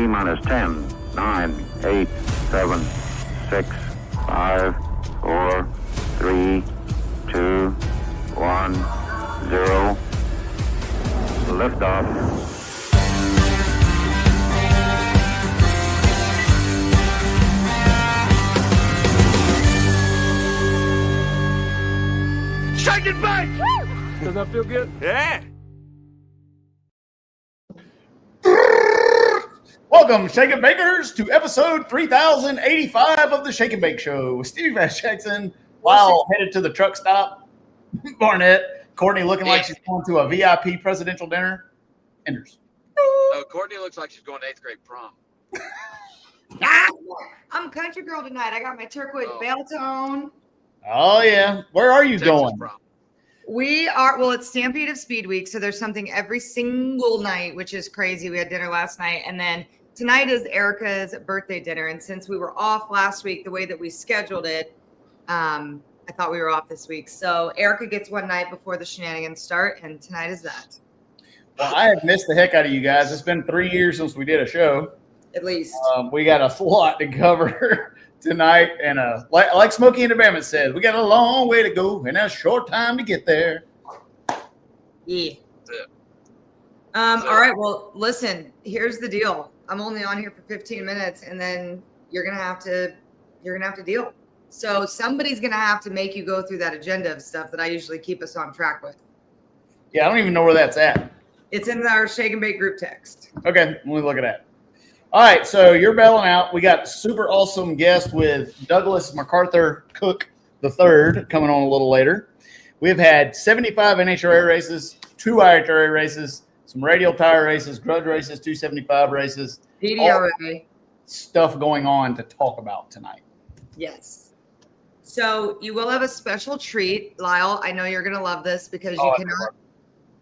T-minus 10, 9, 8, 7, 6, 5, 4, 3, 2, 1, 0. Liftoff. Shake it back! Does that feel good? Yeah. Welcome, Shake and Bakers, to episode 3085 of the Shake and Bake Show with Stevie Jackson, Lyle headed to the truck stop, Barnett, Courtney looking like she's going to a VIP presidential dinner. Enders. Oh, Courtney looks like she's going to 8th grade prom. I'm a country girl tonight. I got my turquoise belt on. Oh, yeah. Where are you Texas going? prom. We are, well, it's Stampede of Speed Week, so there's something every single night, which is crazy. We had dinner last night, and then tonight is Erica's birthday dinner, and since we were off last week, the way that we scheduled it, I thought we were off this week. So Erica gets one night before the shenanigans start, and tonight is that. Well, I have missed the heck out of you guys. It's been 3 years since we did a show. At least. We got a lot to cover tonight, and like Smoky and the Bandit says, we got a long way to go and a short time to get there. Yeah. All right. Well, listen. Here's the deal. I'm only on here for 15 minutes, and then you're gonna have to deal. So somebody's gonna have to make you go through that agenda of stuff that I usually keep us on track with. Yeah, I don't even know where that's at. It's in our Shake and Bake group text. Okay, let me look at that. All right, so you're bailing out. We got super awesome guest with Douglas MacArthur Cook III coming on a little later. We've had 75 NHRA races, 2 IHRA races, some radial tire races, grudge races, 275 races. PDRA. Stuff going on to talk about tonight. Yes. So you will have a special treat, Lyle. I know you're going to love this because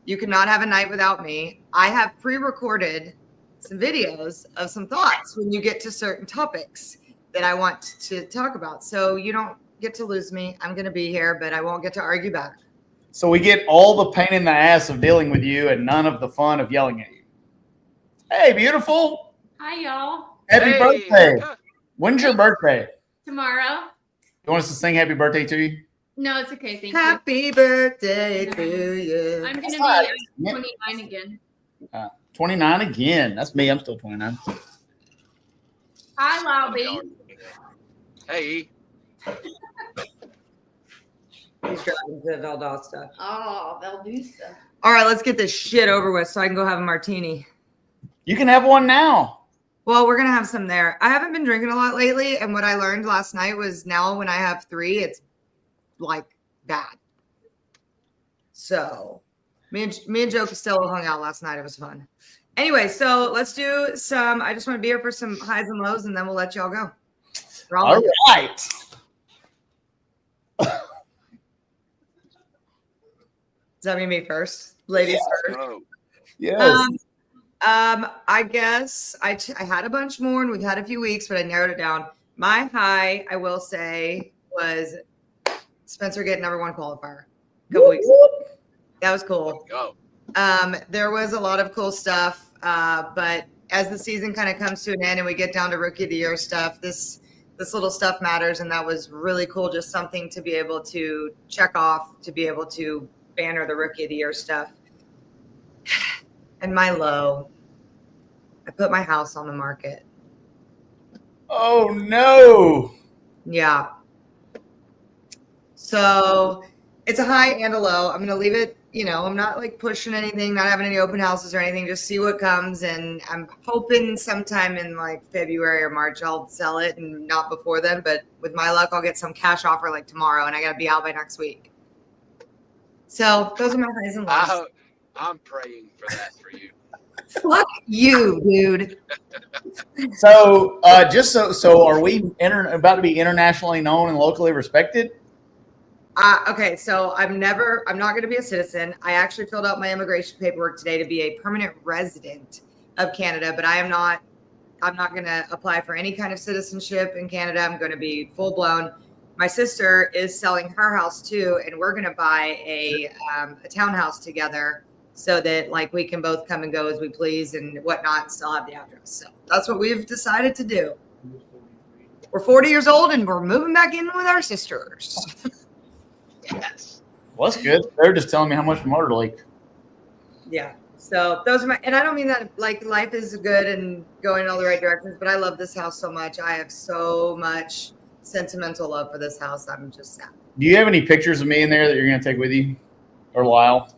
you cannot have a night without me. I have pre-recorded some videos of some thoughts when you get to certain topics that I want to talk about. So you don't get to lose me. I'm going to be here, but I won't get to argue back. So we get all the pain in the ass of dealing with you and none of the fun of yelling at you. Hey, beautiful. Hi, y'all. Happy birthday. When's your birthday? Tomorrow. You want us to sing happy birthday to you? No, it's okay. Thank Happy birthday to you. I'm going to be 29 again. 29 again. That's me. I'm still 29. Hi, Lyle. Hey. He's driving to Valdosta stuff. Oh, they'll do stuff. All right, let's get this shit over with so I can go have a martini. You can have one now. Well, we're going to have some there. I haven't been drinking a lot lately, and what I learned last night was now when I have 3, it's like bad. So me and Joe Costello hung out last night. It was fun. Anyway, so let's do some. I just want to be here for some highs and lows, and then we'll let y'all go. All right. Does that mean me first? Ladies first. Yes. I guess I had a bunch more, and we've had a few weeks, but I narrowed it down. My high, I will say, was Spencer getting number 1 qualifier a couple weeks ago. That was cool. There was a lot of cool stuff, but as the season kind of comes to an end and we get down to Rookie of the Year stuff, this little stuff matters, and that was really cool. Just something to be able to check off, to be able to banner the Rookie of the Year stuff. And my low, I put my house on the market. Oh, no. Yeah. So it's a high and a low. I'm going to leave it, I'm not like pushing anything, not having any open houses or anything, just see what comes. And I'm hoping sometime in like February or March, I'll sell it, and not before then. But with my luck, I'll get some cash offer like tomorrow, and I got to be out by next week. So those are my highs and lows. I'm praying for that for you. Fuck you, dude. So so are we about to be internationally known and locally respected? Okay, so I'm not going to be a citizen. I actually filled out my immigration paperwork today to be a permanent resident of Canada, but I'm not going to apply for any kind of citizenship in Canada. I'm going to be full blown. My sister is selling her house too, and we're going to buy a townhouse together so that like we can both come and go as we please and whatnot and still have the address. So that's what we've decided to do. We're 40 years old and we're moving back in with our sisters. Yes. Well, that's good. They're just telling me how much water leaked. Yeah. So those are my, and I don't mean that like life is good and going in all the right directions, but I love this house so much. I have so much sentimental love for this house. I'm just sad. Do you have any pictures of me in there that you're going to take with you? Or Lyle?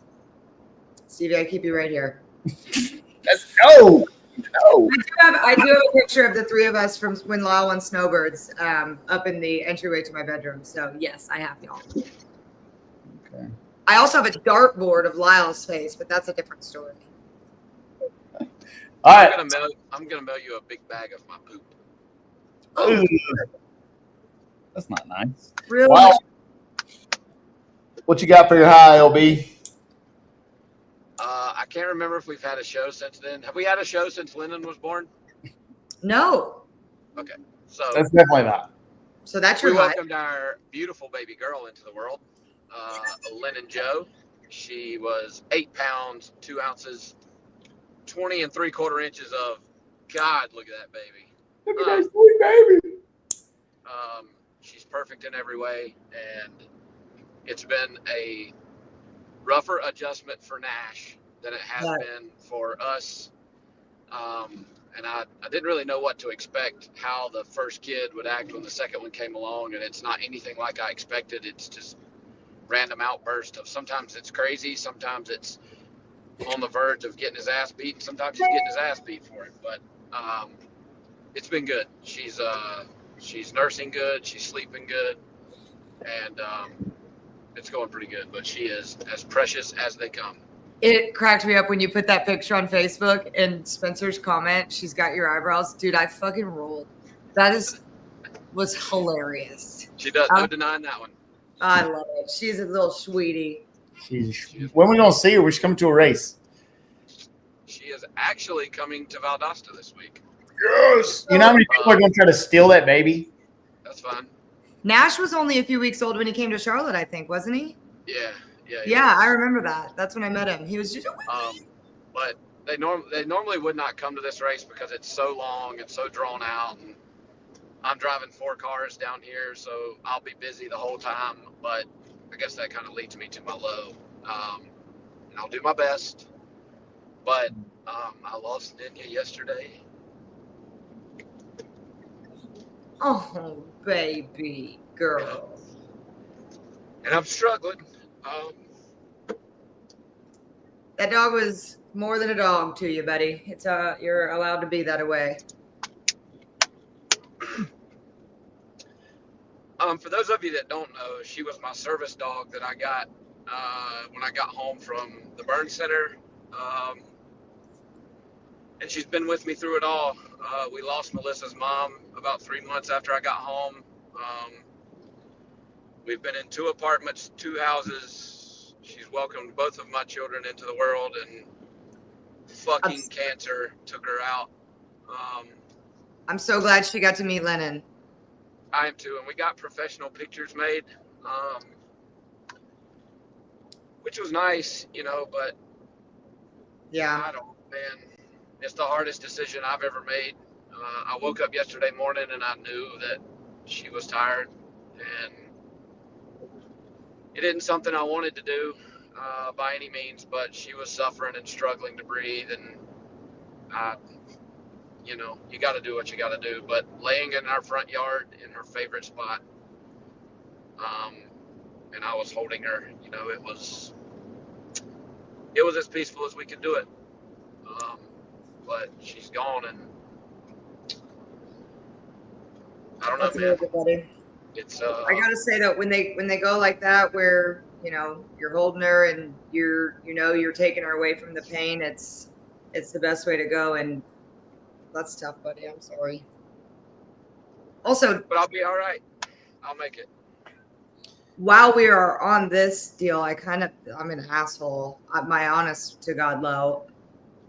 Stevie, I keep you right here. No. I do have a picture of the three of us from when Lyle won snowbirds up in the entryway to my bedroom. So yes, I have y'all. Okay. I also have a dartboard of Lyle's face, but that's a different story. All right. I'm gonna mail you a big bag of my poop. Ooh. That's not nice. Really? Well, what you got for your high, LB? I can't remember if we've had a show since then. Have we had a show since Lennon was born? No. Okay, so That's definitely not. So that's we your high. welcomed our beautiful baby girl into the world, Lennon Joe. She was 8 pounds 2 ounces, 20 3/4 inches of. God, look at that baby. Look at that sweet baby. She's perfect in every way, and it's been a rougher adjustment for Nash than it has been for us. And I didn't really know what to expect, how the first kid would act when the second one came along, and it's not anything like I expected. It's just random outburst of sometimes it's crazy, sometimes it's on the verge of getting his ass beat, and sometimes he's getting his ass beat for it. But it's been good. She's nursing good, she's sleeping good, and it's going pretty good. But she is as precious as they come. It cracked me up when you put that picture on Facebook and Spencer's comment, she's got your eyebrows. Dude, I fucking rolled. That was hilarious. She does, no denying that one. I love it. She's a little sweetie. When are we going to see her? She's coming to a race. She is actually coming to Valdosta this week. Yes. You know how many people are going to try to steal that baby? That's fine. Nash was only a few weeks old when he came to Charlotte, I think, wasn't he? Yeah. Yeah, I remember that. That's when I met him. He was just but they normally would not come to this race because it's so long and so drawn out, and I'm driving 4 cars down here, so I'll be busy the whole time. But I guess that kind of leads me to my low, and I'll do my best. But I lost Ninya yesterday. oh, baby girl. And I'm struggling. That dog was more than a dog to you, buddy. It's you're allowed to be that way. For those of you that don't know, she was my service dog that I got when I got home from the burn center. And she's been with me through it all. We lost Melissa's mom about 3 months after I got home. We've been in 2 apartments, 2 houses. She's welcomed both of my children into the world, and fucking cancer took her out. I'm so glad she got to meet Lennon. I am too, and we got professional pictures made, which was nice, but Yeah. it's the hardest decision I've ever made. I woke up yesterday morning and I knew that she was tired, and it isn't something I wanted to do by any means, but she was suffering and struggling to breathe, and you got to do what you got to do. But laying in our front yard in her favorite spot, and I was holding her, it was as peaceful as we could do it. But she's gone, and I don't know, man. Everybody. It's I gotta say that when they go like that, where you're holding her and you're taking her away from the pain, it's the best way to go, and that's tough, buddy. I'm sorry. Also, but I'll be all right. I'll make it. While we are on this deal, I'm an asshole. My honest to God low.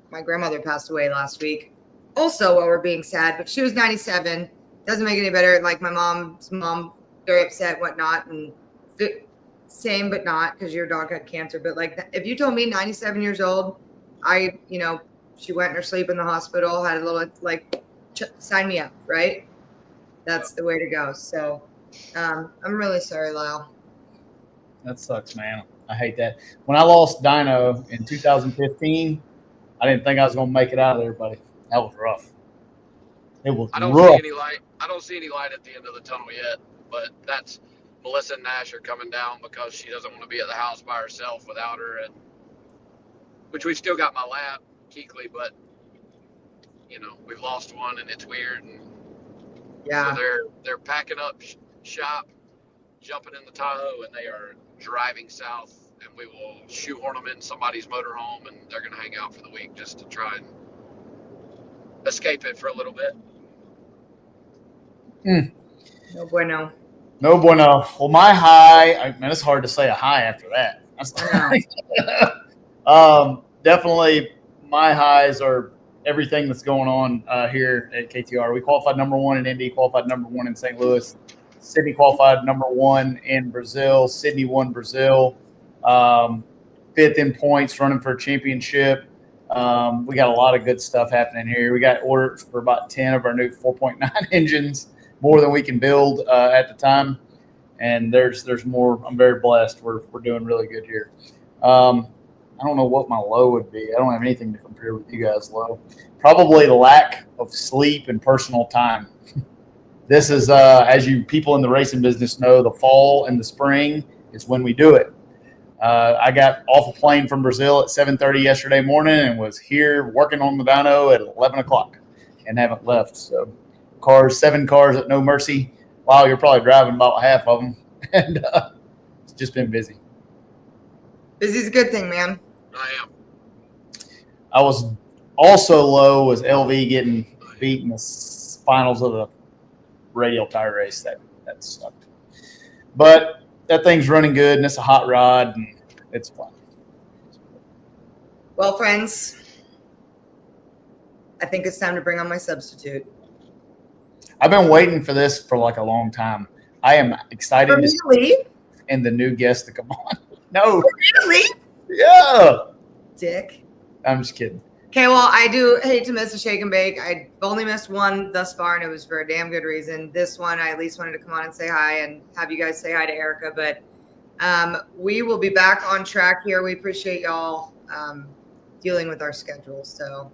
My grandmother passed away last week. Also, while we're being sad, but she was 97. Doesn't make it any better. Like my mom's mom, very upset, whatnot. And same, but not because your dog had cancer. But like, if you told me 97 years old, she went in her sleep in the hospital, had a little sign me up, right? That's the way to go. So I'm really sorry, Lyle. That sucks, man. I hate that. When I lost Dyno in 2015, I didn't think I was going to make it out of there, buddy. That was rough. It was I don't rough. see any light. I don't see any light at the end of the tunnel yet. But that's Melissa and Nash are coming down because she doesn't want to be at the house by herself without her. And which we still got my lab, Keekley, but we've lost one and it's weird. And Yeah. so they're packing up shop, jumping in the Tahoe, and they are driving south. And we will shoehorn them in somebody's motorhome, and they're going to hang out for the week just to try and escape it for a little bit. No bueno. No bueno. Well, my high, man, it's hard to say a high after that. Definitely my highs are everything that's going on here at KTR. We qualified number 1 in Indy, qualified number 1 in St. Louis. Sydney qualified number 1 in Brazil. Sydney won Brazil. 5th in points, running for a championship. We got a lot of good stuff happening here. We got orders for about 10 of our new 4.9 engines, more than we can build at the time. And there's more. I'm very blessed. We're doing really good here. I don't know what my low would be. I don't have anything to compare with you guys' low. Probably the lack of sleep and personal time. This is, as you people in the racing business know, the fall and the spring is when we do it. I got off a plane from Brazil at 7:30 yesterday morning and was here working on the dyno at 11 o'clock and haven't left. So 7 cars at no mercy. Wow, you're probably driving about half of them. And it's just been busy. Busy's a good thing, man. I am. I was also low was LV getting beat in the finals of the radial tire race. That sucked. But that thing's running good, and it's a hot rod, and it's fun. Well, friends, I think it's time to bring on my substitute. I've been waiting for this for like a long time. I am excited to Really? and the new guest to come on. No. Really? Yeah. Dick. I'm just kidding. Okay, well, I do hate to miss a shake and bake. I've only missed one thus far, and it was for a damn good reason. This one, I at least wanted to come on and say hi and have you guys say hi to Erica. But we will be back on track here. We appreciate y'all dealing with our schedule. So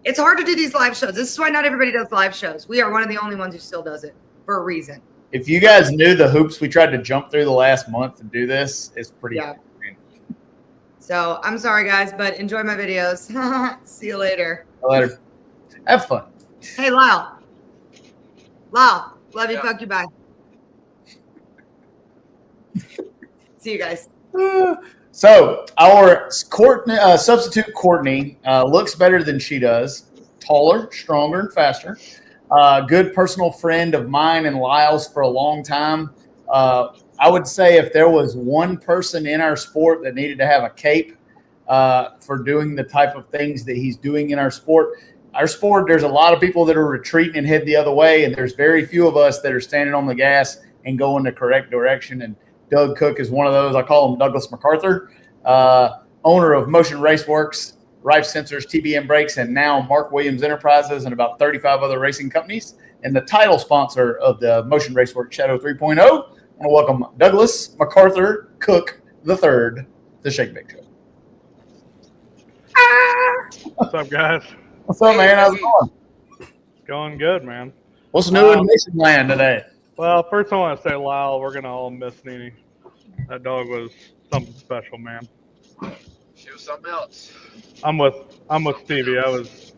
it's hard to do these live shows. This is why not everybody does live shows. We are one of the only ones who still does it for a reason. If you guys knew the hoops we tried to jump through the last month to do this, it's pretty. Yeah. So I'm sorry, guys, but enjoy my videos. See you later. Later. Have fun. Hey, Lyle. Lyle, love you. Yeah. Fuck you. Bye. See you guys. So our substitute Courtney looks better than she does. Taller, stronger, and faster. Good personal friend of mine and Lyle's for a long time. I would say if there was one person in our sport that needed to have a cape for doing the type of things that he's doing in our sport, there's a lot of people that are retreating and head the other way, and there's very few of us that are standing on the gas and going the correct direction. And Doug Cook is one of those. I call him Douglas MacArthur, owner of Motion Raceworks, RIFE Sensors, TBM Brakes, and now Mark Williams Enterprises and about 35 other racing companies, and the title sponsor of the Motion Raceworks Shadow 3.0. I want to welcome Douglas MacArthur Cook III, the Shake Bake Show. What's up, guys? What's up, man? How's it going? It's going good, man. What's new in Mason Land today? Well, first I want to say, Lyle, we're gonna all miss Nene. That dog was something special, man. She was something else. I'm with Stevie. I was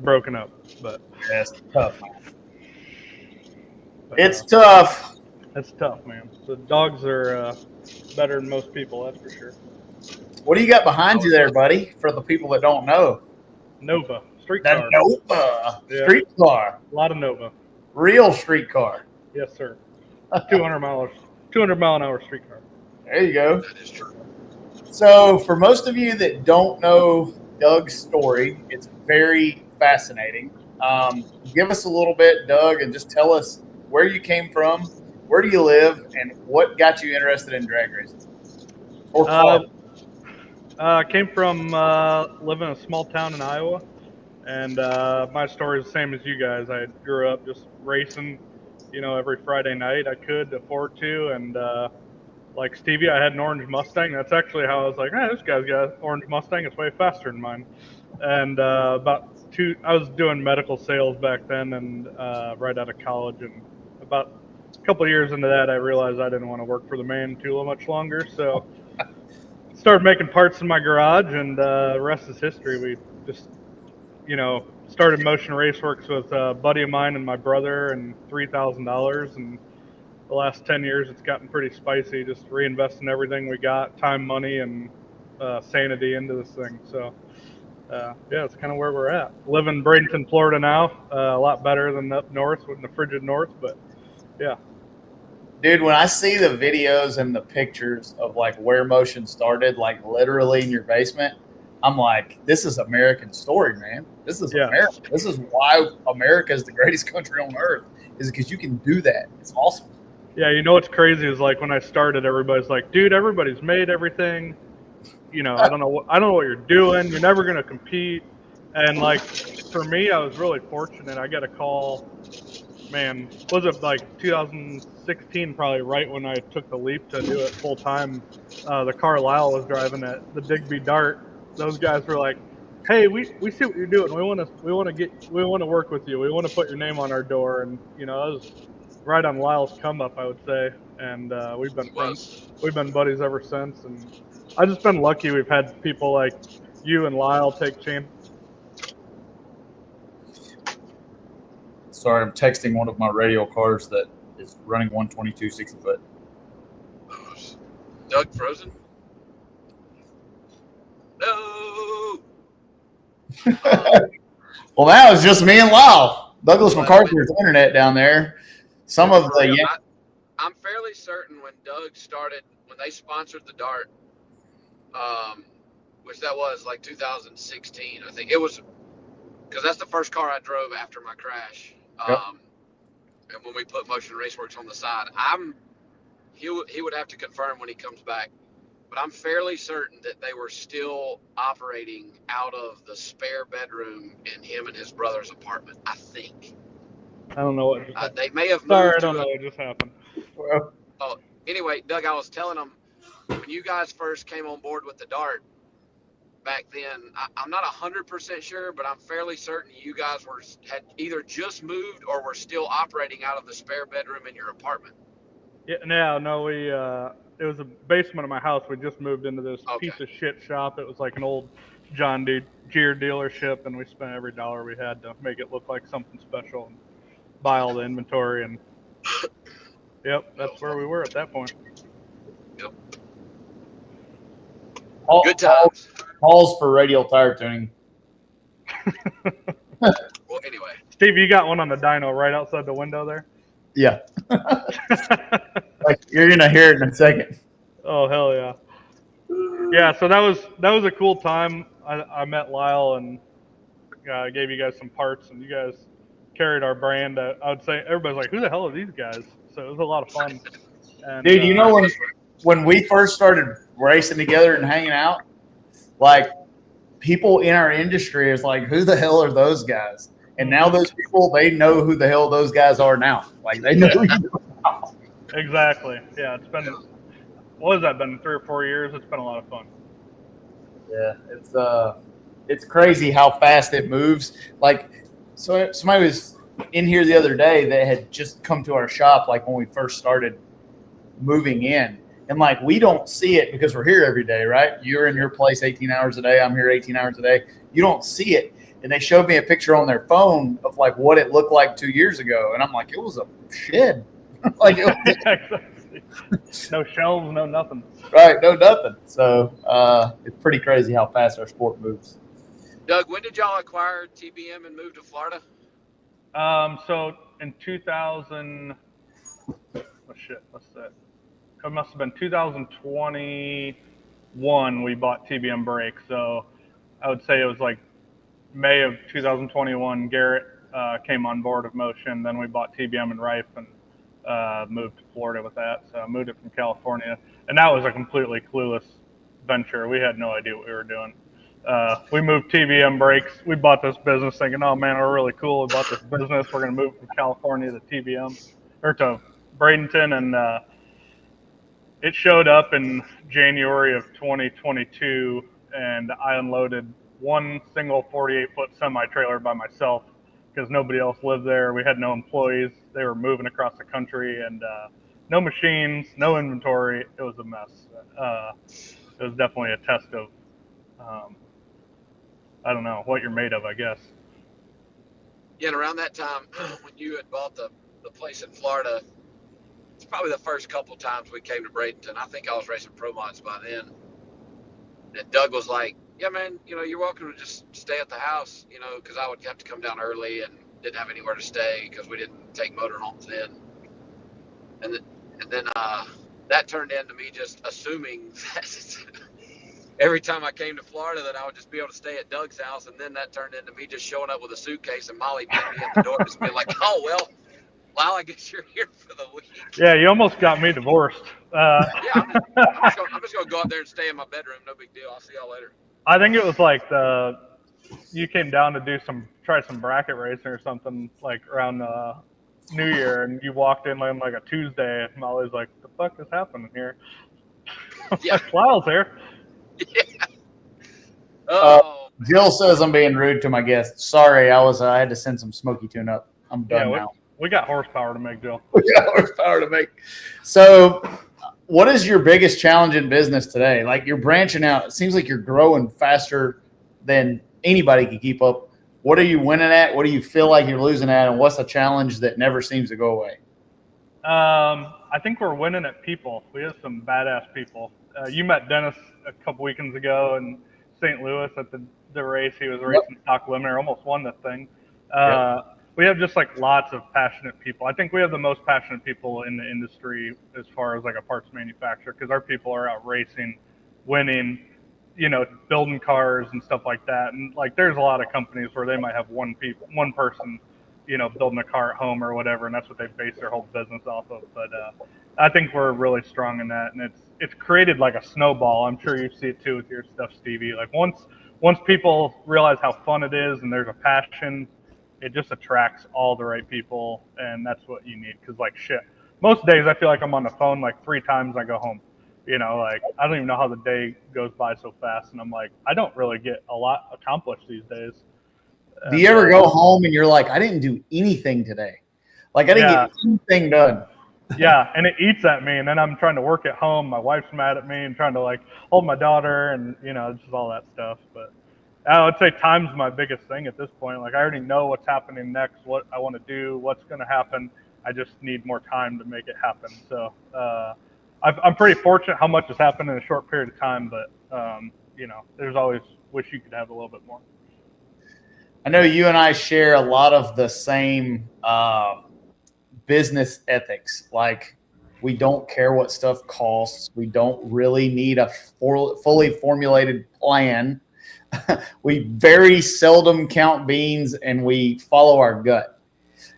broken up, but Yeah, it's tough. It's tough. It's tough, man. The dogs are better than most people, that's for sure. What do you got behind you there, buddy? For the people that don't know, Nova street that car. Nova Yeah. street car, A lot of Nova. real street car. Yes, sir. 200 mile an hour street car. There you go. That is true. So, for most of you that don't know Doug's story, it's very fascinating. Give us a little bit, Doug, and just tell us where you came from, where do you live, and what got you interested in drag racing? Or car? Came from living in a small town in Iowa, and my story is the same as you guys. I grew up just racing, every Friday night I could afford to, and like Stevie, I had an orange Mustang. That's actually how I was like, this guy's got an orange Mustang. It's way faster than mine. And I was doing medical sales back then, and right out of college, and about a couple of years into that, I realized I didn't want to work for the man too much longer. So started making parts in my garage, and the rest is history. We just, started Motion Raceworks with a buddy of mine and my brother, and $3,000. And the last 10 years, it's gotten pretty spicy, just reinvesting everything we got, time, money, and sanity into this thing. So, it's kind of where we're at. Live in Bradenton, Florida now. A lot better than up north, in the frigid north, but yeah. Dude, when I see the videos and the pictures of like where Motion started, like literally in your basement, I'm like, this is American story, man. This is America. This is why America is the greatest country on earth, is because you can do that. It's awesome. Yeah, what's crazy is like when I started, everybody's like, dude, everybody's made everything. I don't know what you're doing. You're never gonna compete. And like for me, I was really fortunate. I got a call, man, was it like 2016, probably right when I took the leap to do it full time. The car Lyle was driving at the Digby Dart. Those guys were like, hey, we see what you're doing. We want to work with you. We want to put your name on our door. And it was right on Lyle's come up, I would say. And we've been friends. We've been buddies ever since. And I've just been lucky. We've had people like you and Lyle take champ. Sorry, I'm texting one of my radial cars that is running 122 60-foot. Doug frozen? No. Well, now it's just me and Lyle. Douglas MacArthur's internet down there. Some of the I'm fairly certain when Doug started, when they sponsored the Dart, which that was like 2016, I think it was, because that's the first car I drove after my crash. Yep. And when we put Motion Raceworks on the side, he would have to confirm when he comes back, but I'm fairly certain that they were still operating out of the spare bedroom in him and his brother's apartment. I think. I don't know what just happened. They may have moved. Sorry, I don't know what just happened. Oh, anyway, Doug, I was telling them when you guys first came on board with the Dart back then, I'm not 100% sure, but I'm fairly certain you guys had either just moved or were still operating out of the spare bedroom in your apartment. Yeah, no, it was a basement of my house. We just moved into this piece of shit shop. It was like an old John Deere dealership, and we spent every dollar we had to make it look like something special and buy all the inventory. And yep, that's where we were at that point. Yep. Good times. Calls for radial tire tuning. Well, anyway. Steve, you got one on the dyno right outside the window there? Yeah. Like you're gonna hear it in a second. Oh hell yeah. Yeah, so that was a cool time. I met Lyle and gave you guys some parts, and you guys carried our brand. I would say everybody's like, who the hell are these guys? So it was a lot of fun. And, dude, when we first started racing together and hanging out, like people in our industry is like, who the hell are those guys? And now those people, they know who the hell those guys are now. Like they know who you are now. Exactly. Yeah, it's been, what has that been, 3 or 4 years? It's been a lot of fun. Yeah, it's crazy how fast it moves. Like, so somebody was in here the other day that had just come to our shop, like when we first started moving in. And like, we don't see it because we're here every day, right? You're in your place 18 hours a day. I'm here 18 hours a day. You don't see it. And they showed me a picture on their phone of like what it looked like 2 years ago. And I'm like, it was a shed. Like, it was, no shelves, no nothing. Right, no nothing. So it's pretty crazy how fast our sport moves. Doug, when did y'all acquire TBM and move to Florida? So in 2000, what's that? It must have been 2021 we bought TBM Brakes. So I would say it was like May of 2021, Garrett came on board of Motion. Then we bought TBM and RIFE, and moved to Florida with that. So I moved it from California, and that was a completely clueless venture. We had no idea what we were doing. We moved TBM Brakes. We bought this business thinking, oh man, we're really cool. We bought this business. We're going to move from California to TBM or to Bradenton. And it showed up in January of 2022. And I unloaded one single 48-foot semi-trailer by myself because nobody else lived there. We had no employees. They were moving across the country, and no machines, no inventory. It was a mess. It was definitely a test of, I don't know, what you're made of, I guess. Yeah, and around that time, when you had bought the place in Florida, it's probably the first couple times we came to Bradenton. I think I was racing pro mods by then. And Doug was like, yeah, man, you're welcome to just stay at the house, because I would have to come down early and didn't have anywhere to stay because we didn't take motorhomes then. And then that turned into me just assuming that every time I came to Florida that I would just be able to stay at Doug's house. And then that turned into me just showing up with a suitcase and Molly meeting me at the door, just being like, oh, well, Lyle, I guess you're here for the week. Yeah, you almost got me divorced. Yeah, I'm just going to go up there and stay in my bedroom. No big deal. I'll see y'all later. I think it was like you came down to try some bracket racing or something like around New Year, and you walked in on like a Tuesday, and Molly's like, "The fuck is happening here?" Yeah, Lyle's here. Yeah. Oh. Jill says I'm being rude to my guests. Sorry, I had to send some smoky tune up. I'm done now. We got horsepower to make, Jill. We got horsepower to make. So, what is your biggest challenge in business today? Like, you're branching out. It seems like you're growing faster than anybody can keep up. What are you winning at? What do you feel like you're losing at? And what's a challenge that never seems to go away? I think we're winning at people. We have some badass people. You met Dennis a couple weekends ago in St. Louis at the race. He was racing stock limiter, almost won the thing. We have just like lots of passionate people. I think we have the most passionate people in the industry as far as like a parts manufacturer, because our people are out racing, winning, building cars and stuff like that. And like, there's a lot of companies where they might have one person, building a car at home or whatever, and that's what they base their whole business off of. But I think we're really strong in that, and it's created like a snowball. I'm sure you see it too with your stuff, Stevie. Like once people realize how fun it is and there's a passion, it just attracts all the right people, and that's what you need. Because like shit, most days I feel like I'm on the phone like 3 times I go home. Like I don't even know how the day goes by so fast, and I'm like, I don't really get a lot accomplished these days. Do you ever go home and you're like, I didn't do anything today? Like I didn't get anything done. Yeah, and it eats at me, and then I'm trying to work at home. My wife's mad at me and trying to like hold my daughter, and just all that stuff. But I would say time's my biggest thing at this point. Like I already know what's happening next, what I want to do, what's going to happen. I just need more time to make it happen. So I'm pretty fortunate how much has happened in a short period of time, but there's always wish you could have a little bit more. I know you and I share a lot of the same business ethics. Like we don't care what stuff costs. We don't really need a fully formulated plan. We very seldom count beans, and we follow our gut.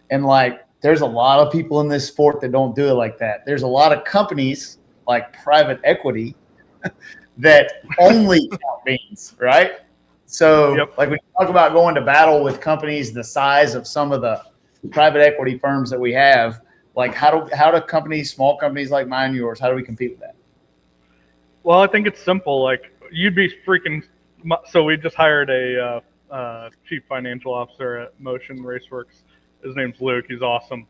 And like, there's a lot of people in this sport that don't do it like that. There's a lot of companies like private equity that only count beans, right? So like when you talk about going to battle with companies the size of some of the private equity firms that we have, like how do companies, small companies like mine and yours, how do we compete with that? Well, I think it's simple. Like you'd be freaking. So we just hired a chief financial officer at Motion Raceworks. His name's Luke. He's awesome.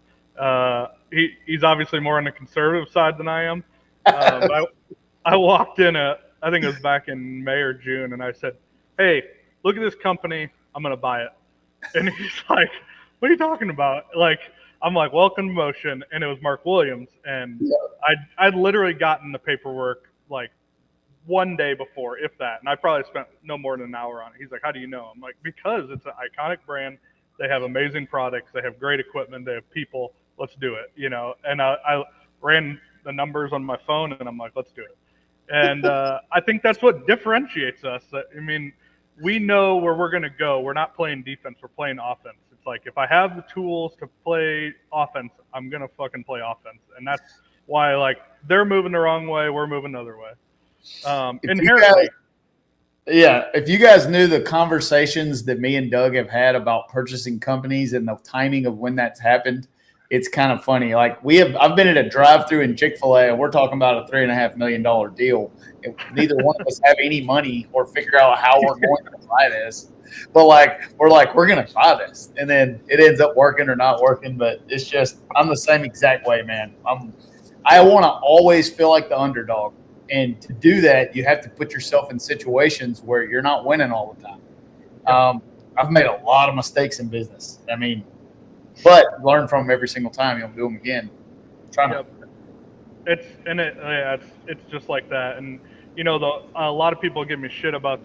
He's obviously more on the conservative side than I am. But I walked in I think it was back in May or June, and I said, "Hey, look at this company. I'm gonna buy it." And he's like, "What are you talking about?" Like, I'm like, "Welcome to Motion," and it was Mark Williams, and I'd literally gotten the paperwork like one day before, if that, and I probably spent no more than an hour on it. He's like, "How do you know?" I'm like, "Because it's an iconic brand. They have amazing products. They have great equipment. They have people. Let's do it." And I ran the numbers on my phone, and I'm like, "Let's do it." And I think that's what differentiates us. I mean, we know where we're going to go. We're not playing defense. We're playing offense. It's It's like, if I have the tools to play offense, I'm going to fucking play offense. And that's why, like, they're moving the wrong way, we're moving the other way. Inherently. If you guys knew the conversations that me and Doug have had about purchasing companies and the timing of when that's happened, it's kind of funny. Like, I've been at a drive-through in Chick-fil-A, and we're talking about a $3.5 million deal. And neither one of us have any money or figure out how we're going to buy this. But we're going to buy this, and then it ends up working or not working. But it's just, I'm the same exact way, man. I want to always feel like the underdog, and to do that, you have to put yourself in situations where you're not winning all the time. I've made a lot of mistakes in business. I mean, but learn from them every single time. You'll do them again. It's just like that. And you know, a lot of people give me shit about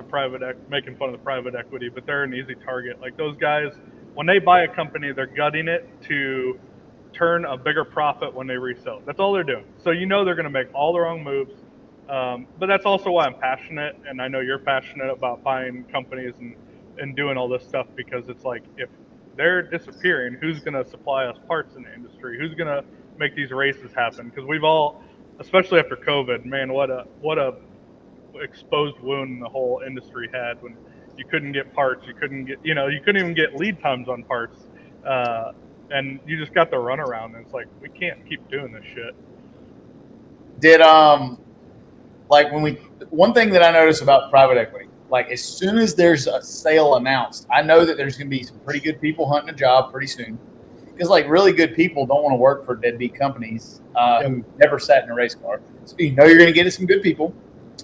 making fun of the private equity, but they're an easy target. Like, those guys, when they buy a company, they're gutting it to turn a bigger profit when they resell. That's all they're doing. So you know they're going to make all the wrong moves. But that's also why I'm passionate, and I know you're passionate about buying companies and doing all this stuff, because it's like, if they're disappearing, who's going to supply us parts in the industry? Who's going to make these races happen? Because we've all, especially after COVID, man, what a exposed wound the whole industry had when you couldn't get parts, you couldn't even get lead times on parts, and you just got the runaround, and it's like, we can't keep doing this shit. One thing that I notice about private equity, like, as soon as there's a sale announced, I know that there's going to be some pretty good people hunting a job pretty soon, because like, really good people don't want to work for deadbeat companies who never sat in a race car. So you know you're going to get some good people.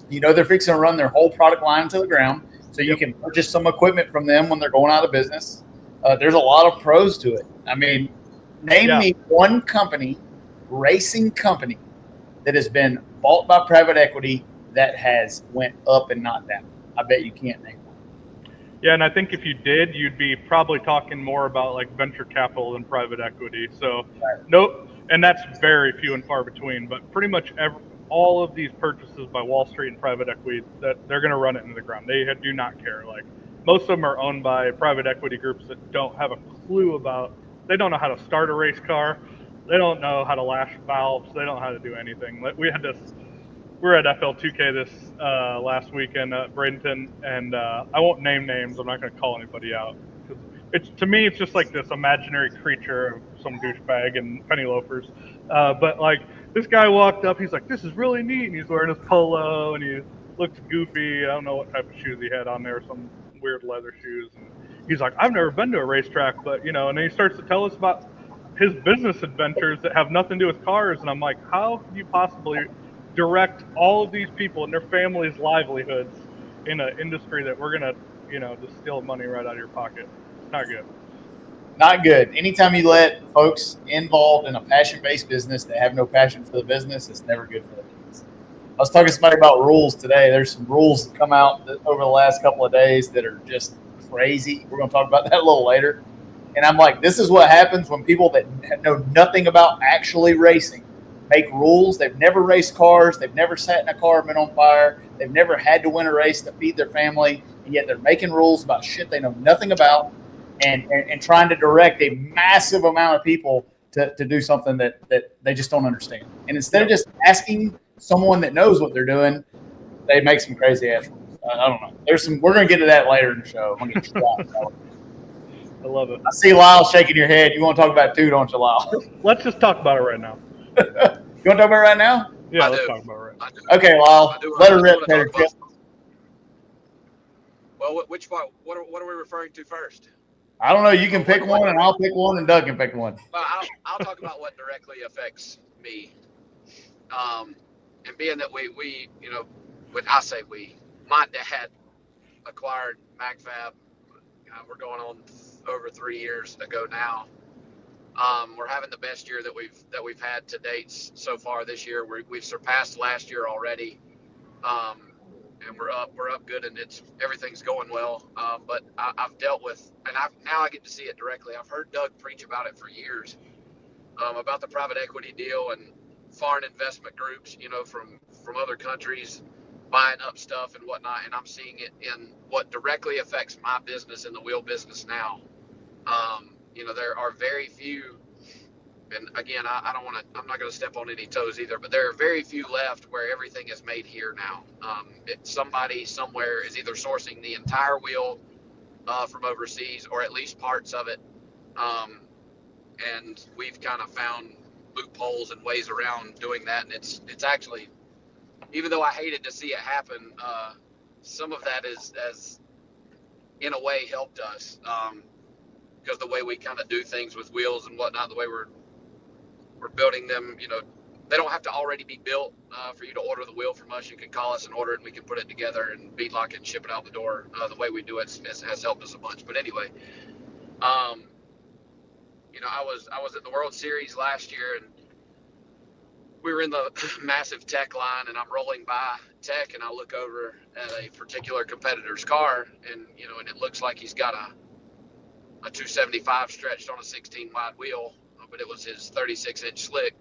You know they're fixing to run their whole product line to the ground, so you can purchase some equipment from them when they're going out of business. There's a lot of pros to it. I mean, name me one racing company, that has been bought by private equity that has went up and not down. I bet you can't name one. Yeah, and I think if you did, you'd be probably talking more about like venture capital than private equity. So, nope, and that's very few and far between. But pretty much all of these purchases by Wall Street and private equity, that they're going to run it into the ground. They do not care. Like, most of them are owned by private equity groups that don't have a clue they don't know how to start a race car. They don't know how to lash valves. They don't know how to do anything. We were at FL2K this last weekend at Bradenton, and I won't name names. I'm not going to call anybody out. To me, it's just like this imaginary creature of some douchebag and penny loafers. But like, this guy walked up. He's like, "This is really neat." And he's wearing his polo, and he looks goofy. I don't know what type of shoes he had on there, some weird leather shoes. And he's like, "I've never been to a racetrack, but you know." And then he starts to tell us about his business adventures that have nothing to do with cars. And I'm like, how can you possibly direct all of these people and their families' livelihoods in an industry that we're going to, just steal money right out of your pocket? It's not good. Not good. Anytime you let folks involved in a passion-based business that have no passion for the business, it's never good for the business. I was talking to somebody about rules today. There's some rules that come out over the last couple of days that are just crazy. We're going to talk about that a little later. And I'm like, this is what happens when people that know nothing about actually racing make rules. They've never raced cars. They've never sat in a car and been on fire. They've never had to win a race to feed their family. And yet they're making rules about shit they know nothing about, and trying to direct a massive amount of people to do something that they just don't understand. And instead of just asking someone that knows what they're doing, they make some crazy ass rules. I don't know. We're going to get to that later in the show. I'm going to get I love it. I see Lyle shaking your head. You want to talk about it too, don't you, Lyle? Let's just talk about it right now. You want to talk about it right now? Yeah, let's talk about it right now. Okay, Lyle. Let her rip, Tater Chip. Well, which part? What are we referring to first? I don't know. You can pick one, and I'll pick one, and Doug can pick one. Well, I'll talk about what directly affects me. And being that we when I say my dad acquired MagFab. We're going on over 3 years ago now. We're having the best year that we've had to date so far this year. We've surpassed last year already, and we're up good, and everything's going well. But I've dealt with, and now I get to see it directly. I've heard Doug preach about it for years, about the private equity deal and foreign investment groups, from other countries buying up stuff and whatnot, and I'm seeing it in what directly affects my business in the wheel business now. there are very few, and again, I don't want to, I'm not going to step on any toes either, but there are very few left where everything is made here now. Somebody somewhere is either sourcing the entire wheel from overseas, or at least parts of it. And we've kind of found loopholes and ways around doing that. And it's actually, even though I hated to see it happen, some of that has in a way helped us, because the way we kind of do things with wheels and whatnot, the way we're building them, they don't have to already be built for you to order the wheel from us. You can call us and order it, and we can put it together and beadlock it and ship it out the door. The way we do it has helped us a bunch. But anyway, I was at the World Series last year, and we were in the massive tech line, and I'm rolling by tech, and I look over at a particular competitor's car, and and it looks like he's got a 275 stretched on a 16 wide wheel, but it was his 36-inch slick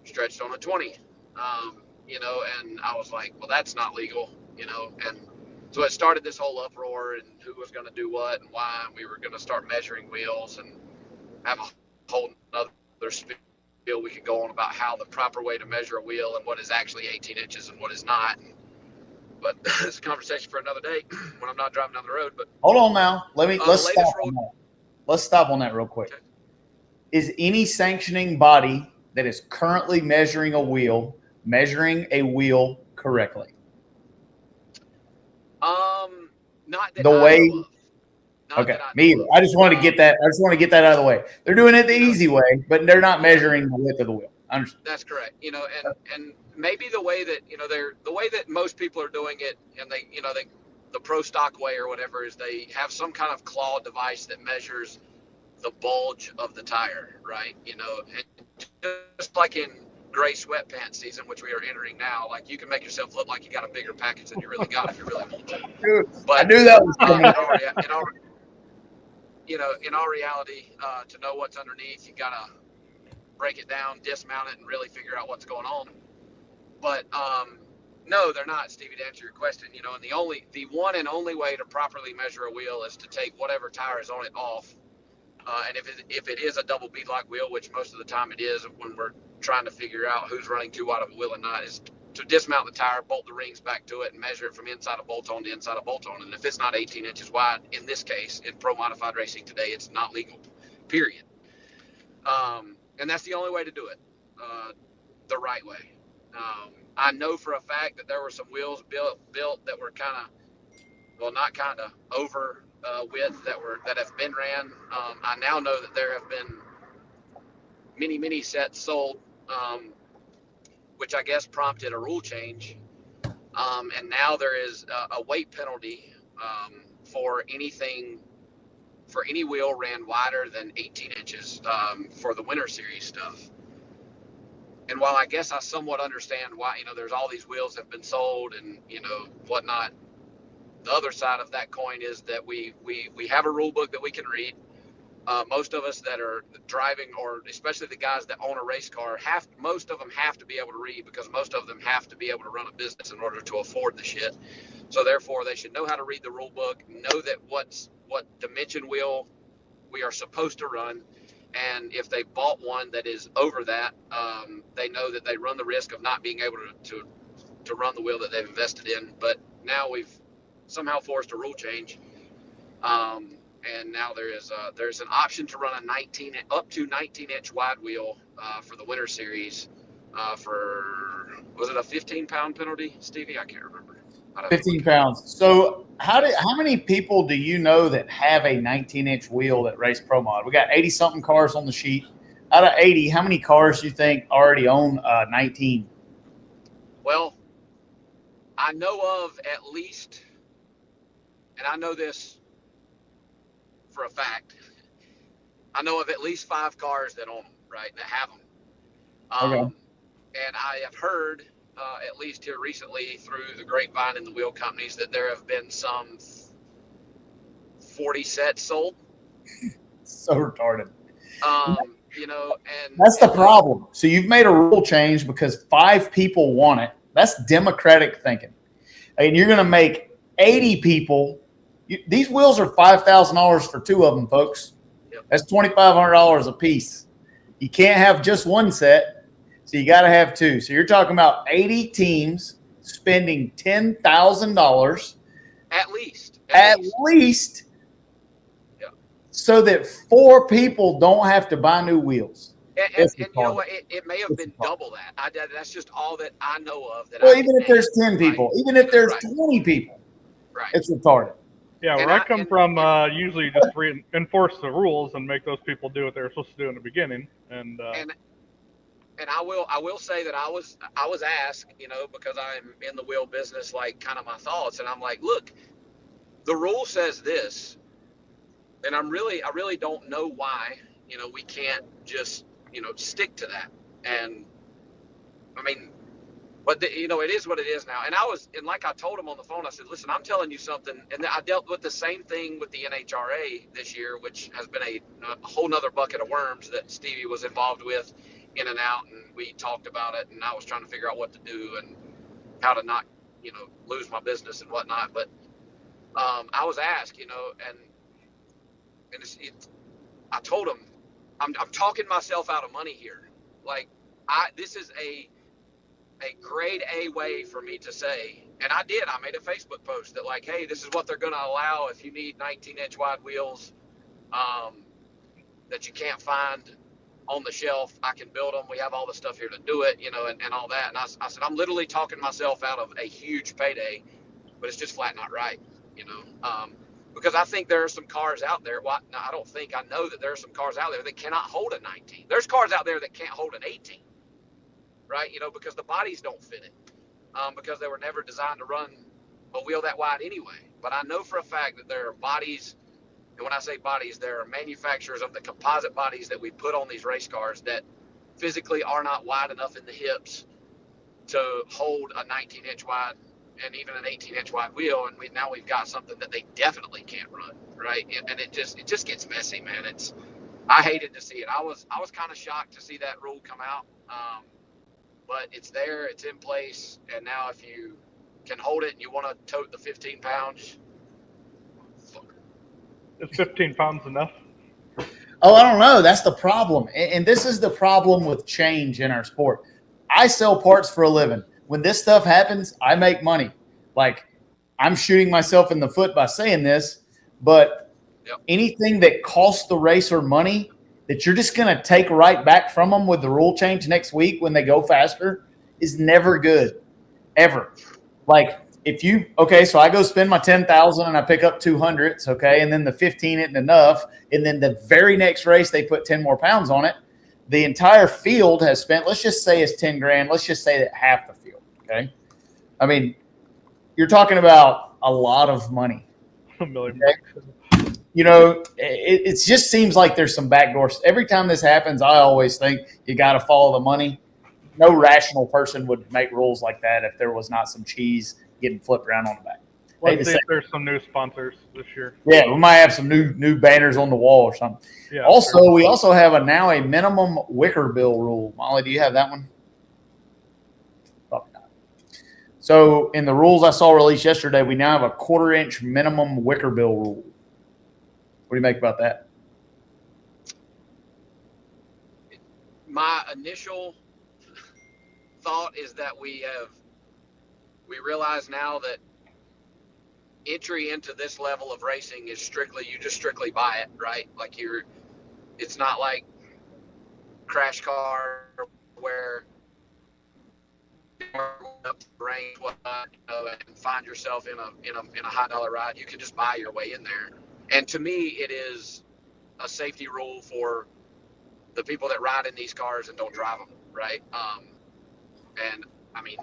stretched on a 20, and I was like, well, that's not legal, and so it started this whole uproar, and who was going to do what and why, and we were going to start measuring wheels and have a whole other spiel we could go on about how the proper way to measure a wheel and what is actually 18 inches and what is not. But it's a conversation for another day when I'm not driving down the road. But hold on now. Let's stop on that. Let's stop on that real quick. Okay. Is any sanctioning body that is currently measuring a wheel correctly? Not that the I way. know of. Okay, me either. I just want to get that. I just want to get that out of the way. They're doing it the easy way, but they're not measuring the width of the wheel. I understand. That's correct. And maybe the way that they're the way that most people are doing it, and they the pro stock way or whatever, is they have some kind of claw device that measures the bulge of the tire, right? And just like in gray sweatpants season, which we are entering now, like you can make yourself look like you got a bigger package than you really got if you really want to. Dude, but I knew that was coming. In our reality, to know what's underneath, you gotta break it down, dismount it, and really figure out what's going on. But no, they're not, Stevie, to answer your question. And the one and only way to properly measure a wheel is to take whatever tire is on it off. And if it is a double beadlock wheel, which most of the time it is when we're trying to figure out who's running too wide of a wheel and not, is to dismount the tire, bolt the rings back to it, and measure it from inside a bolt-on to inside a bolt-on. And if it's not 18 inches wide, in this case, in pro-modified racing today, it's not legal, period. And that's the only way to do it, the right way. I know for a fact that there were some wheels built that were over width that have been ran. I now know that there have been many sets sold, which I guess prompted a rule change. And now there is a weight penalty for any wheel ran wider than 18 inches for the Winter Series stuff. And while I guess I somewhat understand why, there's all these wheels that have been sold and, whatnot, the other side of that coin is that we have a rule book that we can read. Most of us that are driving, or especially the guys that own a race car, most of them have to be able to read, because most of them have to be able to run a business in order to afford the shit. So therefore, they should know how to read the rule book, know that what dimension wheel we are supposed to run, and if they bought one that is over that, they know that they run the risk of not being able to run the wheel that they've invested in. But now we've somehow forced a rule change. And now there's an option to run up to 19-inch wide wheel for the Winter Series for, was it a 15-pound penalty, Stevie? I can't remember. 15 pounds. So how many people do you know that have a 19-inch wheel that race pro mod? We got 80-something cars on the sheet. Out of 80, how many cars do you think already own 19? Well, I know of at least, and I know this for a fact, I know of at least 5 cars that own them, right, that have them. Okay. And I have heard, at least here recently through the grapevine and the wheel companies, that there have been some 40 sets sold. So retarded. And that's the problem. So you've made a rule change because 5 people want it. That's democratic thinking. And you're going to make 80 people. These wheels are $5,000 for 2 of them, folks. Yep. That's $2,500 a piece. You can't have just one set, so you got to have two. So you're talking about 80 teams spending $10,000 at least. At least. Yeah. So that 4 people don't have to buy new wheels. And you know what? It may have been double that. That's just all that I know of. Well, even if there's 10 people, even if there's 20 people, it's retarded. Yeah, where I come from, usually you just enforce the rules and make those people do what they were supposed to do in the beginning. And I will say that I was asked, because I'm in the wheel business, like kind of my thoughts, and I'm like, look, the rule says this, and I really don't know why, we can't just, stick to that. And I mean, but it is what it is now. And like I told him on the phone, I said, listen, I'm telling you something. And I dealt with the same thing with the NHRA this year, which has been a whole nother bucket of worms that Stevie was involved with in and out. And we talked about it, and I was trying to figure out what to do and how to not, lose my business and whatnot. But I was asked, and I told him, I'm talking myself out of money here. Like, this is a grade A way for me to say, and I made a Facebook post that, like, hey, this is what they're going to allow if you need 19-inch wide wheels that you can't find on the shelf. I can build them. We have all the stuff here to do it, and all that. And I said, I'm literally talking myself out of a huge payday, but it's just flat not right, because I think there are some cars out there. Well, no, I don't think, I know that there are some cars out there that cannot hold a 19. There's cars out there that can't hold an 18. Right, because the bodies don't fit it, because they were never designed to run a wheel that wide anyway. But I know for a fact that there are bodies, and when I say bodies, there are manufacturers of the composite bodies that we put on these race cars that physically are not wide enough in the hips to hold a 19-inch wide and even an 18-inch wide wheel. And now we've got something that they definitely can't run, right? And it just gets messy, man. I hated to see it. I was kind of shocked to see that rule come out. But it's there, it's in place, and now if you can hold it and you want to tote the 15 pounds. Is 15 pounds enough? Oh, I don't know. That's the problem. And this is the problem with change in our sport. I sell parts for a living. When this stuff happens, I make money. Like, I'm shooting myself in the foot by saying this, but anything that costs the racer money that you're just going to take right back from them with the rule change next week when they go faster is never good, ever. Like, so I go spend my $10,000 and I pick up 200s, okay, and then the 15 isn't enough, and then the very next race they put 10 more pounds on it. The entire field has spent, let's just say it's 10 grand. Let's just say that half the field, okay? I mean, you're talking about a lot of money. $1 million. Okay? It just seems like there's some backdoors. Every time this happens, I always think you got to follow the money. No rational person would make rules like that if there was not some cheese getting flipped around on the back. Let's see if there's some new sponsors this year. Yeah, we might have some new banners on the wall or something. Yeah, we also have now a minimum wicker bill rule. Molly, do you have that one? Probably not. So in the rules I saw released yesterday, we now have a 1/4-inch minimum wicker bill rule. What do you make about that? My initial thought is that we realize now that entry into this level of racing is you just strictly buy it, right? Like it's not like crash car where you're up the range, whatnot, and find yourself in a high dollar ride. You can just buy your way in there. And to me, it is a safety rule for the people that ride in these cars and don't drive them, right? And I mean,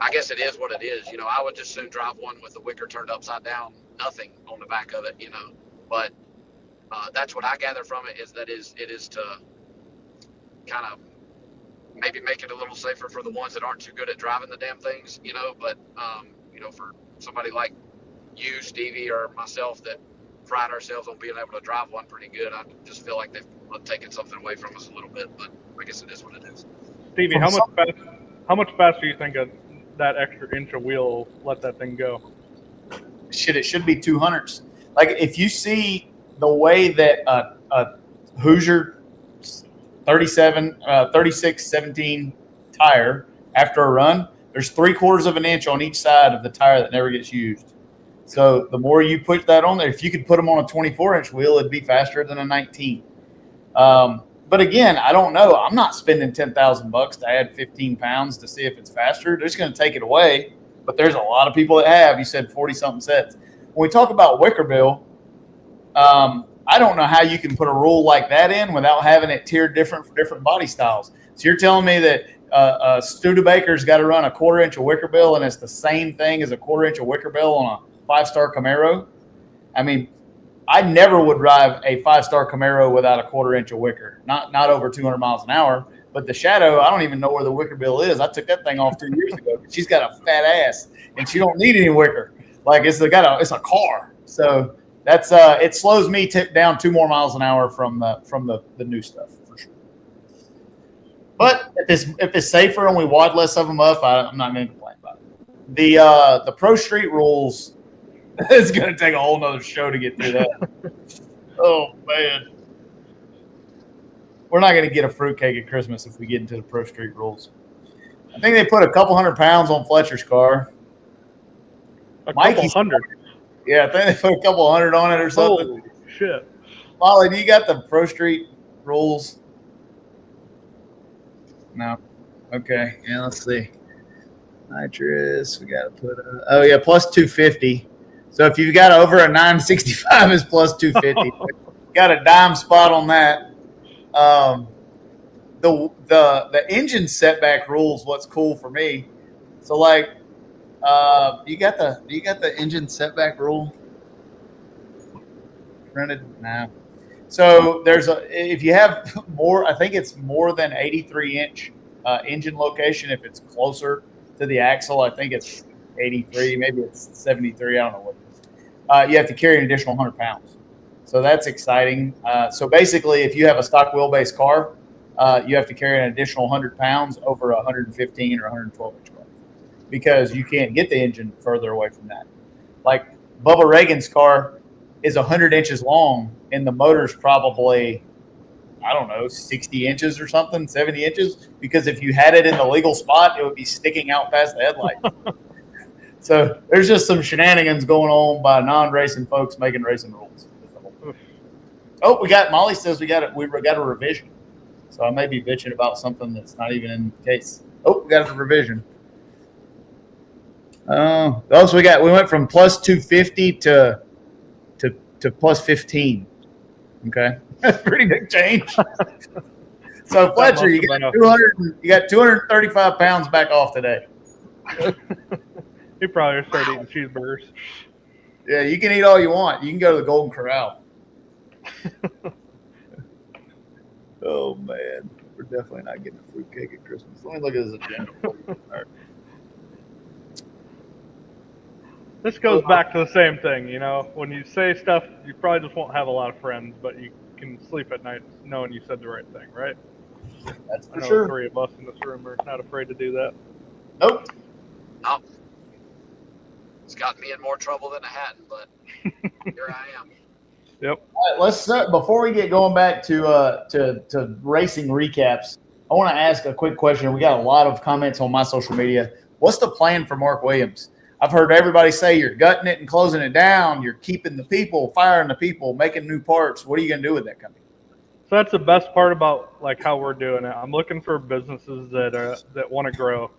I guess it is what it is. I would just soon drive one with the wicker turned upside down, nothing on the back of it, But that's what I gather from it, is that it is to kind of maybe make it a little safer for the ones that aren't too good at driving the damn things, But, for somebody like you, Stevie, or myself that pride ourselves on being able to drive one pretty good, I just feel like they've taken something away from us a little bit, but I guess it is what it is. Stevie, how much faster do you think that extra inch of wheel let that thing go? It should be 200s. Like, if you see the way that Hoosier 36-17 tire after a run, there's 3/4 of an inch on each side of the tire that never gets used. So the more you put that on there, if you could put them on a 24-inch wheel, it'd be faster than a 19. But again, I don't know. I'm not spending $10,000 to add 15 pounds to see if it's faster. They're just going to take it away. But there's a lot of people that have. You said 40-something sets. When we talk about wicker bill, I don't know how you can put a rule like that in without having it tiered different for different body styles. So you're telling me that Studebaker's got to run a 1/4 inch of wicker bill, and it's the same thing as a 1/4 inch of wicker bill on a 5-star Camaro? I mean, I never would drive a 5-star Camaro without a 1/4 inch of wicker, not over 200 miles an hour. But the Shadow, I don't even know where the wicker bill is. I took that thing off 2 years ago. She's got a fat ass, and she don't need any wicker. Like it's a car. So that's it slows me down 2 more miles an hour from the new stuff for sure. But if it's safer and we wad less of them up, I'm not going to complain about it. The Pro Street rules. It's going to take a whole nother show to get through that. Oh, man. We're not going to get a fruitcake at Christmas if we get into the Pro Street rules. I think they put a couple 100 pounds on Fletcher's car. Couple hundred? Yeah, I think they put a couple 100 on it or something. Holy shit. Molly, do you got the Pro Street rules? No. Okay. Yeah, let's see. Nitrous, we got to put plus 250. So if you've got over a 965, it's plus 250. Got a dime spot on that. The engine setback rules. What's cool for me? So like, you got the engine setback rule printed now. So if you have more, I think it's more than 83-inch engine location. If it's closer to the axle, I think it's 83, maybe it's 73. I don't know what. You have to carry an additional 100 pounds. So that's exciting. So basically, if you have a stock wheelbase car, you have to carry an additional 100 pounds over a 115 or 112-inch car because you can't get the engine further away from that. Like Bubba Reagan's car is 100 inches long, and the motor's probably, 60 inches or something, 70 inches, because if you had it in the legal spot, it would be sticking out past the headlight. So there's just some shenanigans going on by non-racing folks making racing rules. Oh, Molly says we got a revision. So I may be bitching about something that's not even in the case. Oh, we got a revision. So we went from plus 250 to plus 15. Okay, that's a pretty big change. So Fletcher, you got 235 pounds back off today. He probably started eating cheeseburgers. Yeah, you can eat all you want. You can go to the Golden Corral. Oh, man. We're definitely not getting a fruitcake at Christmas. Let me look at this agenda. All right. This goes back to the same thing, when you say stuff, you probably just won't have a lot of friends, but you can sleep at night knowing you said the right thing, right? That's for I know sure. The 3 of us in this room are not afraid to do that. Nope. Oh. It's gotten me in more trouble than a hat, but here I am. Yep. All right, let's before we get going back to racing recaps, I want to ask a quick question. We got a lot of comments on my social media. What's the plan for Mark Williams? I've heard everybody say you're gutting it and closing it down. You're keeping the people, firing the people, making new parts. What are you going to do with that company? So that's the best part about how we're doing it. I'm looking for businesses that want to grow.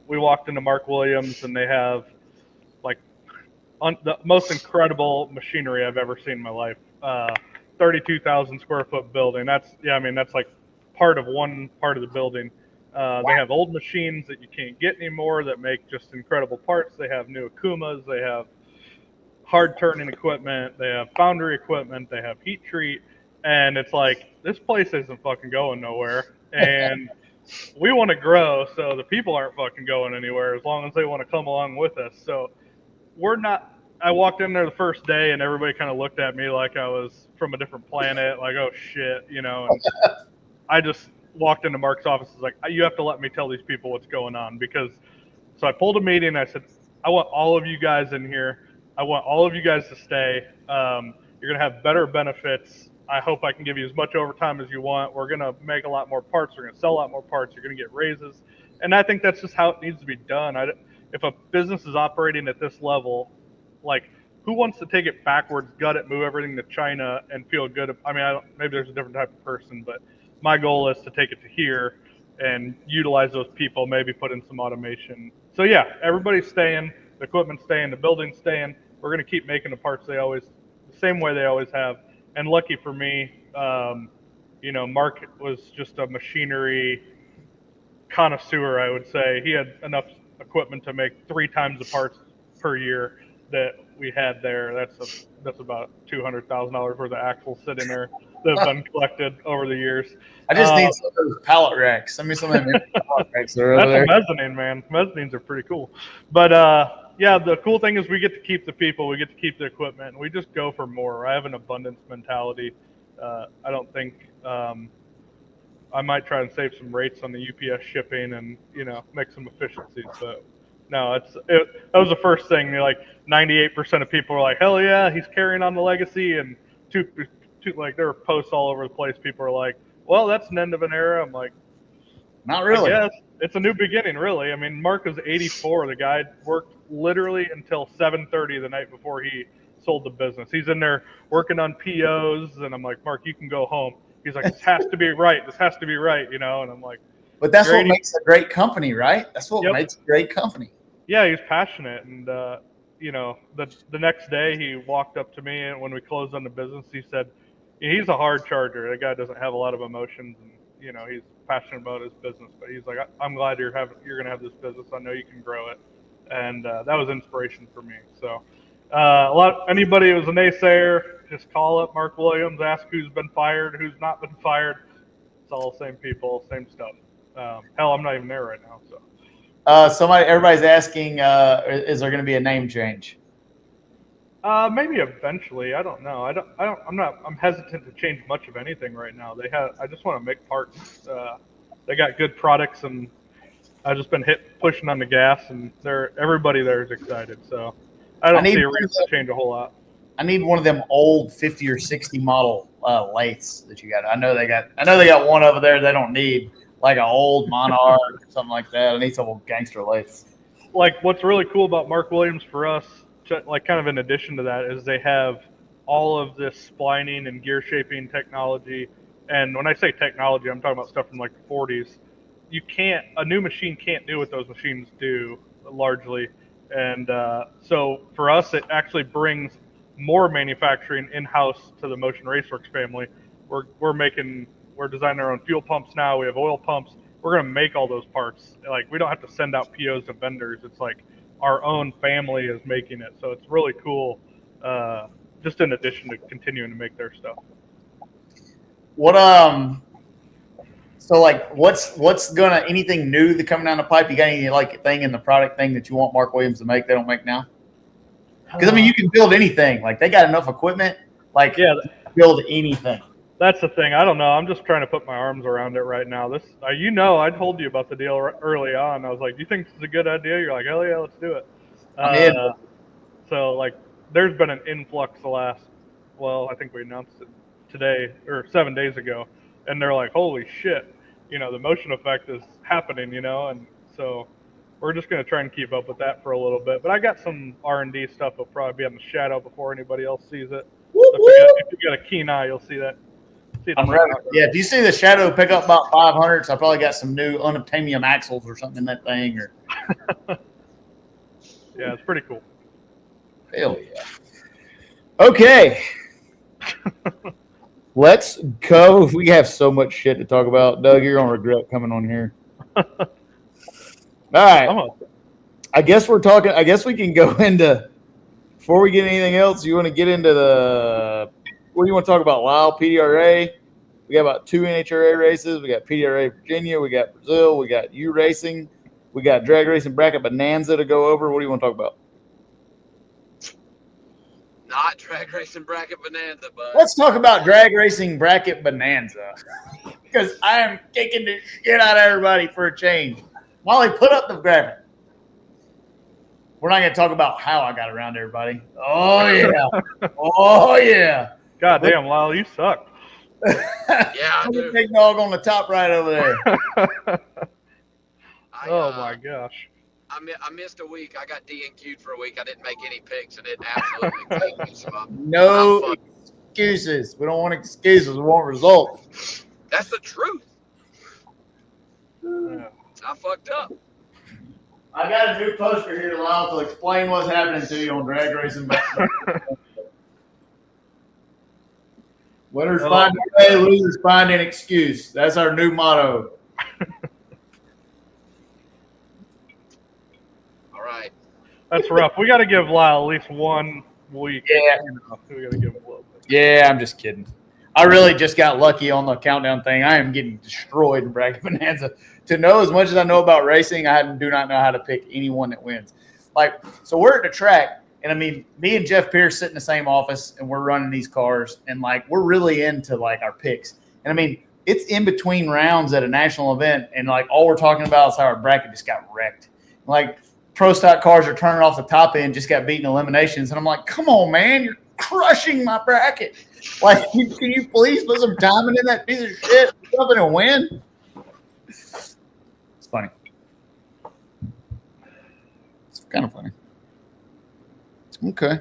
We walked into Mark Williams and they have the most incredible machinery I've ever seen in my life. 32,000 square foot building. That's part of one part of the building. They have old machines that you can't get anymore that make just incredible parts. They have new Akumas. They have hard turning equipment. They have foundry equipment. They have heat treat. And it's this place isn't fucking going nowhere. And we want to grow, so the people aren't fucking going anywhere as long as they want to come along with us. So I walked in there the first day and everybody kind of looked at me like I was from a different planet, like, oh shit, and I just walked into Mark's office and was like, you have to let me tell these people what's going on, so I pulled a meeting and I said, I want all of you guys in here. I want all of you guys to stay. You're going to have better benefits. I hope I can give you as much overtime as you want. We're going to make a lot more parts. We're going to sell a lot more parts. You're going to get raises. And I think that's just how it needs to be done. If a business is operating at this level, like, who wants to take it backwards, gut it, move everything to China, and feel good? I mean, maybe there's a different type of person, but my goal is to take it to here and utilize those people, maybe put in some automation. So, yeah, everybody's staying. The equipment's staying. The building's staying. We're going to keep making the parts the same way they always have. And lucky for me, Mark was just a machinery connoisseur, I would say. He had enough equipment to make 3 times the parts per year that we had there. That's about $200,000 worth of axles sitting there that have been collected over the years. I just need some of those pallet racks. Send me some of them pallet racks that are over there. That's a mezzanine, man. Mezzanines are pretty cool. But yeah, the cool thing is we get to keep the people, we get to keep the equipment, and we just go for more. I have an abundance mentality. I don't think I might try and save some rates on the UPS shipping and make some efficiencies, but no, that was the first thing. Like 98% of people are like, hell yeah, he's carrying on the legacy, and like there were posts all over the place. People are like, well, that's an end of an era. I'm like, not really. Yes, it's a new beginning, really. I mean, Mark was 84. The guy worked literally until 7:30 the night before he sold the business. He's in there working on POs, and I'm like, Mark, you can go home. He's like, this has to be right. This has to be right, and I'm like, but that's what makes a great company, right? That's what makes a great company. Yeah, he's passionate, and the next day he walked up to me, and when we closed on the business, he said, he's a hard charger. That guy doesn't have a lot of emotions, and he's passionate about his business. But he's like, I'm glad you're going to have this business. I know you can grow it, and that was inspiration for me. So, anybody who's a naysayer, just call up Mark Williams, ask who's been fired, who's not been fired. It's all the same people, same stuff. Hell, I'm not even there right now, so. Everybody's asking, is there going to be a name change? Maybe eventually. I don't know. I'm hesitant to change much of anything right now. I just want to make parts. They got good products, and I've just been pushing on the gas, and everybody there is excited. So I don't see a reason to change a whole lot. I need one of them old 50 or 60 model lathes that you got. I know they got one over there they don't need. Like an old Monarch or something like that. I need some old gangster lathes. Like, what's really cool about Mark Williams for us, like kind of in addition to that, is they have all of this splining and gear shaping technology. And when I say technology, I'm talking about stuff from like the 40s. A new machine can't do what those machines do largely. And so for us, it actually brings more manufacturing in-house to the Motion Raceworks family. We're designing our own fuel pumps now. We have oil pumps. We're going to make all those parts. Like, we don't have to send out POs to vendors. It's like our own family is making it. So it's really cool, just in addition to continuing to make their stuff. Anything new that coming down the pipe? You got any thing in the product thing that you want Mark Williams to make they don't make now? Because you can build anything. Like, they got enough equipment. Build anything. That's the thing. I don't know. I'm just trying to put my arms around it right now. I told you about the deal early on. I was like, "Do you think this is a good idea?" You're like, "Hell yeah, let's do it." So there's been an influx I think we announced it today or 7 days ago, and they're like, "Holy shit!" The motion effect is happening. And so we're just gonna try and keep up with that for a little bit. But I got some R&D stuff. Will probably be on the shadow before anybody else sees it. So if you got a keen eye, you'll see that. I'm ready. Yeah, if you see the shadow pick up about 500, so I probably got some new unobtainium axles or something in that thing. Or yeah, it's pretty cool. Hell yeah. Okay. Let's go. We have so much shit to talk about. Doug, you're going to regret coming on here. All right. I guess we can go into, before we get anything else, you want to get into what do you want to talk about, Lyle? PDRA. We got about 2 NHRA races. We got PDRA Virginia. We got Brazil. We got U Racing. We got Drag Racing Bracket Bonanza to go over. What do you want to talk about? Not Drag Racing Bracket Bonanza, bud. Let's talk about Drag Racing Bracket Bonanza. Because I am kicking the shit out of everybody for a change. Molly, put up the graphic. We're not going to talk about how I got around everybody. Oh, yeah. Oh, yeah. God damn, Lyle, you suck. Yeah, I do. Big dog on the top right over there. Oh my gosh. I missed a week. I got DNQ'd for a week. I didn't make any picks, and it absolutely killed me. So No excuses. We don't want excuses. We want results. that's the truth. Yeah. I fucked up. I got a new poster here, Lyle, to explain what's happening to you on drag racing. Winners find a way, losers find an excuse. That's our new motto. All right. That's rough. We got to give Lyle at least 1 week. Yeah. We got to give him a little bit. Yeah, I'm just kidding. I really just got lucky on the countdown thing. I am getting destroyed in Bracket Bonanza. To know as much as I know about racing, I do not know how to pick anyone that wins. Like, so we're at the track, and I mean, me and Jeff Pierce sit in the same office, and we're running these cars, and like, we're really into like our picks. And I mean, it's in between rounds at a national event, and like, all we're talking about is how our bracket just got wrecked. Like, pro stock cars are turning off the top end, just got beaten eliminations, and I'm like, come on, man, you're crushing my bracket. Like, can you please put some timing in that piece of shit? Something to win. It's funny. It's kind of funny. Okay.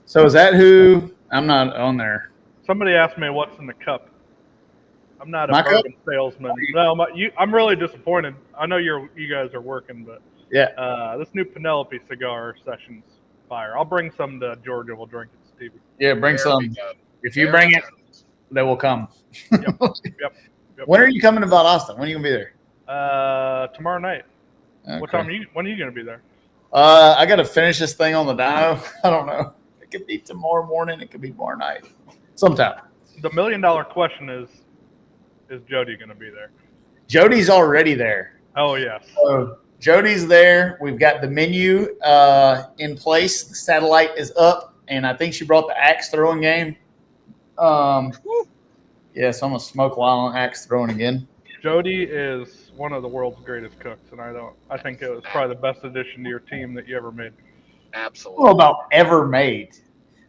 So is that who? I'm not on there. Somebody asked me what's in the cup. I'm not a My bourbon salesman. No, I'm really disappointed. I know you guys are working, but Yeah. this new Penelope cigar session's fire. I'll bring some to Georgia. We'll drink it, Stevie. Yeah, bring There some. we go. If you There bring we it, go. they will come. Yep. When are you coming to Valdosta? When are you gonna be there? Tomorrow night. Okay. What time are you? When are you going to be there? I got to finish this thing on the dyno. I don't know. It could be tomorrow morning. It could be tomorrow night. Sometime. The $1 million question is Jody going to be there? Jody's already there. Oh yes. So Jody's there. We've got the menu in place. The satellite is up, and I think she brought the axe throwing game. Yeah, so I'm gonna smoke Lyle on axe throwing again. Jody is one of the world's greatest cooks, and I think it was probably the best addition to your team that you ever made. Absolutely. Well, about ever made,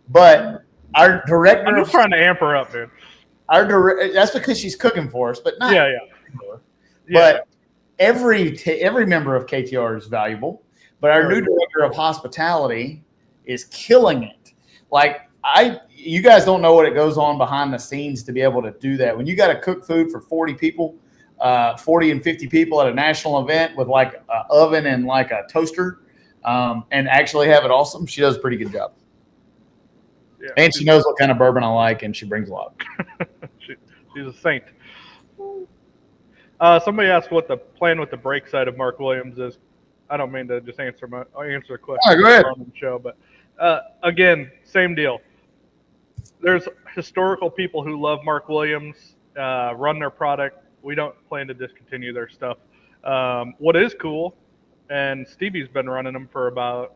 but our director. I'm just trying to amp her up, dude. That's because she's cooking for us, but not. Yeah. But every member of KTR is valuable. But our new director of hospitality is killing it. Like you guys don't know what it goes on behind the scenes to be able to do that. When you got to cook food for 40 people, 40 and 50 people at a national event with like an oven and like a toaster, and actually have it awesome, she does a pretty good job. Yeah, and she knows what kind of bourbon I like, and she brings a lot. She's a saint. Somebody asked what the plan with the brake side of Mark Williams is. I don't mean to just answer the question go ahead. on the show, but again, same deal. There's historical people who love Mark Williams, run their product. We don't plan to discontinue their stuff. What is cool, and Stevie's been running them for about,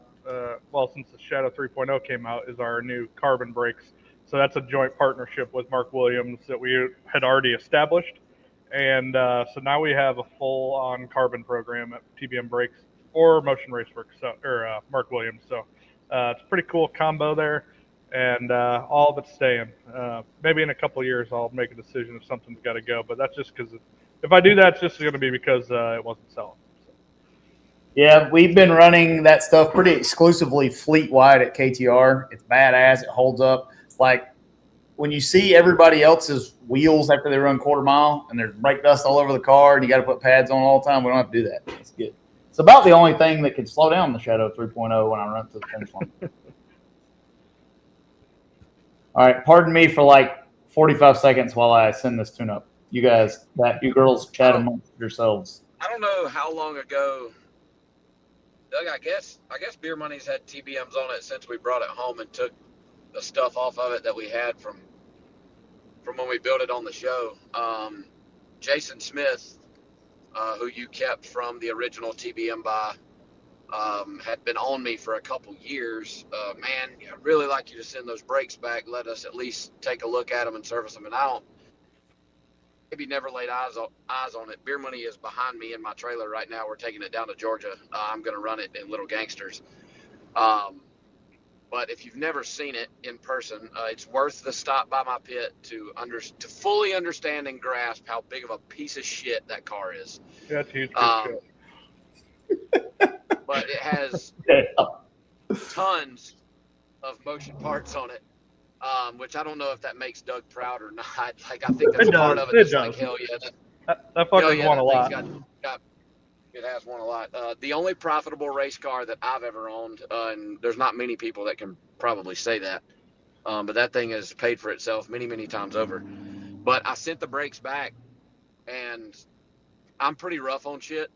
since the Shadow 3.0 came out, is our new carbon brakes. So that's a joint partnership with Mark Williams that we had already established. And so now we have a full-on carbon program at TBM Brakes or Motion Raceworks, or Mark Williams. So it's a pretty cool combo there. And all of it's staying. Maybe in a couple of years I'll make a decision if something's got to go. But that's just because if I do that, it's just going to be because it wasn't selling. So. Yeah, we've been running that stuff pretty exclusively fleet-wide at KTR. It's badass. It holds up. Like when you see everybody else's wheels after they run quarter mile and there's brake dust all over the car and you got to put pads on all the time, we don't have to do that. It's good. It's about the only thing that can slow down the Shadow 3.0 when I run to the finish line. All right, pardon me for like 45 seconds while I send this tune up. You guys, you girls chat amongst yourselves. I don't know how long ago. Doug, I guess Beer Money's had TBMs on it since we brought it home and took the stuff off of it that we had from when we built it on the show. Jason Smith, who you kept from the original TBM buy, had been on me for a couple years. Man, I'd really like you to send those brakes back. Let us at least take a look at them and service them. And I don't maybe never laid eyes on it. Beer Money is behind me in my trailer right now. We're taking it down to Georgia. I'm going to run it in Little Gangsters. But if you've never seen it in person, it's worth the stop by my pit to fully understand and grasp how big of a piece of shit that car is. Yeah, it's huge. Shit. But it has tons of motion parts on it, which I don't know if that makes Doug proud or not. Like, I think that's part of it. It's like, hell yeah. That fucker's won a lot. It has won a lot. The only profitable race car that I've ever owned, and there's not many people that can probably say that, but that thing has paid for itself many, many times over. But I sent the brakes back, and I'm pretty rough on shit,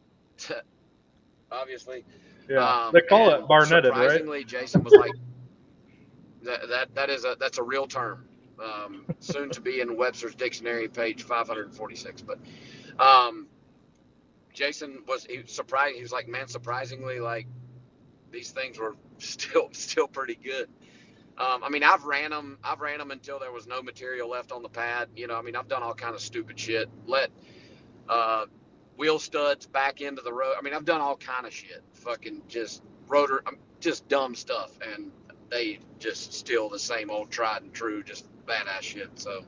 obviously. Yeah, they call it barnetted, surprisingly, right? Jason was like, that's a real term, soon to be in Webster's dictionary, page 546. But Jason was surprised. He was like, man, surprisingly, like, these things were still pretty good. I mean, I've ran them until there was no material left on the pad. You know, I mean, I've done all kind of stupid shit. Let wheel studs back into the road. I mean, I've done all kind of shit. Fucking just just dumb stuff, and they just still the same old tried and true, just badass shit. So,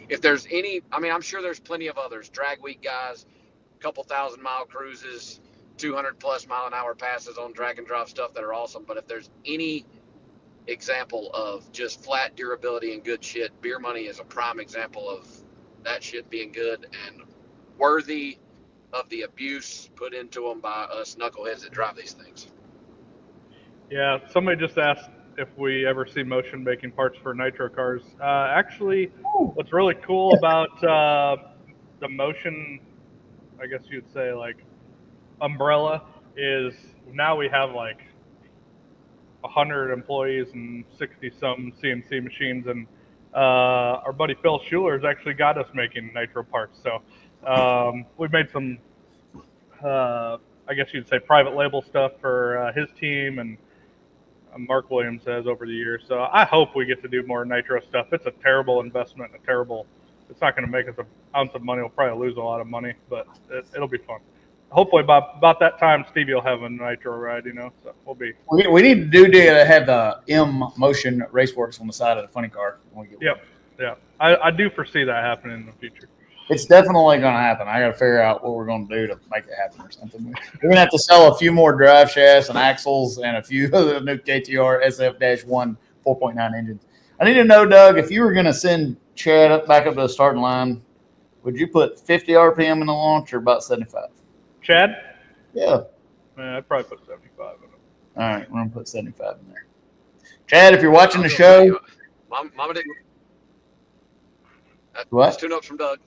if there's any, I mean, I'm sure there's plenty of others. Drag week guys, couple 1,000-mile cruises, 200+ mile an hour passes on drag and drop stuff that are awesome. But if there's any example of just flat durability and good shit, Beer Money is a prime example of that shit being good and worthy of the abuse put into them by us knuckleheads that drive these things. Yeah, somebody just asked if we ever see motion making parts for nitro cars. Actually, what's really cool about the motion, I guess you'd say, like, umbrella, is now we have like 100 employees and 60-some CNC machines, and our buddy Phil Schuler's actually got us making nitro parts. So we've made some, I guess you'd say, private label stuff for his team, and Mark Williams has over the years. So I hope we get to do more nitro stuff. It's a terrible investment, it's not going to make us an ounce of money. We'll probably lose a lot of money, but it'll be fun. Hopefully about that time, Stevie will have a nitro ride, you know, so we'll be. We need to have the Motion Raceworks on the side of the funny car. When we get one. Yeah. I do foresee that happening in the future. It's definitely going to happen. I got to figure out what we're going to do to make it happen or something. We're going to have to sell a few more drive shafts and axles and a few of the new KTR SF-1 4.9 engines. I need to know, Doug, if you were going to send Chad back up to the starting line, would you put 50 RPM in the launch or about 75? Chad? Yeah. Man, I'd probably put 75 in it. All right, we're going to put 75 in there. Chad, if you're watching the show. Mama didn't. What? That's 2 notes from Doug.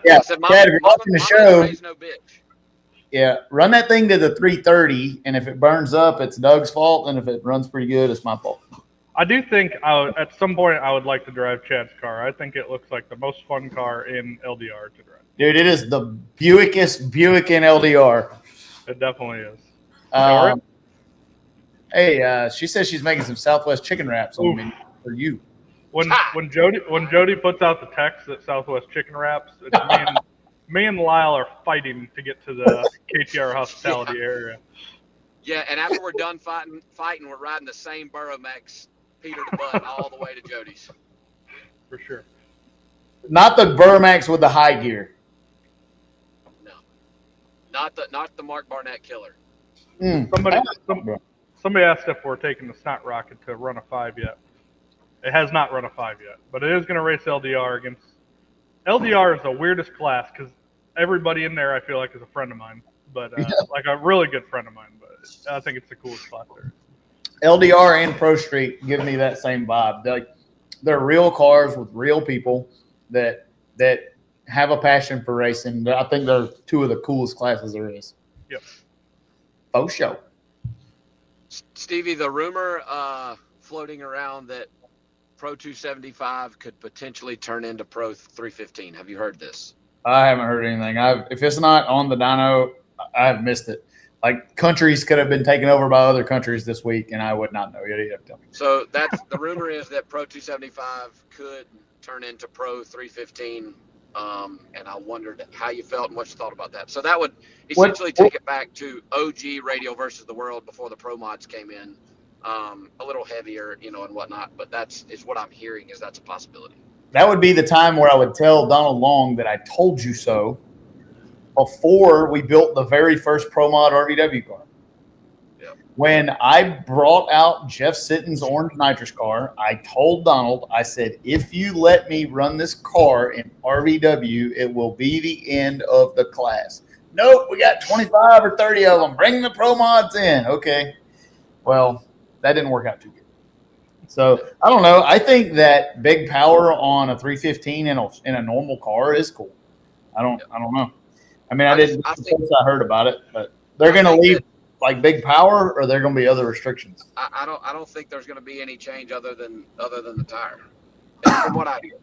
Yeah, said, Chad, if you're watching the show, no bitch. Yeah, run that thing to the 330, and if it burns up, it's Doug's fault, and if it runs pretty good, it's my fault. I do think at some point I would like to drive Chad's car. I think it looks like the most fun car in LDR to drive. Dude, it is the Buickest Buick in LDR. It definitely is. Hey, she says she's making some Southwest chicken wraps on me for you. When Jody puts out the text that Southwest chicken wraps, it's me and Lyle are fighting to get to the KTR hospitality area. Yeah, and after we're done fighting, we're riding the same Burromax Peter to Butt all the way to Jody's. For sure. Not the Burmax with the high gear. No, not the Mark Barnett killer. Somebody asked if we're taking the Snot Rocket to run a 5 yet. It has not run a 5 yet, but it is going to race LDR against. LDR is the weirdest class because everybody in there I feel like is a friend of mine, but like a really good friend of mine. But I think it's the coolest class there. LDR and Pro Street give me that same vibe. They're real cars with real people that have a passion for racing. I think they're 2 of the coolest classes there is. Yep. Faux show. Stevie, the rumor floating around that Pro 275 could potentially turn into Pro 315. Have you heard this? I haven't heard anything. If it's not on the dyno, I've missed it. Like, countries could have been taken over by other countries this week, and I would not know. You have to tell me. So that's the rumor is that Pro 275 could turn into Pro 315. And I wondered how you felt and what you thought about that. So that would essentially take it back to OG Radio versus the World before the Pro mods came in. a little heavier, you know, and whatnot. But is what I'm hearing is that's a possibility. That would be the time where I would tell Donald Long that I told you so before we built the very first Pro Mod RVW car. Yep. When I brought out Jeff Sitton's orange nitrous car, I told Donald, I said, if you let me run this car in RVW, it will be the end of the class. Nope, we got 25 or 30 of them. Bring the Pro Mods in. Okay. Well, that didn't work out too good. So I don't know. I think that big power on a 315 in a normal car is cool. I don't know. I mean, I heard about it, but they're going to leave like big power, or they're going to be other restrictions. I don't think there's going to be any change other than the tire, from what I hear.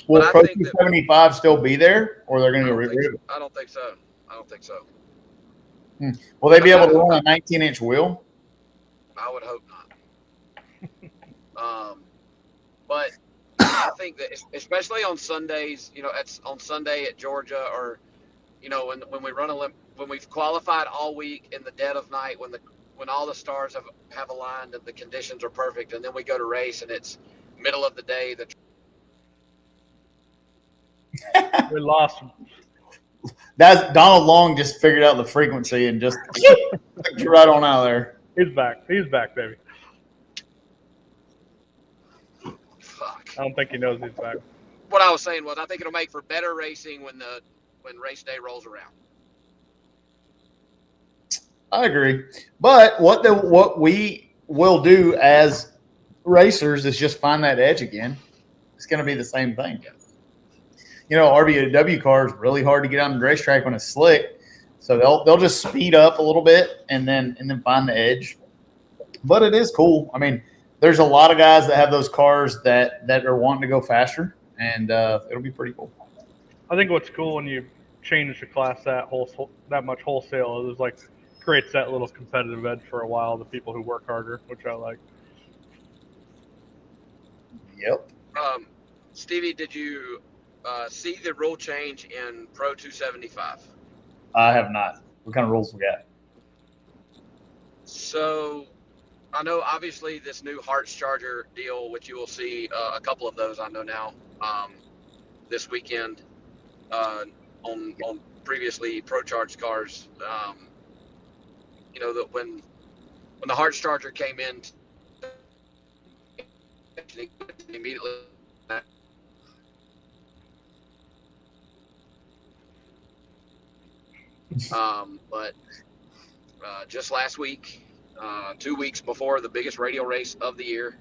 Will Pro 275 still be there, or they're going to get rid of it? I don't think so. I don't think so. Will they be able to run a 19-inch wheel? I would hope not. But I think that especially on Sundays, you know, on Sunday at Georgia, or you know, when we run when we've qualified all week in the dead of night, when all the stars have aligned and the conditions are perfect, and then we go to race and it's middle of the day. We lost him. That's Donald Long just figured out the frequency and just right on out of there. He's back. He's back, baby. Fuck. I don't think he knows he's back. What I was saying was, I think it'll make for better racing when race day rolls around. I agree, but what we will do as racers is just find that edge again. It's going to be the same thing. Yeah. You know, RVW car is really hard to get on the racetrack when it's slick, so they'll just speed up a little bit and then find the edge. But it is cool. I mean, there's a lot of guys that have those cars that are wanting to go faster, and it'll be pretty cool. I think what's cool when you change the class that much wholesale is like creates that little competitive edge for a while. The people who work harder, which I like. Yep. Stevie, did you see the rule change in Pro 275? I have not. What kind of rules we got? So, I know obviously this new Hearts Charger deal, which you will see a couple of those I know now this weekend on previously Pro Charge cars. You know that when the Hearts Charger came in, immediately. But just last week, 2 weeks before the biggest radial race of the year,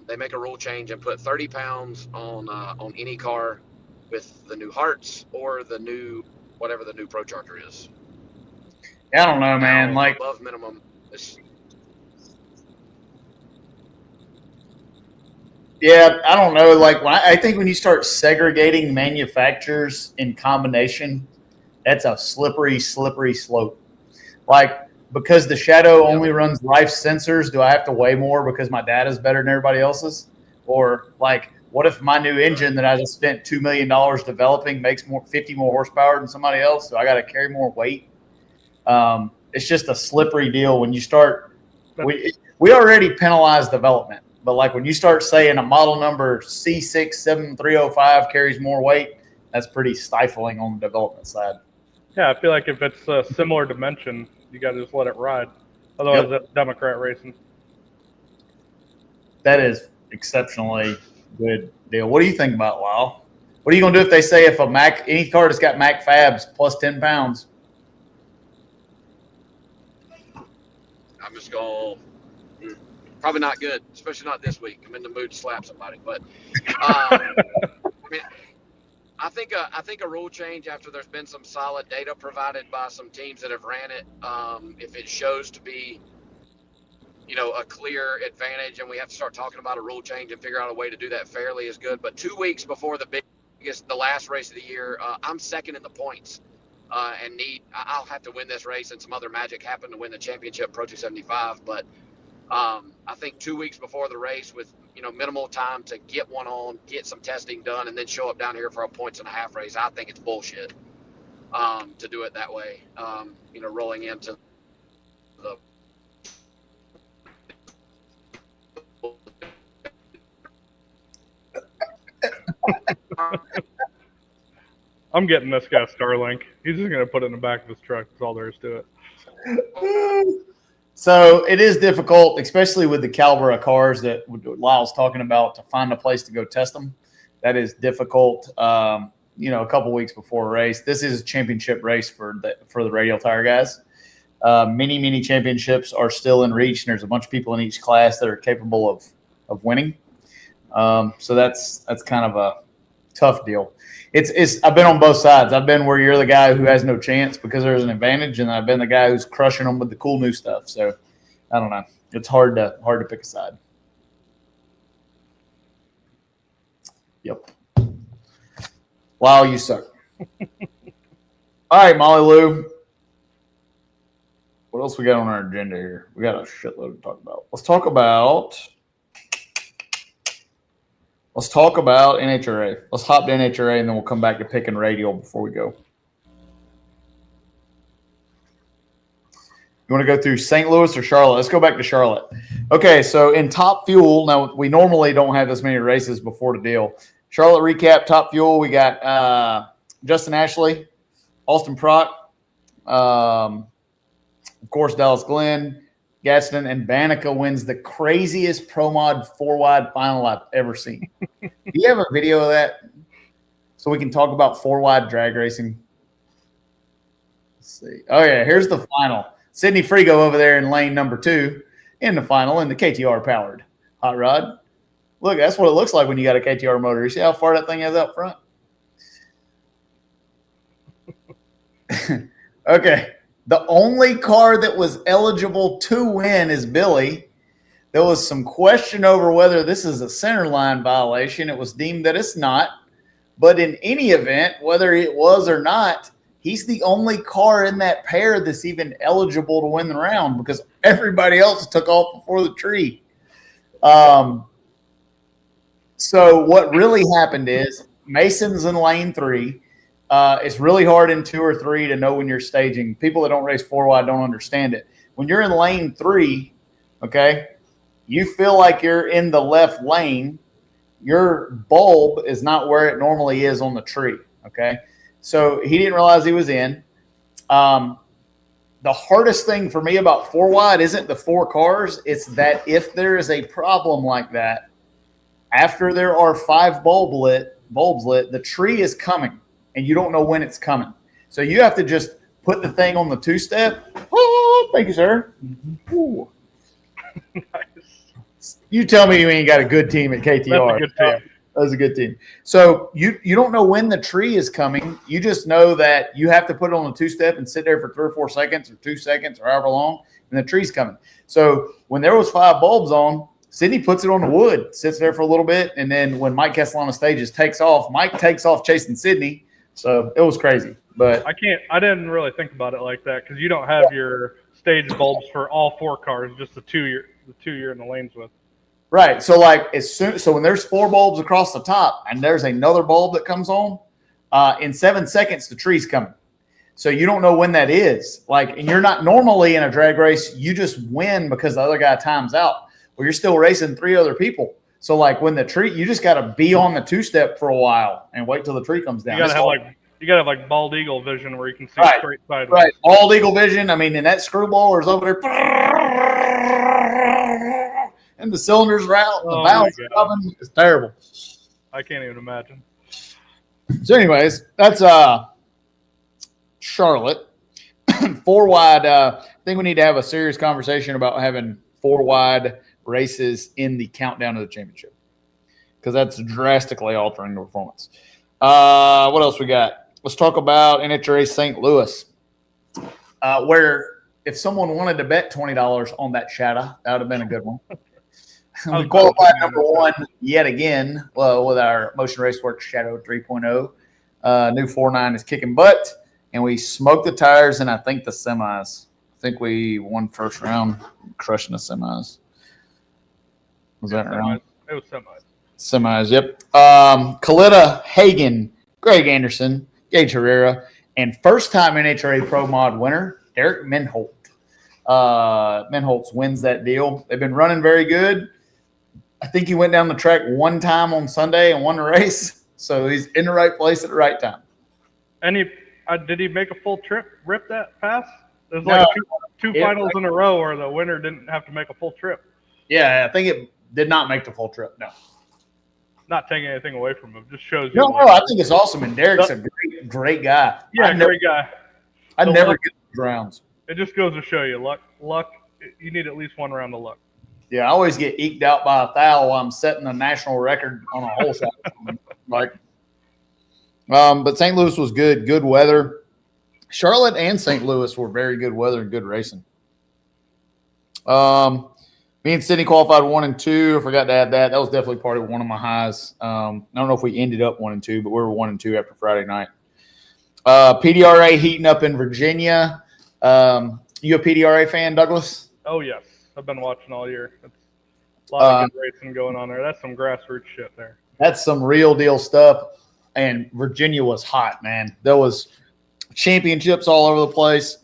they make a rule change and put 30 pounds on any car with the new Hearts or the new whatever the new Pro Charger is. I don't know, man. Now, like above minimum. Yeah, I don't know. Like I think when you start segregating manufacturers in combination, that's a slippery slope. Like, because the Shadow only runs RIFE sensors, do I have to weigh more because my data's better than everybody else's? Or like, what if my new engine that I just spent $2 million developing makes 50 more horsepower than somebody else? So I got to carry more weight. It's just a slippery deal when you start. We already penalize development, but like when you start saying a model number C67305 carries more weight, that's pretty stifling on the development side. Yeah, I feel like if it's a similar dimension, you got to just let it ride. Otherwise, that's Democrat racing. That is exceptionally good deal. What do you think about Lyle? What are you going to do if they say if any car that's got Mac Fabs plus 10 pounds? I'm just going probably not good, especially not this week. I'm in the mood to slap somebody, but I mean, I think a rule change after there's been some solid data provided by some teams that have ran it. If it shows to be, you know, a clear advantage, and we have to start talking about a rule change and figure out a way to do that fairly is good. But 2 weeks before the last race of the year, I'm second in the points, and I'll have to win this race, and some other magic happened to win the championship Pro 275. But I think 2 weeks before the race, with minimal time to get one on, get some testing done, and then show up down here for a points and a half race, I think it's bullshit to do it that way. Rolling into the I'm getting this guy Starlink. He's just going to put it in the back of his truck. That's all there is to it. So it is difficult, especially with the caliber of cars that Lyle's talking about, to find a place to go test them. That is difficult. A couple weeks before a race. This is a championship race for the radial tire guys. Many championships are still in reach, and there's a bunch of people in each class that are capable of winning. So that's kind of a tough deal. I've been on both sides. I've been where you're the guy who has no chance because there's an advantage, and I've been the guy who's crushing them with the cool new stuff. So I don't know. It's hard to pick a side. Yep. Wow, you suck. All right, Molly Lou. What else we got on our agenda here? We got a shitload to talk about. Let's talk about NHRA. Let's hop to NHRA, and then we'll come back to picking radial before we go. You want to go through St. Louis or Charlotte? Let's go back to Charlotte. Okay, so in Top Fuel, now we normally don't have this many races before the deal. Charlotte recap, Top Fuel, we got Justin Ashley, Austin Prock, of course, Dallas Glenn, Gadsden, and Banneker wins the craziest Pro Mod 4-wide final I've ever seen. Do you have a video of that so we can talk about 4-wide drag racing? Let's see. Oh, yeah, here's the final. Sydney Frigo over there in lane number 2 in the final in the KTR-powered hot rod. Look, that's what it looks like when you got a KTR motor. You see how far that thing is out front? Okay. The only car that was eligible to win is Billy. There was some question over whether this is a center line violation. It was deemed that it's not. But in any event, whether it was or not, he's the only car in that pair that's even eligible to win the round because everybody else took off before the tree. So what really happened is Mason's in lane 3. It's really hard in 2 or 3 to know when you're staging. People that don't race 4-wide don't understand it. When you're in lane 3, okay, you feel like you're in the left lane. Your bulb is not where it normally is on the tree, okay? So he didn't realize he was in. The hardest thing for me about 4-wide isn't the 4 cars. It's that if there is a problem like that, after there are 5 bulbs lit, the tree is coming. And you don't know when it's coming. So you have to just put the thing on the 2-step. Oh, thank you, sir. Nice. You tell me you ain't got a good team at KTR. That's a good team. That's a good team. So you don't know when the tree is coming. You just know that you have to put it on the 2-step and sit there for 3 or 4 seconds or 2 seconds or however long, and the tree's coming. So when there was 5 bulbs on, Sydney puts it on the wood, sits there for a little bit, and then when Mike Castellano stages takes off, Mike takes off chasing Sydney. So it was crazy, but I didn't really think about it like that because you don't have your stage bulbs for all 4 cars, just the 2 you're in the lanes with. Right. So so when there's 4 bulbs across the top and there's another bulb that comes on, in 7 seconds the tree's coming. So you don't know when that is. And you're not normally in a drag race, you just win because the other guy times out. Well, you're still racing 3 other people. So when the tree, you just got to be on the 2-step for a while and wait till the tree comes down. You gotta have bald eagle vision where you can see straight sideways. Right, bald eagle vision. I mean, and that screwball is over there, and the cylinders are out. The valves are coming. It's terrible. I can't even imagine. So, anyways, that's Charlotte 4-wide. I think we need to have a serious conversation about having 4-wide races in the countdown of the championship because that's drastically altering the performance. What else we got? Let's talk about NHRA St. Louis, where if someone wanted to bet $20 on that shadow, that would have been a good one. We qualified number 1 yet again with our Motion Raceworks Shadow 3.0. New 4.9 is kicking butt, and we smoked the tires and I think the semis. I think we won first round, crushing the semis. Was that right? It was semis. Semis, yep. Kalita Hagen, Greg Anderson, Gage Herrera, and first-time NHRA Pro Mod winner, Derek Menholt. Menholtz wins that deal. They've been running very good. I think he went down the track 1 time on Sunday and won the race. So he's in the right place at the right time. And did he make a full trip, rip that pass? There's No. like two finals in a row where the winner didn't have to make a full trip. Yeah, I think it did not make the full trip. No. Not taking anything away from him, just shows you. No, I think it's awesome. And Derek's a great guy. Yeah, great guy. I never get those rounds. It just goes to show you luck. You need at least one round of luck. Yeah, I always get eked out by a foul while I'm setting a national record on a hole shot. But St. Louis was good. Good weather. Charlotte and St. Louis were very good weather and good racing. Me and Sydney qualified 1 and 2. I forgot to add that. That was definitely part of one of my highs. I don't know if we ended up 1 and 2, but we were 1 and 2 after Friday night. PDRA heating up in Virginia. You a PDRA fan, Douglas? Oh, yes. I've been watching all year. It's a lot of good racing going on there. That's some grassroots shit there. That's some real deal stuff. And Virginia was hot, man. There was championships all over the place.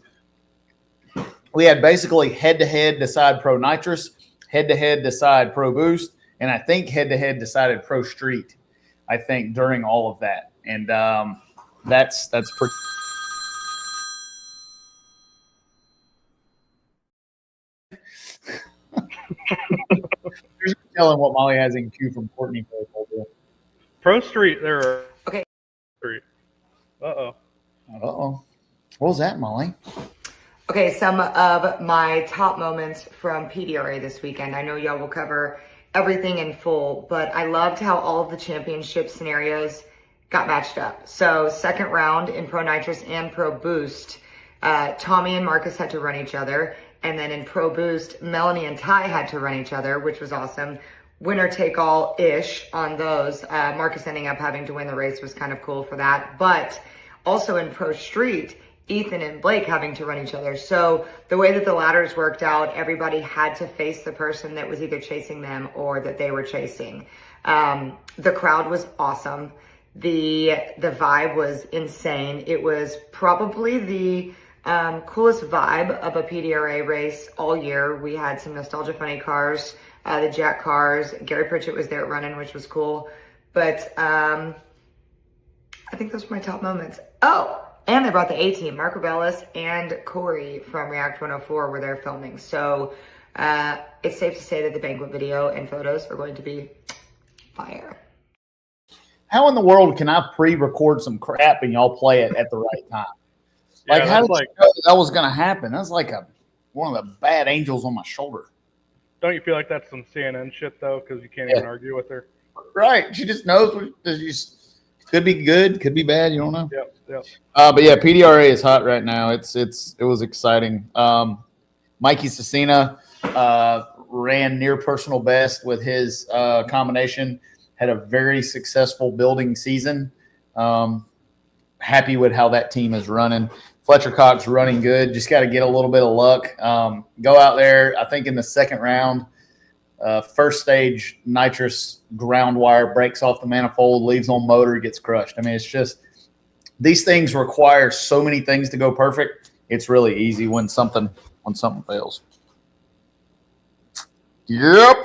We had basically head-to-head decide Pro Nitrous, head-to-head decide Pro Boost, and I think head-to-head decided Pro Street, I think, during all of that. And that's pretty – You're telling what Molly has in queue from Courtney. Pro Street, there are – Okay. Street. Uh-oh. Uh-oh. What was that, Molly? Okay, some of my top moments from PDRA this weekend. I know y'all will cover everything in full, but I loved how all of the championship scenarios got matched up. So second round in Pro Nitrous and Pro Boost, Tommy and Marcus had to run each other. And then in Pro Boost, Melanie and Ty had to run each other, which was awesome. Winner take all-ish on those. Marcus ending up having to win the race was kind of cool for that. But also in Pro Street, Ethan and Blake having to run each other. So the way that the ladders worked out, everybody had to face the person that was either chasing them or that they were chasing. The crowd was awesome. The vibe was insane. It was probably the coolest vibe of a PDRA race all year. We had some nostalgia funny cars, the Jack cars. Gary Pritchett was there running, which was cool. But I think those were my top moments. Oh, and they brought the A-team. Mark Rebellis and Corey from React 104 were there filming. So it's safe to say that the banquet video and photos are going to be fire. How in the world can I pre-record some crap and y'all play it at the right time? Like, how did you know that was going to happen? That's like one of the bad angels on my shoulder. Don't you feel like that's some CNN shit, though, because you can't even argue with her? Right. She just knows what could be good, could be bad. You don't know. Yep. But yeah, PDRA is hot right now. It was exciting. Mikey Cecina ran near personal best with his combination. Had a very successful building season. Happy with how that team is running. Fletcher Cox running good. Just got to get a little bit of luck. Go out there. I think in the second round, first stage nitrous ground wire breaks off the manifold, leaves on motor, gets crushed. I mean, it's just these things require so many things to go perfect. It's really easy when something fails. Yep.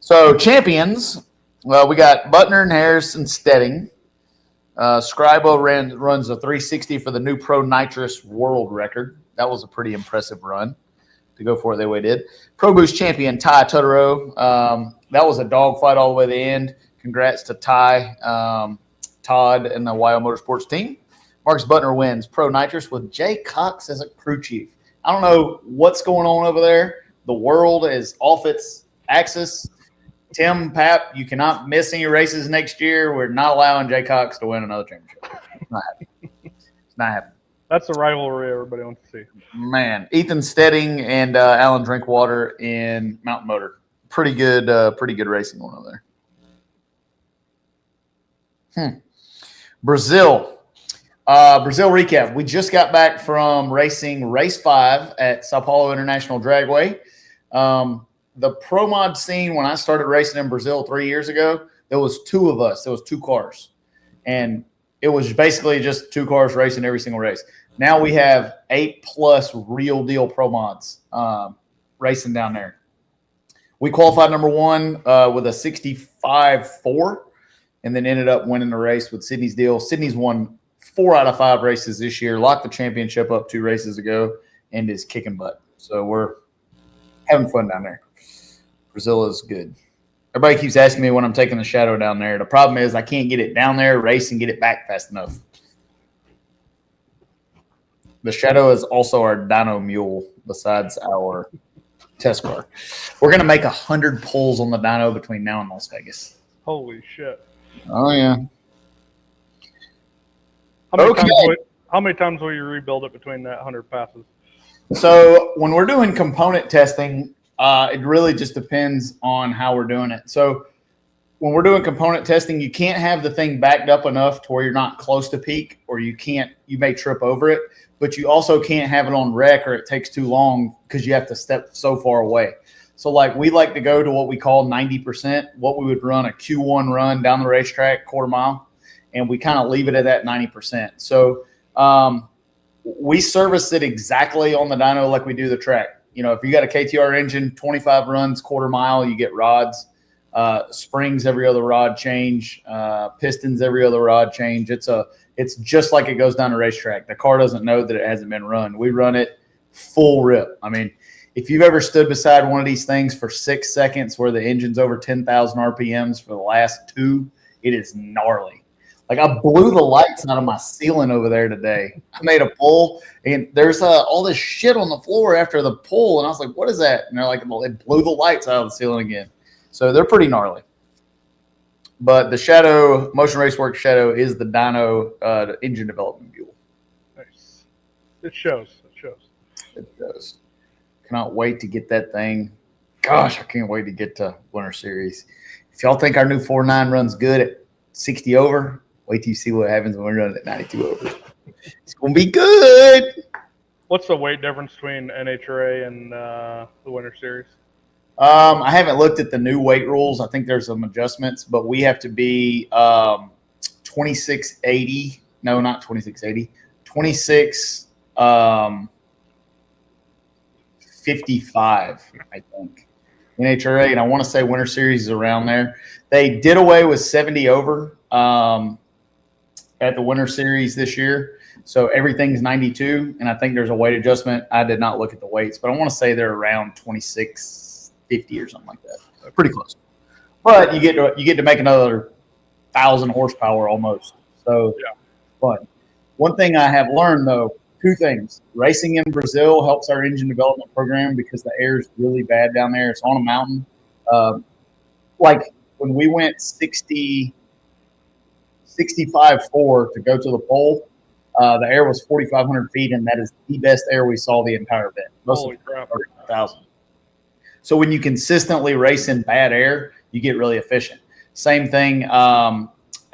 So champions, well, we got Butner and Harris and Stedding. Scribo runs a 360 for the new Pro Nitrous world record. That was a pretty impressive run to go for it the way it did. Pro Boost champion Ty Totoro. That was a dogfight all the way to the end. Congrats to Ty, Todd, and the YO Motorsports team. Marcus Butner wins Pro Nitrous with Jay Cox as a crew chief. I don't know what's going on over there. The world is off its axis. Tim, Pap, you cannot miss any races next year. We're not allowing Jay Cox to win another championship. It's not happening. It's not happening. That's the rivalry everybody wants to see. Man, Ethan Stedding and Alan Drinkwater in Mountain Motor. Pretty good racing going over there. Brazil. Brazil recap. We just got back from racing race 5 at Sao Paulo International Dragway. The pro mod scene, when I started racing in Brazil 3 years ago, there was 2 of us. There was 2 cars. And it was basically just 2 cars racing every single race. Now we have 8+ real deal pro mods racing down there. We qualified number 1 with a 65.4. and then ended up winning the race with Sydney's deal. Sydney's won 4 out of 5 races this year, locked the championship up 2 races ago, and is kicking butt. So we're having fun down there. Brazil is good. Everybody keeps asking me when I'm taking the Shadow down there. The problem is I can't get it down there, race, and get it back fast enough. The Shadow is also our dyno mule besides our test car. We're going to make 100 pulls on the dyno between now and Las Vegas. Holy shit. Oh, yeah. How many times will you rebuild it between that 100 passes? So when we're doing component testing, it really just depends on how we're doing it. So when we're doing component testing, you can't have the thing backed up enough to where you're not close to peak, or you may trip over it, but you also can't have it on wreck or it takes too long because you have to step so far away. So like we like to go to what we call 90%, what we would run a Q1 run down the racetrack, quarter mile, and we kind of leave it at that 90%. So we service it exactly on the dyno like we do the track. You know, if you got a KTR engine, 25 runs, quarter mile, you get rods, springs every other rod change, pistons every other rod change. It's just like it goes down the racetrack. The car doesn't know that it hasn't been run. We run it full rip. I mean, if you've ever stood beside one of these things for 6 seconds where the engine's over 10,000 RPMs for the last 2, it is gnarly. Like I blew the lights out of my ceiling over there today. I made a pull, and there's all this shit on the floor after the pull, and I was like, "What is that?" And they're like, "Well, it blew the lights out of the ceiling again." So they're pretty gnarly. But the Shadow, Motion Raceworks Shadow, is the dyno engine development mule. Nice. It shows. It does. Cannot wait to get that thing. Gosh, I can't wait to get to Winter Series. If y'all think our new 4.9 runs good at 60 over, wait till you see what happens when we run at 92 over. It's going to be good. What's the weight difference between NHRA and the Winter Series? I haven't looked at the new weight rules. I think there's some adjustments, but we have to be 2680. No, not 2680. 55, I think. NHRA, and I want to say Winter Series is around there. They did away with 70 over at the Winter Series this year. So everything's 92, and I think there's a weight adjustment. I did not look at the weights, but I want to say they're around 2650 or something like that. Pretty close. But you get to make another 1,000 horsepower almost. So yeah. But one thing I have learned, though, 2 things. Racing in Brazil helps our engine development program because the air is really bad down there. It's on a mountain. Like when we went 65.4 to go to the pole, the air was 4,500 feet, and that is the best air we saw the entire event. Holy crap. 1,000. So when you consistently race in bad air, you get really efficient. Same thing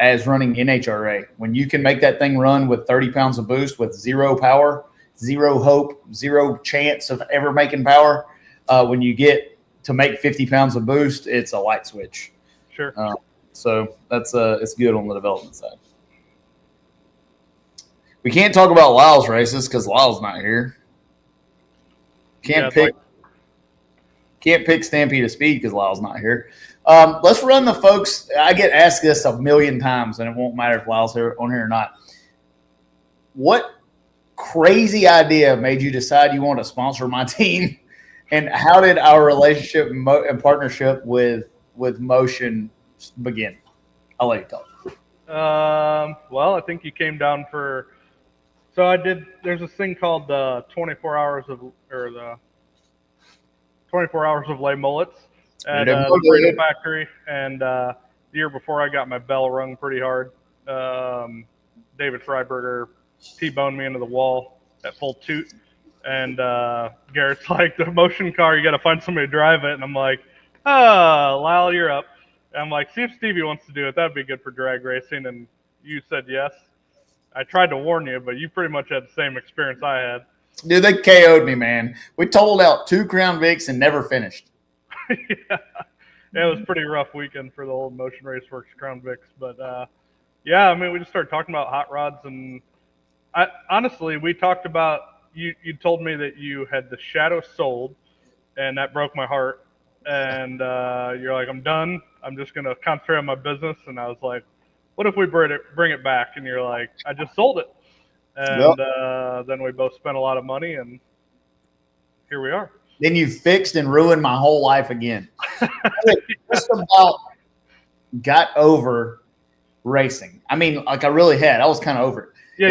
as running NHRA. When you can make that thing run with 30 pounds of boost with 0 power, 0 hope, 0 chance of ever making power, when you get to make 50 pounds of boost, it's a light switch. Sure. So that's it's good on the development side. We can't talk about Lyle's races because Lyle's not here. Can't pick Stampede of Speed because Lyle's not here. Let's run the folks. I get asked this a million times, and it won't matter if Lyle's on here or not. What crazy idea made you decide you want to sponsor my team? And how did our relationship and partnership with Motion begin? I'll let you talk. Well, I think you came down for. So I did. There's this thing called the 24 hours of lay mullets at the Freedom Factory, and the year before I got my bell rung pretty hard. David Freiberger T-boned me into the wall at full toot, and Garrett's like, the motion car, you got to find somebody to drive it, and I'm like, Lyle, you're up. And I'm like, see if Stevie wants to do it. That'd be good for drag racing, and you said yes. I tried to warn you, but you pretty much had the same experience I had. Dude, they KO'd me, man. We totaled out 2 Crown Vics and never finished. Yeah, it was a pretty rough weekend for the old Motion Raceworks Crown Vics. But, yeah, I mean, we just started talking about hot rods. And honestly, we talked about, you told me that you had the Shadow sold, and that broke my heart. And you're like, I'm done. I'm just going to concentrate on my business. And I was like, what if we bring it back? And you're like, I just sold it. And then we both spent a lot of money, and here we are. Then you fixed and ruined my whole life again. Just about got over racing. I mean, like I really had. I was kind of over it. Yeah,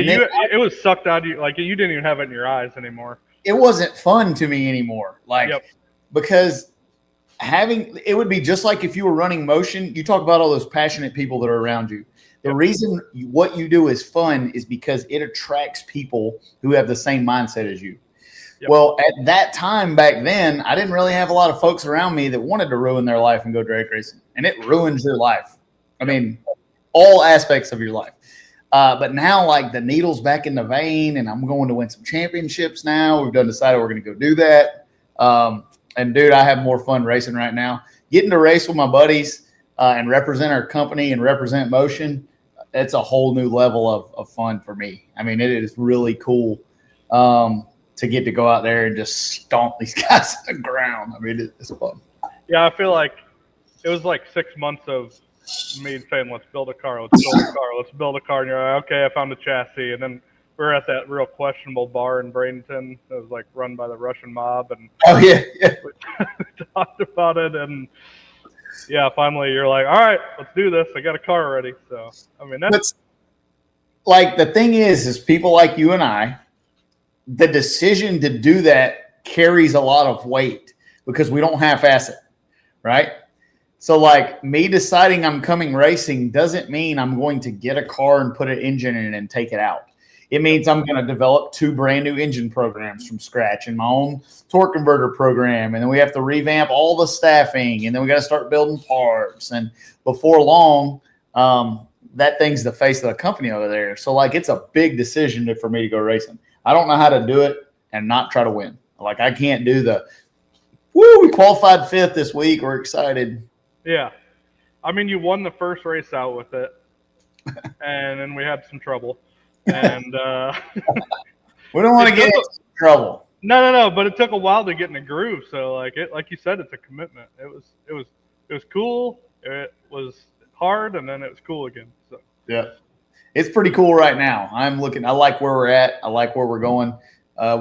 it was sucked out of you. Like you didn't even have it in your eyes anymore. It wasn't fun to me anymore. Like because it would be just like if you were running motion. You talk about all those passionate people that are around you. The reason what you do is fun is because it attracts people who have the same mindset as you. Yep. Well, at that time back then, I didn't really have a lot of folks around me that wanted to ruin their life and go drag racing. And it ruins your life. I mean, all aspects of your life. But now, like, the needle's back in the vein, and I'm going to win some championships now. We've decided we're going to go do that. And, dude, I have more fun racing right now. Getting to race with my buddies and represent our company and represent Motion, it's a whole new level of fun for me. I mean, it is really cool to get to go out there and just stomp these guys on the ground. I mean, it's fun. Yeah, I feel like it was like 6 months of me saying, let's build a car, let's build a car, let's build a car. And you're like, okay, I found a chassis. And then we were at that real questionable bar in Bradenton that was like run by the Russian mob. And we talked about it. And yeah, finally you're like, all right, let's do this. I got a car already. So, I mean, that's like, the thing is people like you and I, the decision to do that carries a lot of weight because we don't half-ass it, right? So, like, me deciding I'm coming racing doesn't mean I'm going to get a car and put an engine in it and take it out. It means I'm going to develop 2 brand new engine programs from scratch and my own torque converter program. And then we have to revamp all the staffing. And then we got to start building parts. And before long, that thing's the face of the company over there. So, like, it's a big decision for me to go racing. I don't know how to do it and not try to win. Like, I can't do we qualified 5th this week. We're excited. Yeah. I mean, you won the first race out with it, and then we had some trouble. And we don't want to get into trouble. No, but it took a while to get in the groove. So, like you said, it's a commitment. It was cool. It was hard, and then it was cool again. So yeah. It's pretty cool right now. I like where we're at. I like where we're going.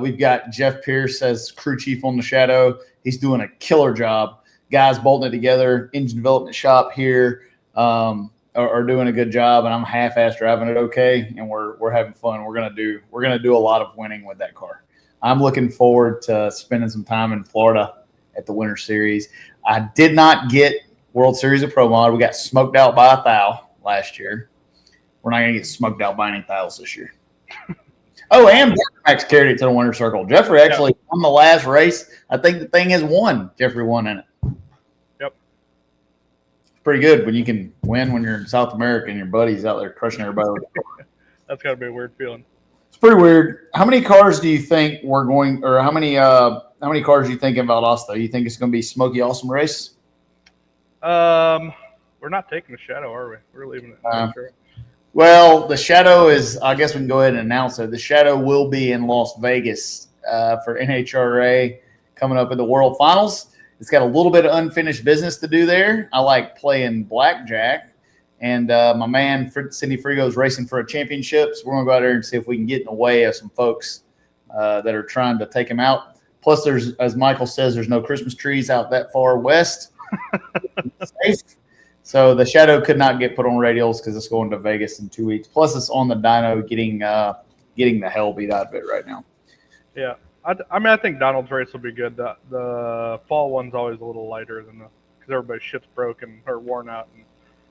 We've got Jeff Pierce as crew chief on the Shadow. He's doing a killer job. Guys bolting it together. Engine development shop here are doing a good job, and I'm half-ass driving it okay, and we're having fun. We're gonna do a lot of winning with that car. I'm looking forward to spending some time in Florida at the Winter Series. I did not get World Series of Pro Mod. We got smoked out by a thou last year. We're not going to get smoked out by any thousands this year. Oh, and Max carried it to the winner circle. Jeffrey actually won the last race. I think the thing has won. Jeffrey won in it. Yep. It's pretty good when you can win when you're in South America and your buddy's out there crushing everybody. That's got to be a weird feeling. It's pretty weird. How many cars do you think we're going, or how many cars do you think in Valdosta? You think it's going to be Smoky Awesome race? We're not taking the Shadow, are we? We're leaving it. Sure. Well, the Shadow is, I guess we can go ahead and announce it. The Shadow will be in Las Vegas for NHRA coming up in the World Finals. It's got a little bit of unfinished business to do there. I like playing blackjack. And my man, Cindy Frigo, is racing for a championship. So we're going to go out there and see if we can get in the way of some folks that are trying to take him out. Plus, there's, as Michael says, there's no Christmas trees out that far west. So the Shadow could not get put on radials because it's going to Vegas in 2 weeks. Plus, it's on the dyno getting the hell beat out of it right now. Yeah. I mean, I think Donald's race will be good. The fall one's always a little lighter than because everybody's shit's broken or worn out. And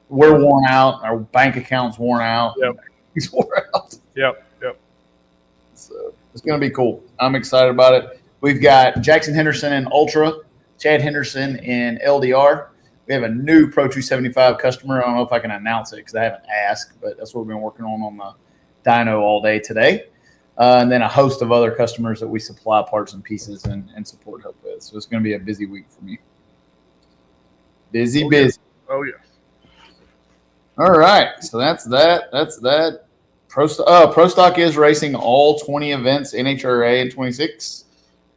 we're worn out. Our bank account's worn out. Yep. He's worn out. Yep. So it's going to be cool. I'm excited about it. We've got Jackson Henderson in Ultra, Chad Henderson in LDR. We have a new Pro 275 customer. I don't know if I can announce it because I haven't asked, but that's what we've been working on the dyno all day today. And then a host of other customers that we supply parts and pieces and support help with. So it's going to be a busy week for me. Busy. Oh, yes. All right. So that's that. Pro Stock is racing all 20 events, NHRA in 26.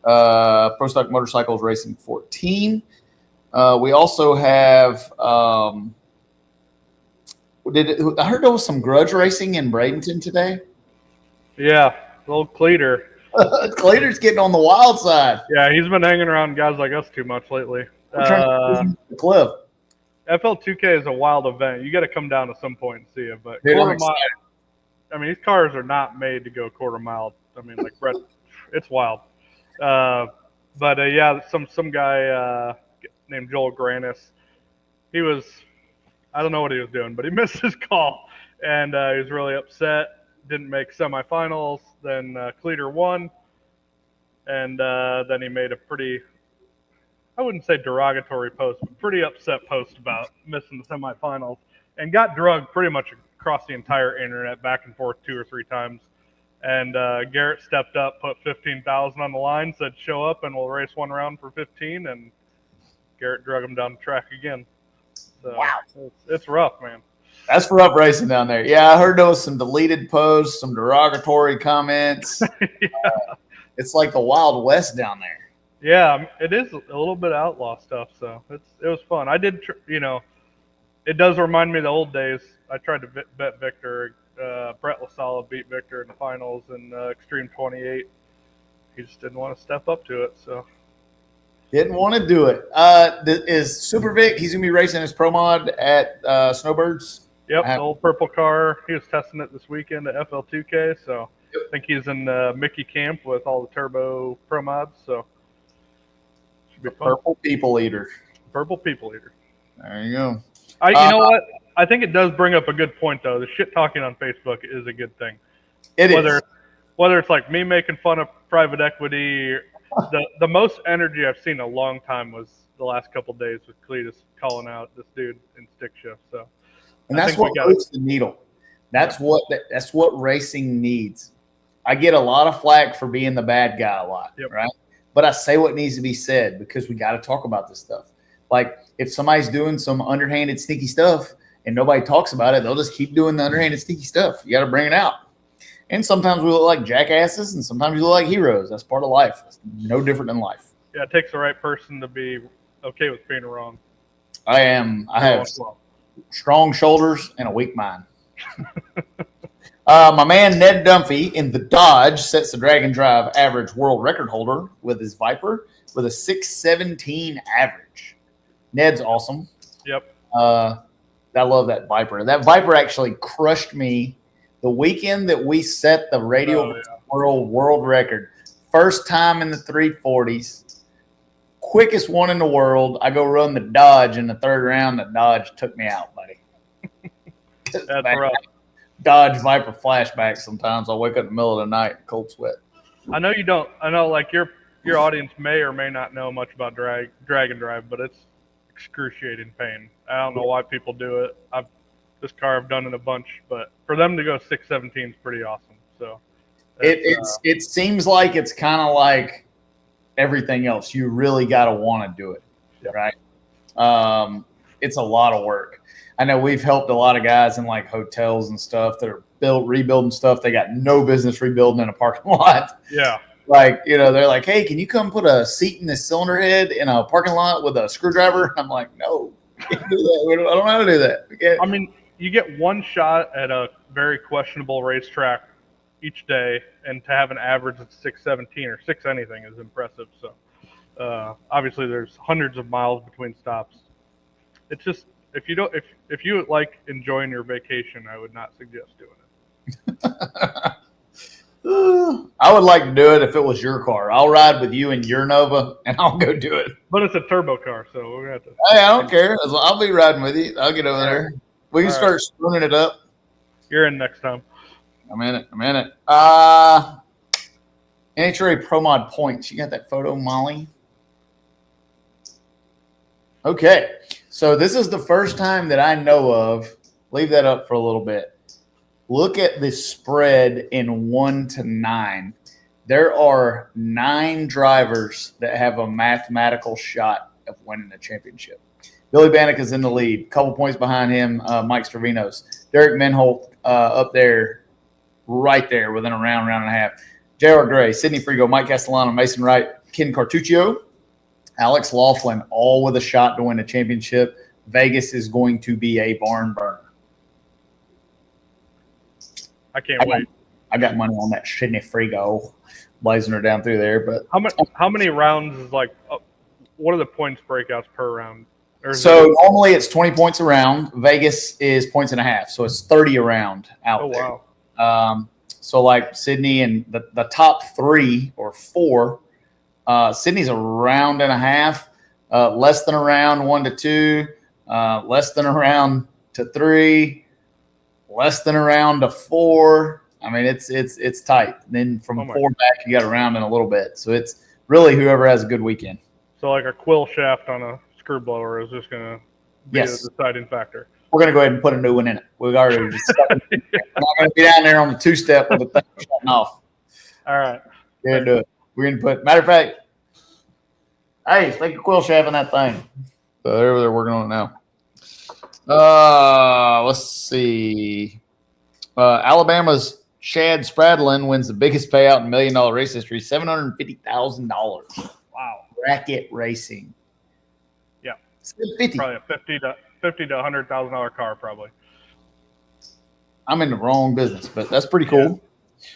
Pro Stock Motorcycles racing 14. We also have I heard there was some grudge racing in Bradenton today. Yeah, old Cleater. Cleater's getting on the wild side. Yeah, he's been hanging around guys like us too much lately. We're trying to the cliff. FL2K is a wild event. You got to come down at some point and see it. But Dude, quarter mile, I mean, these cars are not made to go quarter mile. I mean, like Brett, it's wild. But yeah, some guy named Joel Granis, he was, I don't know what he was doing, but he missed his call, and he was really upset. Didn't make semifinals. Then Cleater won, and then he made a pretty, I wouldn't say derogatory post, but pretty upset post about missing the semifinals, and got drugged pretty much across the entire internet, back and forth 2 or 3 times. And Garrett stepped up, put $15,000 on the line, said show up and we'll race one round for 15, and Garrett drug him down the track again. So wow, it's rough, man. That's rough racing down there. Yeah, I heard there was some deleted posts, some derogatory comments. Yeah. It's like the Wild West down there. Yeah, it is a little bit outlaw stuff. So it was fun. I did, it does remind me of the old days. I tried to bet Victor. Brett LaSala beat Victor in the finals in Extreme 28. He just didn't want to step up to it. So didn't want to do it. Is Super Vic? He's gonna be racing his Pro Mod at Snowbirds. Yep, the old purple car. He was testing it this weekend at FL2K, so yep. I think he's in Mickey camp with all the turbo Pro Mods, so should be fun. Purple people eater. Purple people eater. There you go. You know what? I think it does bring up a good point, though. The shit talking on Facebook is a good thing. Whether it's like me making fun of private equity, the most energy I've seen in a long time was the last couple of days with Cletus calling out this dude in stick shift. So. And that's what moves the needle. That's what racing needs. I get a lot of flack for being the bad guy a lot, yep. Right? But I say what needs to be said because we got to talk about this stuff. Like if somebody's doing some underhanded, sneaky stuff and nobody talks about it, they'll just keep doing the underhanded, sneaky stuff. You got to bring it out. And sometimes we look like jackasses, and sometimes we look like heroes. That's part of life. It's no different than life. Yeah, it takes the right person to be okay with being wrong. I have strong shoulders and a weak mind. My man Ned Dunphy in the Dodge sets the drag and drive average world record holder with his Viper with a 617 average. Ned's awesome. Yep. I love that Viper. That Viper actually crushed me the weekend that we set the radial world record. First time in the 340s. Quickest one in the world. I go run the Dodge in the third round. The Dodge took me out, buddy. That's rough. Dodge Viper flashback sometimes. I'll wake up in the middle of the night, cold sweat. I know you don't. I know like your audience may or may not know much about drag and drive, but it's excruciating pain. I don't know why people do it. This car I've done it a bunch, but for them to go 617 is pretty awesome. So it seems like it's kind of like everything else. You really got to want to do it, yep. Right? It's a lot of work. I know we've helped a lot of guys in like hotels and stuff that are rebuilding stuff. They got no business rebuilding in a parking lot. Yeah. Like, they're like, hey, can you come put a seat in this cylinder head in a parking lot with a screwdriver? I'm like, no, can't do that. I don't know how to do that. I mean, you get one shot at a very questionable racetrack each day, and to have an average of 617 or 6 anything is impressive. So obviously there's hundreds of miles between stops. It's just, if you like enjoying your vacation, I would not suggest doing it. I would like to do it if it was your car. I'll ride with you in your Nova, and I'll go do it. But it's a turbo car, so we're gonna have to. Hey, I don't care. I'll be riding with you. I'll get over there. We can start spooning it up. You're in next time. I'm in it. NHRA Pro Mod points. You got that photo, Molly? Okay. So this is the first time that I know of. Leave that up for a little bit. Look at the spread in 1 to 9. There are 9 drivers that have a mathematical shot of winning the championship. Billy Bannock is in the lead. A couple points behind him, Mike Stravinos. Derek Menholt up there, right there, within a round and a half. J.R. Gray, Sidney Frigo, Mike Castellano, Mason Wright, Ken Cartuccio, Alex Laughlin, all with a shot to win the championship. Vegas is going to be a barn burner. I can't wait. I got money on that Sydney Frigo, blazing her down through there. But how many rounds is like? What are the points breakouts per round? So normally it's 20 points a round. Vegas is points and a half, so it's 30 a round out there. Wow. So like Sydney and the top 3 or 4, Sydney's a round and a half, less than a round 1 to 2, less than a round to 3, less than a round to 4. I mean, it's tight. Then from 4 back, you got a round in a little bit. So it's really whoever has a good weekend. So like a quill shaft on a screw blower is just going to be the deciding factor. We're going to go ahead and put a new one in it. We've already just we're not going to be down there on the 2-step with the thing shutting off. All right. We're going to do it. We're going to put, matter of fact, hey, stick a quill shaft in that thing. So they're working on it now. Let's see. Alabama's Chad Spradlin wins the biggest payout in $1 million race history, $750,000. Wow. Bracket racing. Yeah. 750. Probably a $50,000 to $100,000 car, probably. I'm in the wrong business, but that's pretty cool.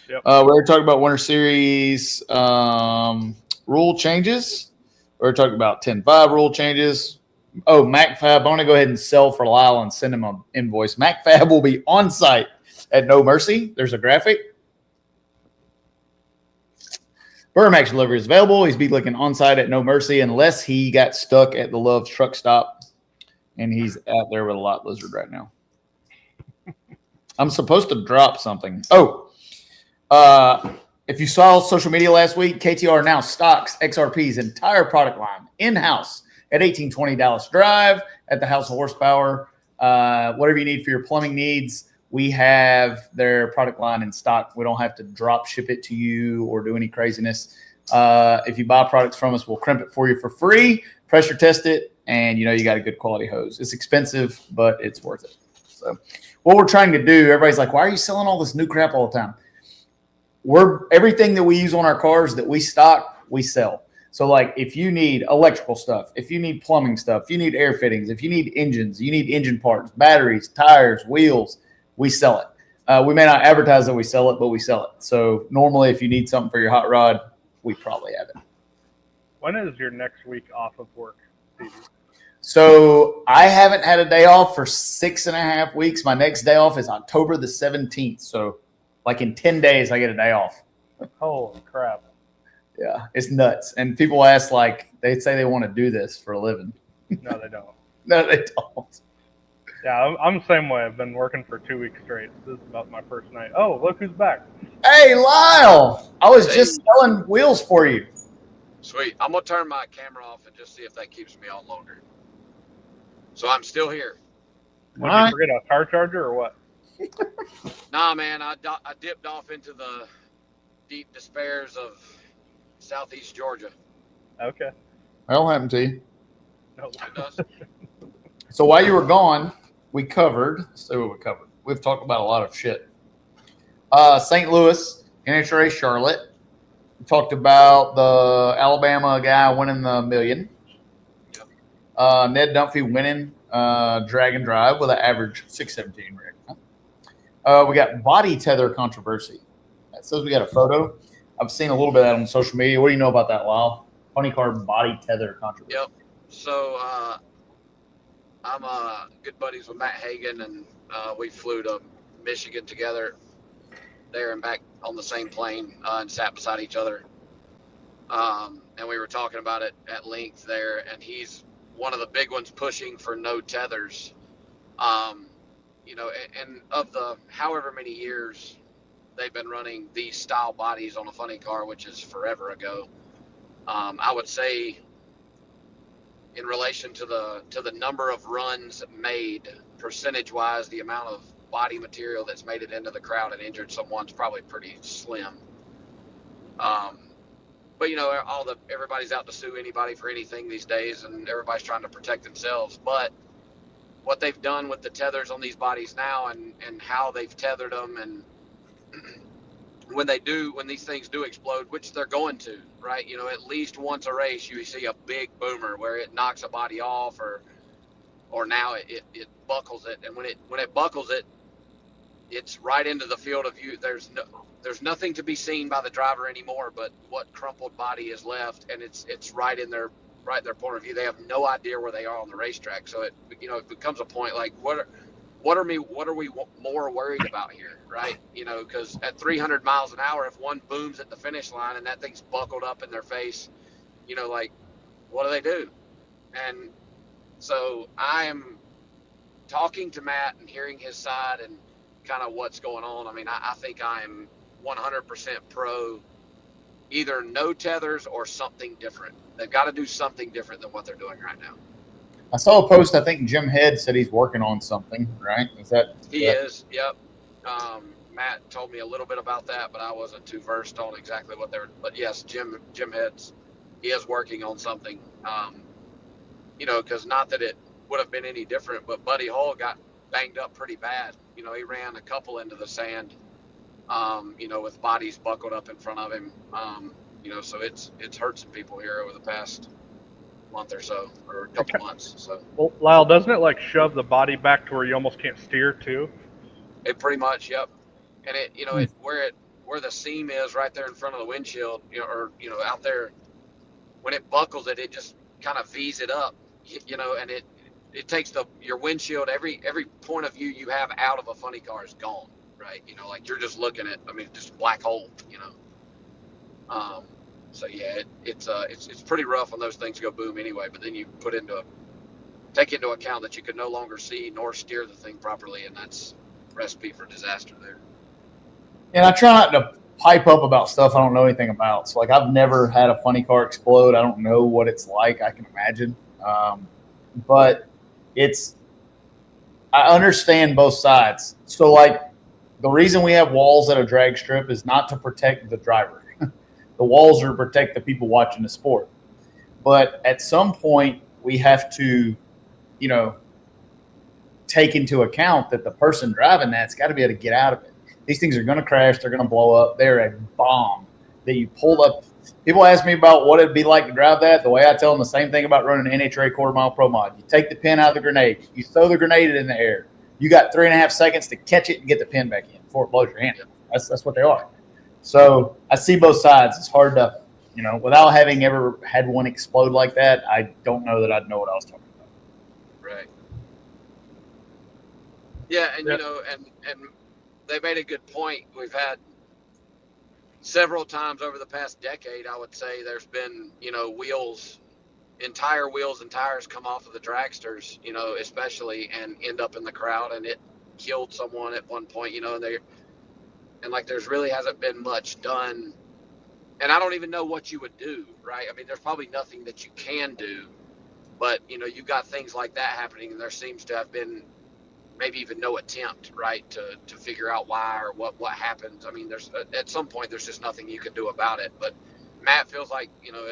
Yeah. Yep. We're talking about Winter Series rule changes. We're talking about 10.5 rule changes. Oh, MacFab, I want to go ahead and sell for Lyle and send him an invoice. MacFab will be on site at No Mercy. There's a graphic. Burmax delivery is available. He's be looking on site at No Mercy unless he got stuck at the Love's truck stop, and he's out there with a lot lizard right now. I'm supposed to drop something. Oh, if you saw social media last week, KTR now stocks XRP's entire product line in-house at 1820 Dallas Drive at the House of Horsepower. Whatever you need for your plumbing needs, we have their product line in stock. We don't have to drop ship it to you or do any craziness. If you buy products from us, we'll crimp it for you for free, pressure test it, and you got a good quality hose. It's expensive, but it's worth it. So what we're trying to do, everybody's like, why are you selling all this new crap all the time? Everything that we use on our cars that we stock, we sell. So like if you need electrical stuff, if you need plumbing stuff, if you need air fittings, if you need engines, you need engine parts, batteries, tires, wheels, we sell it. We may not advertise that we sell it, but we sell it. So normally if you need something for your hot rod, we probably have it. When is your next week off of work, Stevie? So I haven't had a day off for 6.5 weeks. My next day off is October the 17th. So like in 10 days, I get a day off. Holy crap. Yeah, it's nuts. And people ask, like, they say they want to do this for a living. No, they don't. No, they don't. Yeah, I'm the same way. I've been working for 2 weeks straight. This is about my first night. Oh, look who's back. Hey, Lyle. I was just selling wheels for you. Sweet. I'm going to turn my camera off and just see if that keeps me on longer. So I'm still here. Did you forget a car charger or what? Nah, man. I dipped off into the deep despairs of southeast Georgia. Okay. That'll happen to you. No. It does. So while you were gone, we covered. Let's see what we covered. We've talked about a lot of shit. St. Louis, NHRA Charlotte. We talked about the Alabama guy winning the $1 million. Yep. Ned Dunphy winning drag and drive with an average 617 rig. We got body tether controversy. That says we got a photo. I've seen a little bit of that on social media. What do you know about that, Lyle? Pony car body tether controversy. Yep. So I'm good buddies with Matt Hagan, and we flew to Michigan together there and back on the same plane and sat beside each other. And we were talking about it at length there, and he's one of the big ones pushing for no tethers. And of the however many years they've been running these style bodies on a funny car, which is forever ago, I would say in relation to the number of runs made, percentage-wise, the amount of body material that's made it into the crowd and injured someone's probably pretty slim. But everybody's out to sue anybody for anything these days, and everybody's trying to protect themselves. But what they've done with the tethers on these bodies now, and how they've tethered them, and when these things do explode, which they're going to, right? At least once a race, you see a big boomer where it knocks a body off, or now it buckles it. And when it buckles it, it's right into the field of view. There's nothing to be seen by the driver anymore, but what crumpled body is left, and it's right in their point of view. They have no idea where they are on the racetrack. So it becomes a point like what are we more worried about here, right? Because at 300 miles an hour, if one booms at the finish line and that thing's buckled up in their face, like what do they do? And so I am talking to Matt and hearing his side and kind of what's going on. I mean, I think I'm 100% pro either no tethers or something different. They've got to do something different than what they're doing right now. I saw a post. I think Jim Head said he's working on something. Right? He is. Yep. Matt told me a little bit about that, but I wasn't too versed on exactly what they're. But yes, Jim Head's he is working on something. Because not that it would have been any different, but Buddy Hull got banged up pretty bad. He ran a couple into the sand. With bodies buckled up in front of him. So it's hurt some people here over the past month or so, or a couple months. So, well, Lyle, doesn't it like shove the body back to where you almost can't steer too? It pretty much, yep. And it where the seam is right there in front of the windshield, out there, when it buckles it just kind of V's it up, and it takes your windshield, every point of view you have out of a funny car is gone. Right, like you're just looking at, just a black hole, So yeah, it's pretty rough when those things go boom anyway. But then you take into account that you can no longer see nor steer the thing properly, and that's recipe for disaster there. And I try not to pipe up about stuff I don't know anything about. So like I've never had a funny car explode. I don't know what it's like. I can imagine, but I understand both sides. So like. The reason we have walls at a drag strip is not to protect the driver. The walls are to protect the people watching the sport. But at some point, we have to, take into account that the person driving that's got to be able to get out of it. These things are going to crash. They're going to blow up. They're a bomb that you pulled up. People ask me about what it'd be like to drive that. The way I tell them the same thing about running an NHRA quarter-mile pro mod. You take the pin out of the grenade. You throw the grenade in the air. You got 3.5 seconds to catch it and get the pin back in before it blows your hand. That's what they are. So I see both sides. It's hard to, without having ever had one explode like that, I don't know that I'd know what I was talking about. Right. Yeah, and and they made a good point. We've had several times over the past decade, I would say, there's been, entire wheels and tires come off of the dragsters, especially, and end up in the crowd, and it killed someone at one point, and there's really hasn't been much done, and I don't even know what you would do, right? There's probably nothing that you can do, but you've got things like that happening, and there seems to have been maybe even no attempt, right, to figure out why or what happened. There's at some point there's just nothing you can do about it, but Matt feels like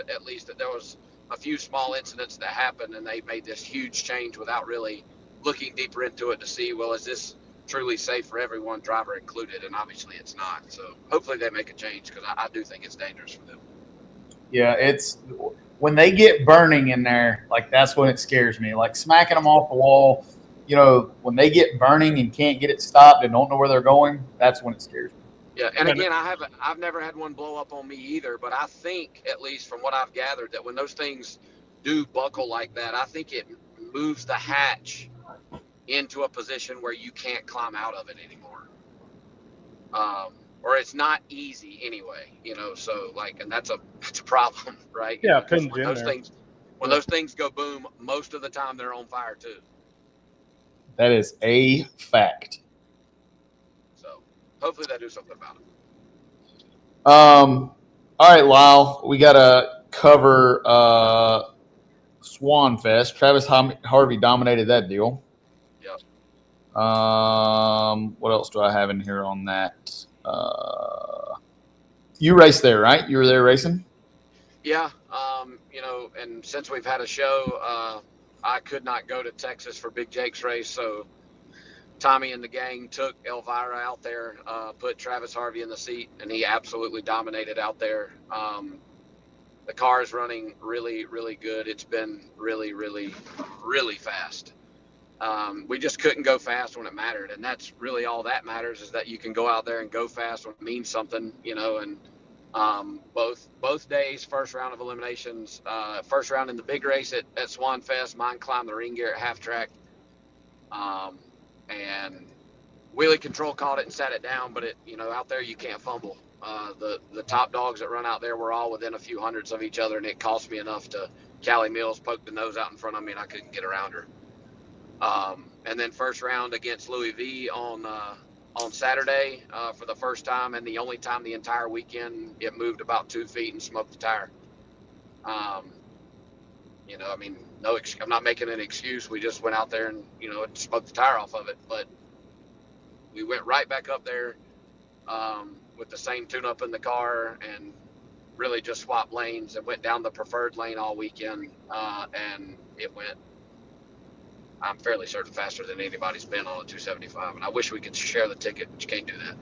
at least that there was a few small incidents that happened, and they made this huge change without really looking deeper into it to see, well, is this truly safe for everyone, driver included? And obviously it's not. So hopefully they make a change, because I do think it's dangerous for them. Yeah, it's when they get burning in there, that's when it scares me. Like smacking them off the wall, when they get burning and can't get it stopped and don't know where they're going, that's when it scares me. Yeah, and again, I've never had one blow up on me either, but I think, at least from what I've gathered, that when those things do buckle like that, I think it moves the hatch into a position where you can't climb out of it anymore. Or it's not easy anyway, so and that's a problem, right? Yeah, when those things go boom, most of the time they're on fire too. That is a fact. So hopefully they do something about it. All right, Lyle, we got to cover Swan Fest. Travis Harvey dominated that deal. Yep. What else do I have in here on that? You raced there, right? You were there racing? Yeah. And since we've had a show, I could not go to Texas for Big Jake's race, so Tommy and the gang took Elvira out there, put Travis Harvey in the seat, and he absolutely dominated out there. The car is running really, really good. It's been really, really, really fast. we just couldn't go fast when it mattered. And that's really all that matters, is that you can go out there and go fast when it means something, you know. And both days, first round of eliminations, first round in the big race at Swan Fest, mine climbed the ring gear at half track. And wheelie control caught it and sat it down, but out there you can't fumble. The top dogs that run out there were all within a few hundredths of each other, and it cost me enough to Callie Mills poked the nose out in front of me and I couldn't get around her. And then first round against Louis V on Saturday for the first time and the only time the entire weekend it moved about 2 feet and smoked the tire. No, I'm not making an excuse. We just went out there and it smoked the tire off of it. But we went right back up there with the same tune-up in the car and really just swapped lanes and went down the preferred lane all weekend. And it went, I'm fairly certain, faster than anybody's been on a 275. And I wish we could share the ticket, but you can't do that.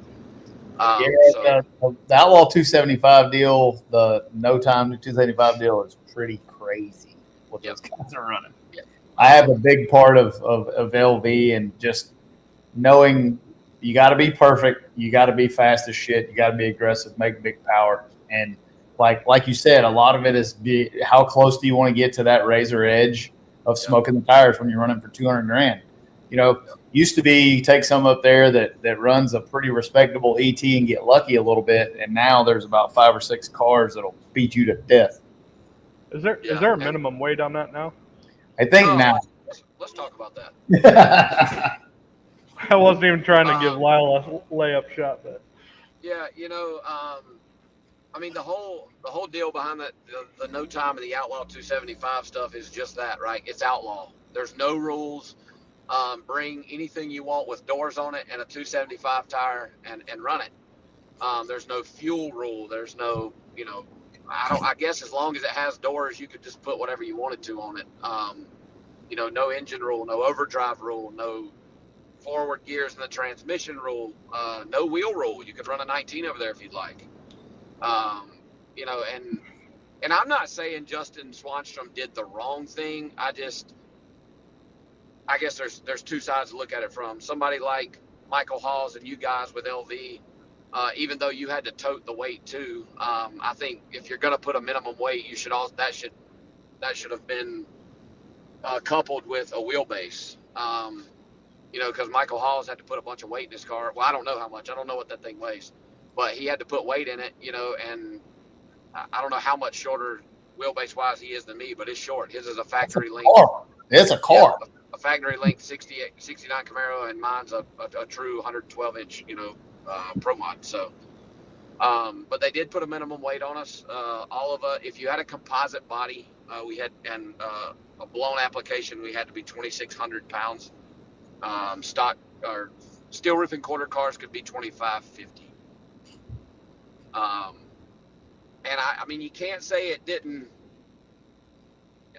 The Outlaw 275 deal, the no time 275 deal is pretty crazy what those guys are running. Yep. I have a big part of LV and just knowing you got to be perfect, you got to be fast as shit, you got to be aggressive, make big power, and like you said, a lot of it is how close do you want to get to that razor edge of smoking the tires when you're running for $200,000. Used to be you take some up there that runs a pretty respectable ET and get lucky a little bit, and now there's about 5 or 6 cars that'll beat you to death. Is there a minimum weight on that now? I think now. Let's talk about that. I wasn't even trying to give Lyle a layup shot, but yeah, the whole deal behind that, the no time of the Outlaw 275 stuff is just that, right? It's outlaw. There's no rules. Bring anything you want with doors on it and a 275 tire and run it. There's no fuel rule. There's no, I guess as long as it has doors, you could just put whatever you wanted to on it. No engine rule, no overdrive rule, no forward gears in the transmission rule, no wheel rule. You could run a 19 over there if you'd like. And I'm not saying Justin Swanstrom did the wrong thing. I guess there's two sides to look at it from. Somebody like Michael Hawes and you guys with LV, even though you had to tote the weight too, I think if you're going to put a minimum weight, you should also that should have been coupled with a wheelbase. Because Michael Hawes had to put a bunch of weight in his car. Well, I don't know how much. I don't know what that thing weighs, but he had to put weight in it. And I don't know how much shorter wheelbase wise he is than me, but it's short. His is a factory length. It's a car. Yeah, a factory length 69 Camaro, and mine's a true 112-inch, Pro Mod. So, but they did put a minimum weight on us. All of us, if you had a composite body, we had, and a blown application, we had to be 2,600 pounds. Stock or steel roofing quarter cars could be 2,550. And I mean, you can't say it didn't.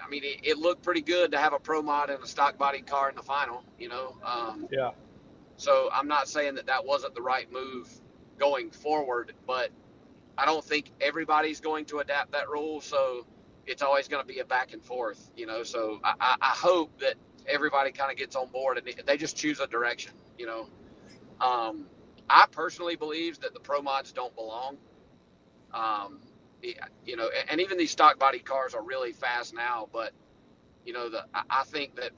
I mean, it looked pretty good to have a Pro Mod and a stock body car in the final, Yeah. So I'm not saying that wasn't the right move going forward, but I don't think everybody's going to adapt that rule. So it's always going to be a back and forth, So I hope that everybody kind of gets on board and they just choose a direction, I personally believe that the Pro Mods don't belong. And even these stock body cars are really fast now, but I think that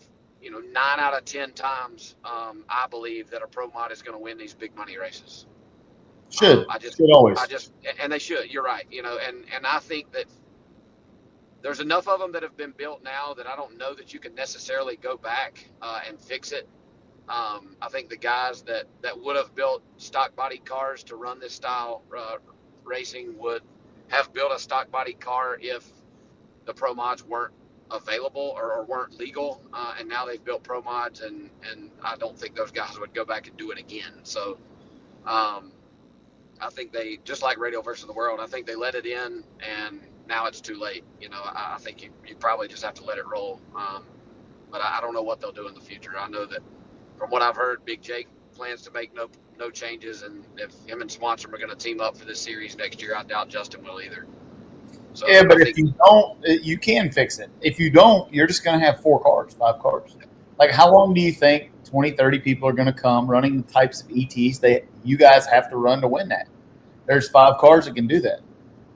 9 out of 10 times I believe that a Pro Mod is going to win these big money races. Should always. And they should. You're right. And I think that there's enough of them that have been built now that I don't know that you can necessarily go back and fix it. I think the guys that would have built stock body cars to run this style racing would have built a stock body car if the Pro Mods weren't available or weren't legal. And now they've built Pro Mods, and I don't think those guys would go back and do it again. So I think they, just like Radio versus the World, I think they let it in and now it's too late. I think you probably just have to let it roll. But I don't know what they'll do in the future. I know that from what I've heard, Big Jake plans to make no changes, and if him and Swanstrom are going to team up for this series next year, I doubt Justin will either. So yeah, but if you don't, you can fix it. If you don't, you're just going to have 5 cars. Like, how long do you think 20, 30 people are going to come running the types of ETs that you guys have to run to win that? There's 5 cars that can do that,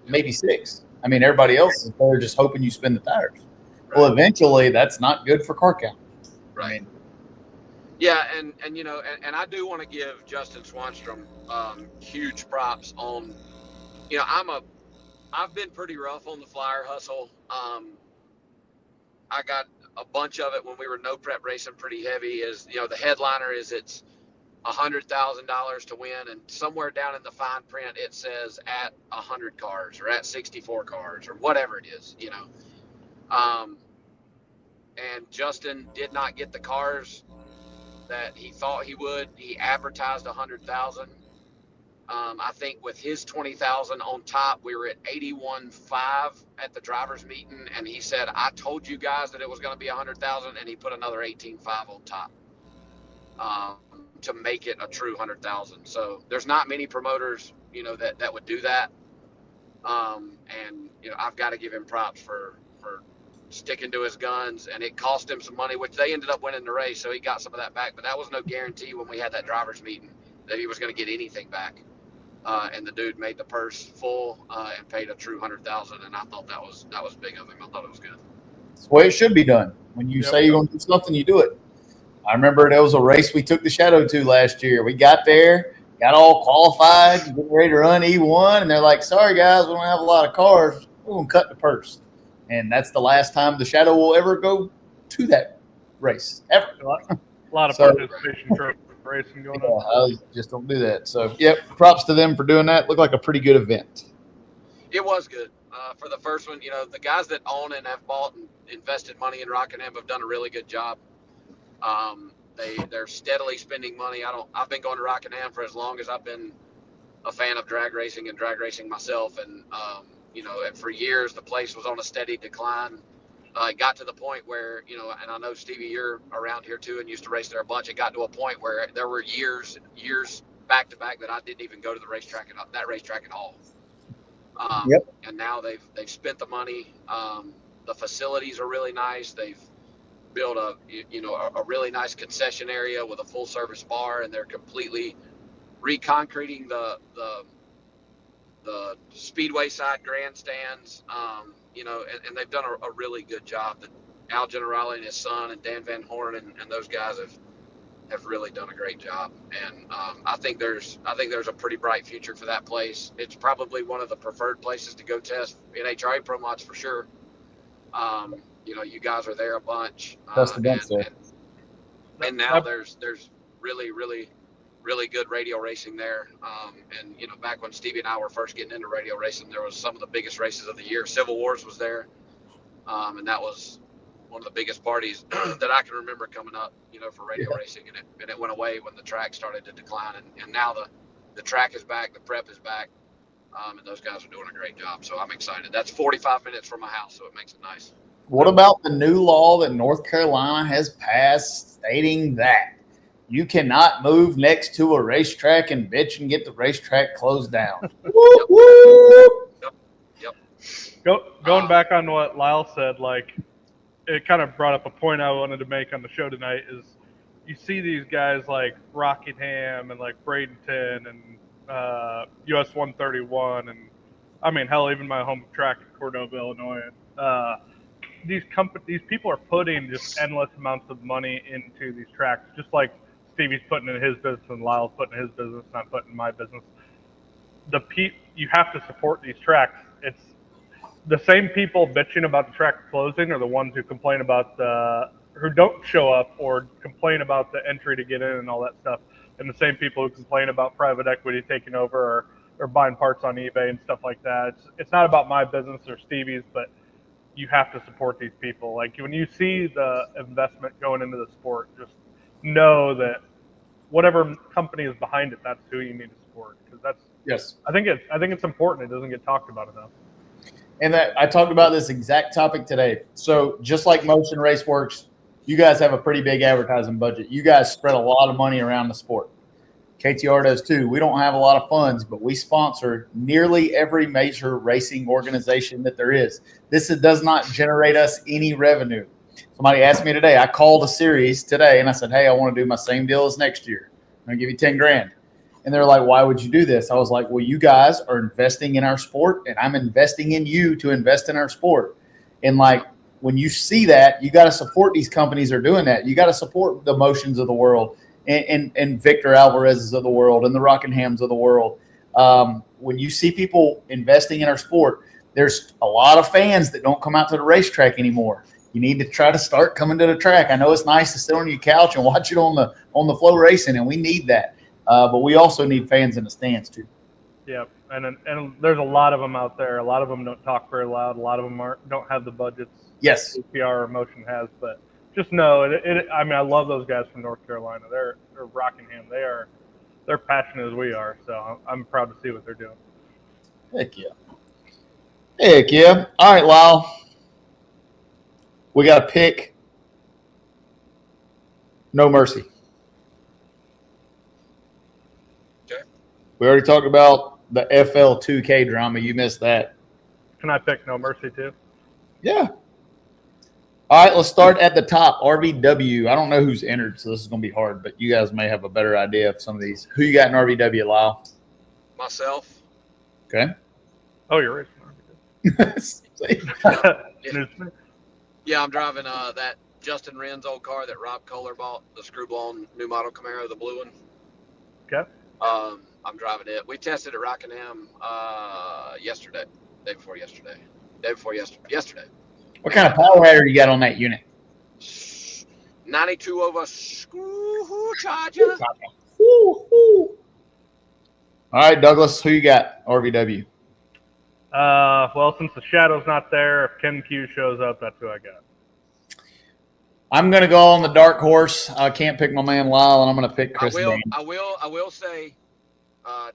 maybe 6. I mean, everybody else is there just hoping you spin the tires. Right. Well, eventually, that's not good for car count. Right. Yeah, and I do want to give Justin Swanstrom huge props on. You know, I've been pretty rough on the flyer hustle. I got a bunch of it when we were no prep racing pretty heavy. Is, you know, the headliner is it's $100,000 to win, and somewhere down in the fine print it says at 100 cars or at 64 cars or whatever it is, you know. And Justin did not get the cars that he thought he would. He advertised 100,000. I think with his 20,000 on top, we were at 81.5 at the drivers' meeting, and he said, "I told you guys that it was going to be 100,000," and he put another 18.5 on top to make it a true 100,000. So there's not many promoters, you know, that would do that. And you know, I've got to give him props for sticking to his guns, and it cost him some money, which they ended up winning the race, so he got some of that back. But that was no guarantee when we had that drivers' meeting that he was going to get anything back. And the dude made the purse full and paid a true 100,000, and I thought that was big of him. I thought it was good. It's the way it should be done. When you say you're going to do something, you do it. I remember there was a race we took the Shadow to last year. We got there, got all qualified, getting ready to run E1, and they're like, "Sorry guys, we don't have a lot of cars. We're going to cut the purse." And that's the last time the Shadow will ever go to that race, ever. A lot of participation trophy racing going on. I just don't do that. So, yep, props to them for doing that. Looked like a pretty good event. It was good. For the first one, you know, the guys that own and have bought and invested money in Rockingham have done a really good job. They're steadily spending money. I've been going to Rockingham for as long as I've been a fan of drag racing and drag racing myself. And, you know, for years, the place was on a steady decline. It got to the point where, you know, and I know, Stevie, you're around here too and used to race there a bunch. It got to a point where there were years back to back that I didn't even go to the racetrack at all. And now they've spent the money. The facilities are really nice. They've built a really nice concession area with a full service bar, and they're completely reconcreting the speedway side grandstands. You know, and they've done a really good job. That Al Generale and his son and Dan Van Horn and those guys have really done a great job. And I think there's a pretty bright future for that place. It's probably one of the preferred places to go test NHRA Pro Mods for sure. You know, you guys are there a bunch. That's the best, and now there's really, really, really good radio racing there. And, you know, back when Stevie and I were first getting into radio racing, there was some of the biggest races of the year. Civil Wars was there. And that was one of the biggest parties that I can remember coming up, you know, for radio racing. And it went away when the track started to decline. And now the track is back, the prep is back. And those guys are doing a great job. So I'm excited. That's 45 minutes from my house, so it makes it nice. What about the new law that North Carolina has passed stating that you cannot move next to a racetrack and bitch and get the racetrack closed down? Going back on what Lyle said, like, it kind of brought up a point I wanted to make on the show tonight is you see these guys like Rockingham and like Bradenton and US 131 and, I mean, hell, even my home track at Cordova, Illinois. These people are putting just endless amounts of money into these tracks, just like Stevie's putting in his business and Lyle's putting in his business and I'm putting in my business. You have to support these tracks. It's the same people bitching about the track closing are the ones who complain about who don't show up or complain about the entry to get in and all that stuff. And the same people who complain about private equity taking over or buying parts on eBay and stuff like that. It's not about my business or Stevie's, but you have to support these people. Like, when you see the investment going into the sport, just know that whatever company is behind it, that's who you need to support. Because I think it's important. It doesn't get talked about enough. And that I talked about this exact topic today. So just like Motion Raceworks, you guys have a pretty big advertising budget. You guys spread a lot of money around the sport. KTR does too. We don't have a lot of funds, but we sponsor nearly every major racing organization that there is. This does not generate us any revenue. Somebody asked me today. I called a series today and I said, hey, I want to do my same deal as next year. I'm going to give you 10 grand. And they're like, why would you do this? I was like, well, you guys are investing in our sport and I'm investing in you to invest in our sport. And like, when you see that, you got to support these companies that are doing that. You got to support the Motions of the world and Victor Alvarez's of the world and the Rockinghams of the world. When you see people investing in our sport, there's a lot of fans that don't come out to the racetrack anymore. You need to try to start coming to the track. I know it's nice to sit on your couch and watch it on the flow racing, and we need that. But we also need fans in the stands too. Yep, and there's a lot of them out there. A lot of them don't talk very loud. A lot of them don't have the budgets. Yes, PR or Motion has, but just know I mean, I love those guys from North Carolina. They're Rockingham. They're passionate as we are. So I'm proud to see what they're doing. Heck yeah. Heck yeah. All right, Lyle. We got to pick No Mercy. Okay. We already talked about the FL2K drama. You missed that. Can I pick No Mercy too? Yeah. All right, let's start at the top. RVW. I don't know who's entered, so this is going to be hard, but you guys may have a better idea of some of these. Who you got in RVW, Lyle? Myself. Okay. Oh, you're right. Yeah, I'm driving that Justin Wren's old car that Rob Kohler bought, the screw-blown new model Camaro, the blue one. Okay. I'm driving it. We tested at Rockingham yesterday. Day before yesterday. What kind of power header you got on that unit? 92 over screw charger. All right, Douglas, who you got? RVW. Well, since the Shadow's not there, if Ken Q shows up, that's who I got. I'm going to go on the dark horse. I can't pick my man Lyle, and I'm going to pick Chris Dean. I will say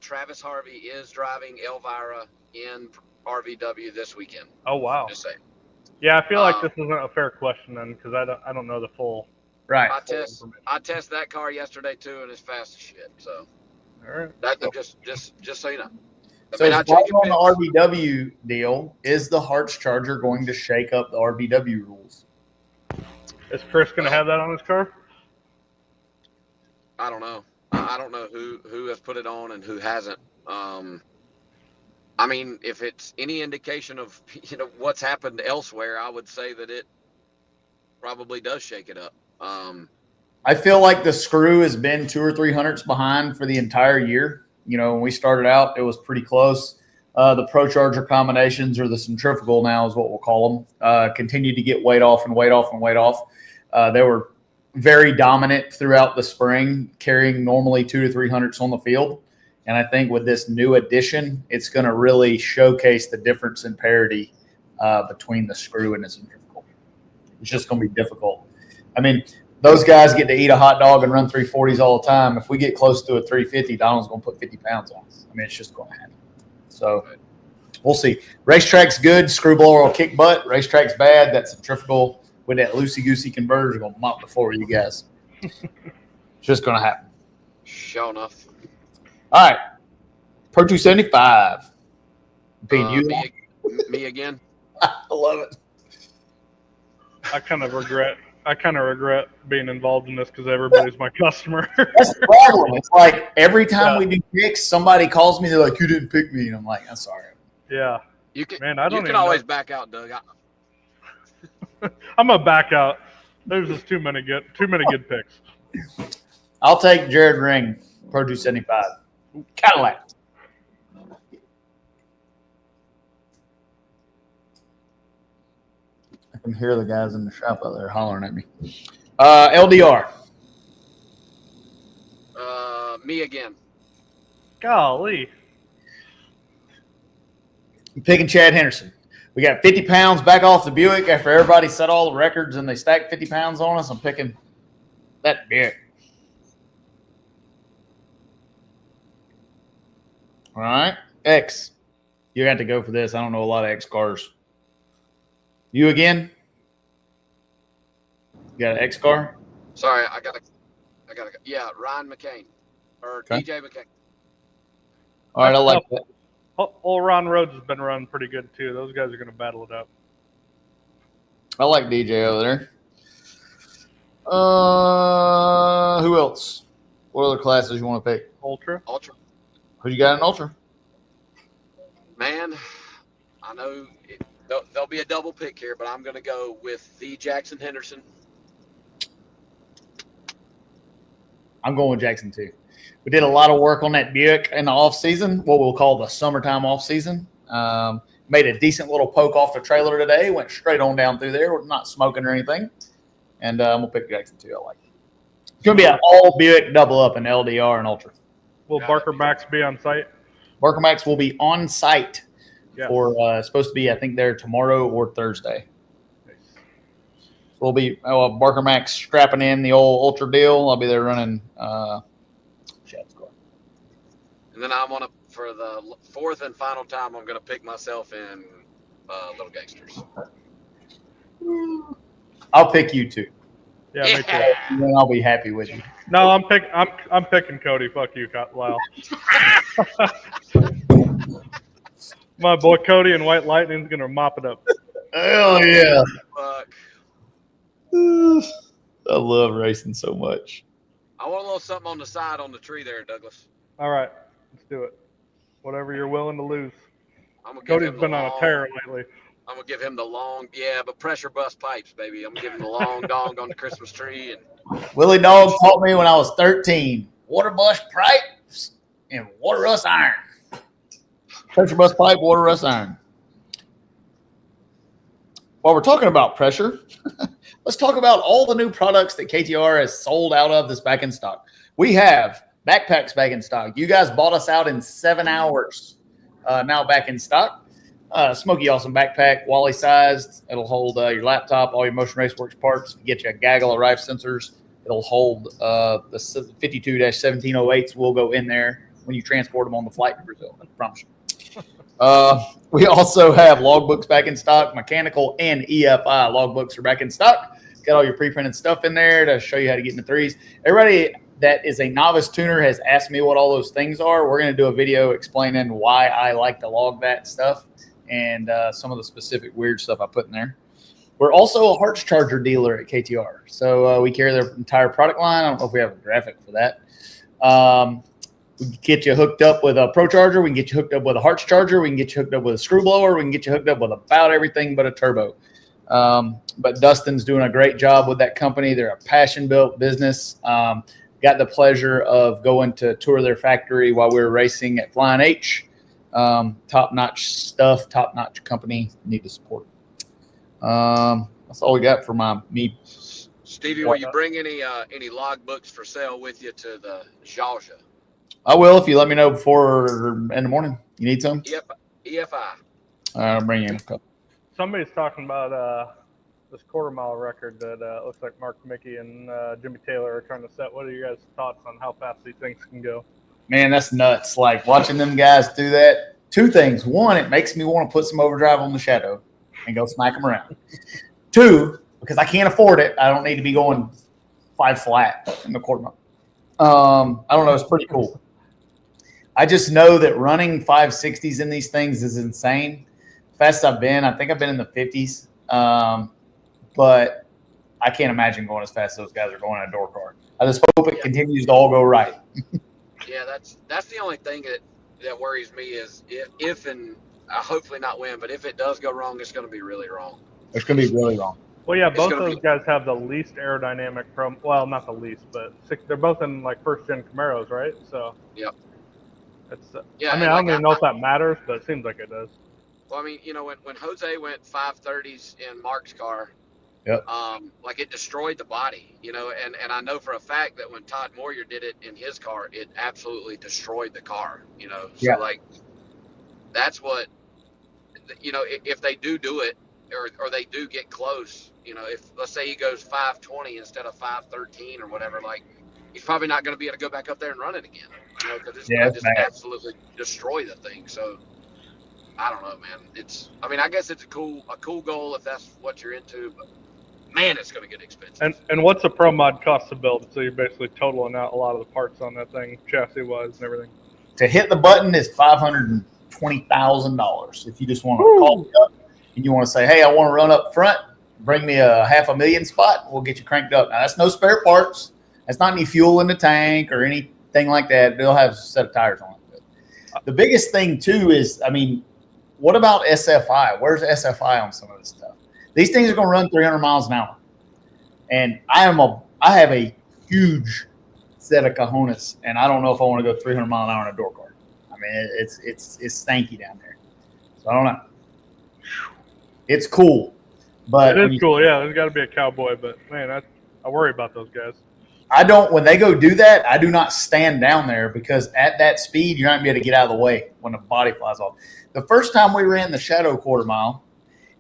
Travis Harvey is driving Elvira in RVW this weekend. Oh, wow. Just saying. Yeah, I feel like this isn't a fair question then, because I don't know the full. Right. I tested that car yesterday too, and it's fast as shit. So, all right. That just so you know. So on the RVW deal, is the Harts Charger going to shake up the RVW rules? Is Chris going to have that on his car? I don't know. I don't know who has put it on and who hasn't. I mean, if it's any indication of what's happened elsewhere, I would say that it probably does shake it up. I feel like the screw has been 200 or 300 behind for the entire year. When we started out, it was pretty close. The Pro Charger combinations, or the centrifugal now is what we'll call them, continued to get weight off and weight off and weight off. They were very dominant throughout the spring, carrying normally 200 to 300 on the field. And I think with this new addition, it's going to really showcase the difference in parity between the screw and the centrifugal. It's just going to be difficult. I mean, those guys get to eat a hot dog and run 340s all the time. If we get close to a 350, Donald's going to put 50 pounds on us. I mean, it's just going to happen. So we'll see. Racetrack's good. Screw blower will kick butt. Racetrack's bad. That centrifugal with that loosey-goosey converter is going to mop the floor with you guys. It's just going to happen. Sure enough. All right. Pro 275. Me again? I love it. I kind of regret being involved in this because everybody's my customer. That's the problem. It's like every time we do picks, somebody calls me. They're like, "You didn't pick me," and I'm like, "I'm sorry." Yeah. You can always back out, Doug. I'm gonna back out. There's just too many good picks. I'll take Jared Ring, Pro 275, Cadillac. I can hear the guys in the shop out there hollering at me. LDR. Me again. Golly. I'm picking Chad Henderson. We got 50 pounds back off the Buick after everybody set all the records and they stacked 50 pounds on us. I'm picking that Buick. All right. X. You got to go for this. I don't know a lot of X cars. You again? You got an X car? Sorry, I gotta go. Yeah, Ryan McCain or DJ McCain. All right, I like that. Old Ron Rhodes has been running pretty good too. Those guys are going to battle it out. I like DJ over there. Who else? What other classes you want to pick? Ultra. Who you got in Ultra? Man, I know there'll be a double pick here, but I'm going to go with the Jackson Henderson. I'm going with Jackson too. We did a lot of work on that Buick in the off season, what we'll call the summertime off season. Made a decent little poke off the trailer today. Went straight on down through there. We're not smoking or anything. And we'll pick Jackson too. I like it. It's going to be an all Buick double up in LDR and Ultra. Will Barker Max be on site? Barker Max will be on site Yeah. for supposed to be, I think, there tomorrow or Thursday. We'll be Barker Max strapping in the old Ultra deal. I'll be there running Shad's car. And then for the fourth and final time, I'm going to pick myself in Little Gangsters. I'll pick you too. Yeah, me too. And then I'll be happy with you. No, I'm picking Cody. Fuck you, Lyle. My boy Cody and White Lightning's gonna mop it up. Hell yeah! Fuck. I love racing so much. I want a little something on the side on the tree there, Douglas. All right, let's do it. Whatever you're willing to lose. Cody's been on a tear lately. I'm gonna give him the long, but pressure bust pipes, baby. I'm gonna give him the long dong on the Christmas tree. And Willie Dog taught me when I was 13. Water bust pipes and water rust iron. Pressure bust pipe, water rust iron. While we're talking about pressure, let's talk about all the new products that KTR has sold out of that's back in stock. We have backpacks back in stock. You guys bought us out in 7 hours. Now back in stock. Smoky Awesome backpack, Wally sized. It'll hold your laptop, all your Motion Raceworks parts. Get you a gaggle of RIFE sensors. It'll hold the 52-1708s will go in there when you transport them on the flight to Brazil. I promise you. We also have logbooks back in stock. Mechanical and EFI logbooks are back in stock. Got all your pre-printed stuff in there to show you how to get in the threes. Everybody that is a novice tuner has asked me what all those things are. We're going to do a video explaining why I like to log that stuff and some of the specific weird stuff I put in there. We're also a Harts Charger dealer at KTR. So we carry their entire product line. I don't know if we have a graphic for that. We can get you hooked up with a Pro Charger. We can get you hooked up with a Harts Charger. We can get you hooked up with a screw blower. We can get you hooked up with about everything but a turbo. But Dustin's doing a great job with that company. They're a passion-built business. Got the pleasure of going to tour their factory while we were racing at Flying H. Top-notch stuff, top-notch company. Need to support it. That's all we got for me. Stevie, will you bring any logbooks for sale with you to the Georgia? I will if you let me know before in the morning. You need some? EFI. All right, I'll bring you in a couple. Somebody's talking about this quarter-mile record that looks like Mark Mickey and Jimmy Taylor are trying to set. What are your guys' thoughts on how fast these things can go? Man, that's nuts. Like watching them guys do that. Two things. One, it makes me want to put some overdrive on the Shadow and go smack them around. Two, because I can't afford it, I don't need to be going 5 flat in the quarter mile. I don't know. It's pretty cool. I just know that running 560s in these things is insane. Fast I've been, I think I've been in the 50s. But I can't imagine going as fast as those guys are going in a door car. I just hope it continues to all go right. Yeah, that's the only thing that worries me is if and hopefully not win, but if it does go wrong, it's going to be really wrong. It's going to be really wrong. Well, yeah, both those guys have the least aerodynamic well, not the least, but they're both in like first-gen Camaros, right? So yep. It's, yeah, I mean, I don't even know if that matters, but it seems like it does. Well, I mean, when Jose went 530s in Mark's car, yep. Like it destroyed the body, and I know for a fact that when Todd Moyer did it in his car, it absolutely destroyed the car, So yeah. like, that's what, if they do it, or they do get close, if let's say he goes 520 instead of 513 or whatever, like he's probably not going to be able to go back up there and run it again, because it's going to just absolutely destroy the thing. So I don't know, man. I guess it's a cool goal if that's what you're into, but man, it's going to get expensive. And what's a pro mod cost to build? So you're basically totaling out a lot of the parts on that thing, chassis wise and everything. To hit the button is $520,000. If you just want to call me up and you want to say, hey, I want to run up front, bring me a $500,000 spot. We'll get you cranked up. Now, that's no spare parts. That's not any fuel in the tank or anything like that. They'll have a set of tires on it. But the biggest thing, too, is, I mean, what about SFI? Where's SFI on some of this stuff? These things are going to run 300 miles an hour. And I have a huge set of cojones, and I don't know if I want to go 300 mile an hour in a door cart. I mean, it's stanky down there. So I don't know. It's cool. But it is cool, yeah. There's got to be a cowboy, but man, I worry about those guys. I don't. When they go do that, I do not stand down there because at that speed, you're not going to be able to get out of the way when the body flies off. The first time we ran the Shadow quarter mile,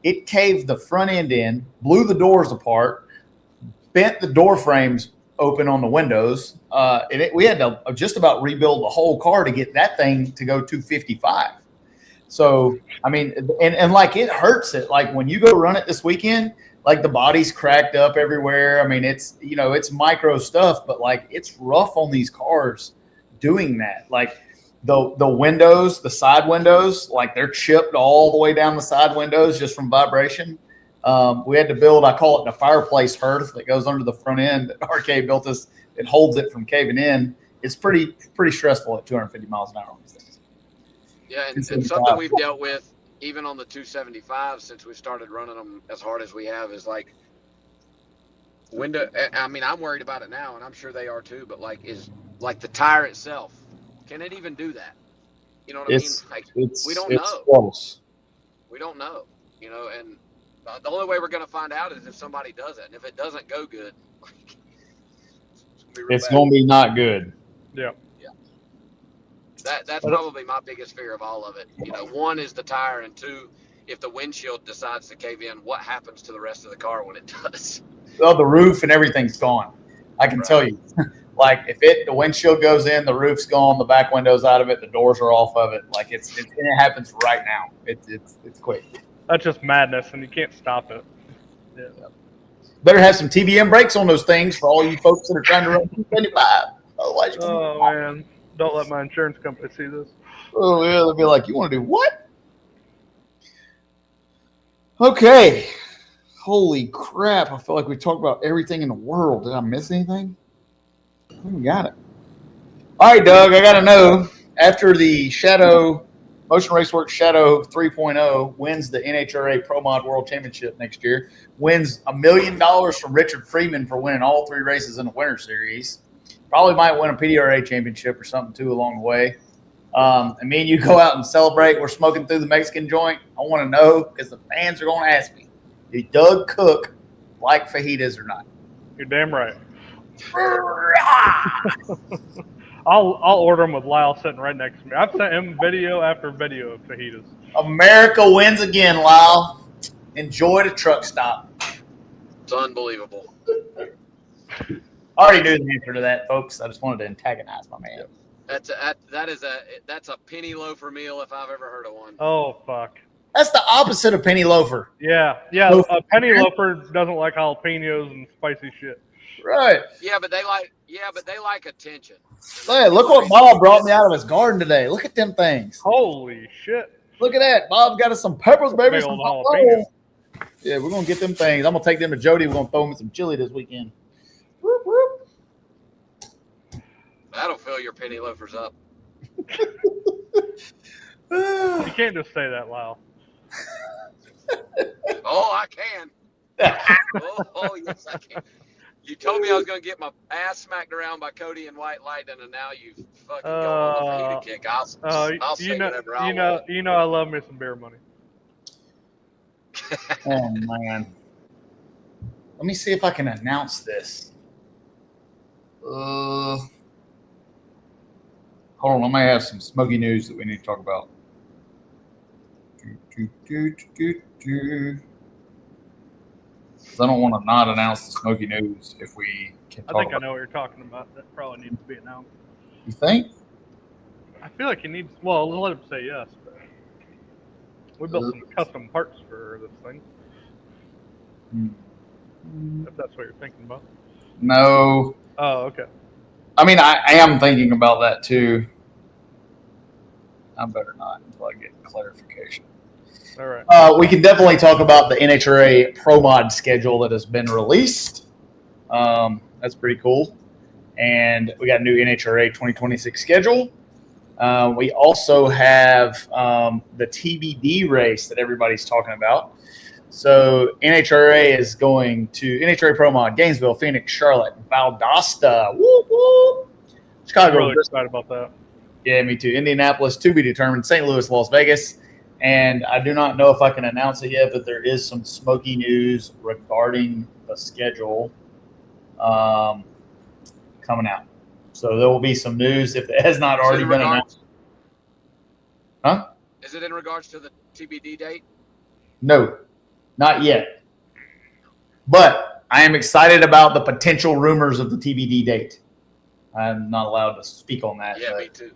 it caved the front end in, blew the doors apart, bent the door frames open on the windows. We had to just about rebuild the whole car to get that thing to go 255. So, I mean, and like it hurts it. Like when you go run it this weekend, like the body's cracked up everywhere. I mean, it's, you know, it's micro stuff, but like it's rough on these cars doing that. Like the windows, the side windows, like they're chipped all the way down the side windows just from vibration. We had to build, I call it the fireplace hearth that goes under the front end that RK built us. It holds it from caving in. It's pretty stressful at 250 miles an hour on these things. Yeah, and something we've dealt with even on the 275 since we started running them as hard as we have is like window. I mean, I'm worried about it now, and I'm sure they are too. But like, is like the tire itself? Can it even do that? You know what I mean? Like, we don't know. Close. We don't know. You know, and the only way we're going to find out is if somebody does it, and if it doesn't go good, like, it's going to be not good. Yeah. That's probably my biggest fear of all of it. You know, one is the tire, and two, if the windshield decides to cave in, what happens to the rest of the car when it does? Well, the roof and everything's gone. I can tell you. Like if the windshield goes in, the roof's gone, the back window's out of it, the doors are off of it. Like it happens right now. It's quick. That's just madness, and you can't stop it. Yeah. Better have some TBM brakes on those things for all you folks that are trying to run 275. Otherwise, man. Don't let my insurance company see this. Oh, yeah. They'll be like, you want to do what? Okay. Holy crap. I feel like we talked about everything in the world. Did I miss anything? We got it. All right, Doug, I got to know, after the Motion Raceworks Shadow 3.0 wins the NHRA Pro Mod World Championship next year, wins $1 million from Richard Freeman for winning all 3 races in the Winter Series. Probably might win a PDRA championship or something, too, along the way. And me and you go out and celebrate. We're smoking through the Mexican joint. I want to know, because the fans are going to ask me, did Doug Cook like fajitas or not? You're damn right. I'll order them with Lyle sitting right next to me. I've sent him video after video of fajitas. America wins again, Lyle. Enjoy the truck stop. It's unbelievable. I already knew the answer to that, folks. I just wanted to antagonize my man. That's a penny loafer meal if I've ever heard of one. Oh fuck. That's the opposite of penny loafer. Yeah. A penny loafer doesn't like jalapenos and spicy shit. Right. Yeah, but they like attention. Hey, look what Bob brought me out of his garden today. Look at them things. Holy shit. Look at that. Bob got us some peppers, baby. Big old jalapenos. Yeah, we're gonna get them things. I'm gonna take them to Jody. We're gonna throw them some chili this weekend. Whoop, whoop. That'll fill your penny loafers up. You can't just say that, Lyle. Oh, I can. Oh, yes, I can. You told me I was going to get my ass smacked around by Cody and White Lightning, and now you've fucking gone on the fajita kick. I'll say whatever I want. You know I love me some beer money. Oh, man. Let me see if I can announce this. Hold on, I may have some smoky news that we need to talk about. I don't want to not announce the smoky news if we can talk. I think I know what you're talking about. That probably needs to be announced. You think? I feel like he needs. Well, let him say yes. But we built some custom parts for this thing. If that's what you're thinking about. No. Oh, okay. I mean, I am thinking about that too. I better not until I get clarification. All right. We can definitely talk about the NHRA Pro Mod schedule that has been released. That's pretty cool. And we got a new NHRA 2026 schedule. We also have the TBD race that everybody's talking about. So NHRA is going to NHRA Pro Mod, Gainesville, Phoenix, Charlotte, Valdosta. Whoop, whoop. Chicago. I'm really excited about that. Yeah, me too. Indianapolis, to be determined. St. Louis, Las Vegas. And I do not know if I can announce it yet, but there is some smoky news regarding the schedule coming out. So there will be some news if it has not already been announced. Huh? Is it in regards to the TBD date? No, not yet. But I am excited about the potential rumors of the TBD date. I'm not allowed to speak on that. Yeah, me too.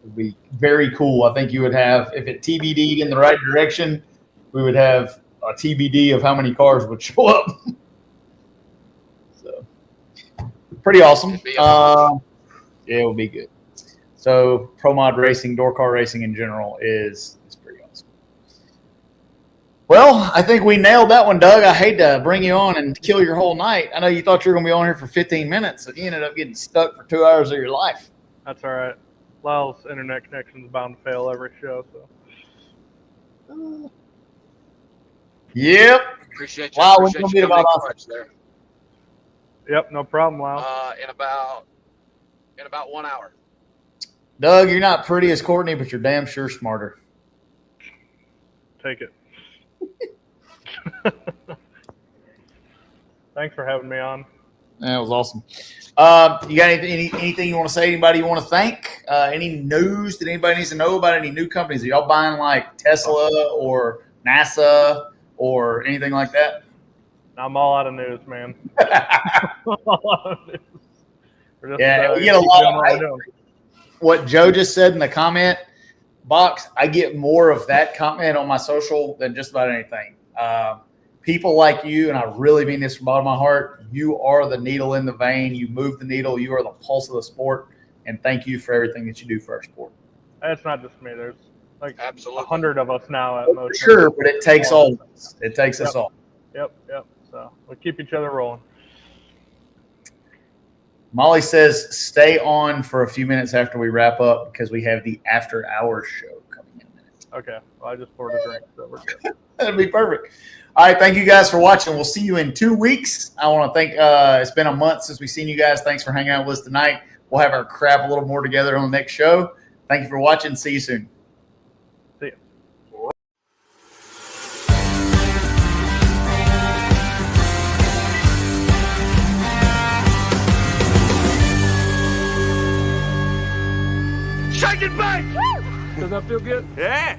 Would be very cool. I think you would have, if it TBD'd in the right direction, we would have a TBD of how many cars would show up. So, pretty awesome. Yeah, it will be good. So, Pro Mod racing, door car racing in general is pretty awesome. Well, I think we nailed that one, Doug. I hate to bring you on and kill your whole night. I know you thought you were going to be on here for 15 minutes, and you ended up getting stuck for 2 hours of your life. That's all right. Lyle's internet connection is bound to fail every show, so. Yep. Appreciate you. Wow, Appreciate what's you gonna be coming about in clutch there. Yep, no problem, Lyle. In about 1 hour. Doug, you're not pretty as Courtney, but you're damn sure smarter. Take it. Thanks for having me on. That was awesome. You got anything you want to say? Anybody you want to thank? Any news that anybody needs to know about any new companies? Are y'all buying like Tesla or NASA or anything like that? I'm all out of news, man. All out of news. Just, yeah, we get a lot of what Joe just said in the comment box. I get more of that comment on my social than just about anything. People like you, and I really mean this from the bottom of my heart, you are the needle in the vein. You move the needle. You are the pulse of the sport. And thank you for everything that you do for our sport. It's not just me. There's like Absolutely. 100 of us now at Motion. Sure, but it takes all of us. It takes us all. Yep. So we'll keep each other rolling. Molly says stay on for a few minutes after we wrap up because we have the after hours show coming in a minute. Okay. Well, I just poured a drink, so we're good. That'd be perfect. All right, thank you guys for watching. We'll see you in 2 weeks. I want to thank it's been a month since we've seen you guys. Thanks for hanging out with us tonight. We'll have our crap a little more together on the next show. Thank you for watching. See you soon. See ya. Shake it back! Does that feel good? Yeah.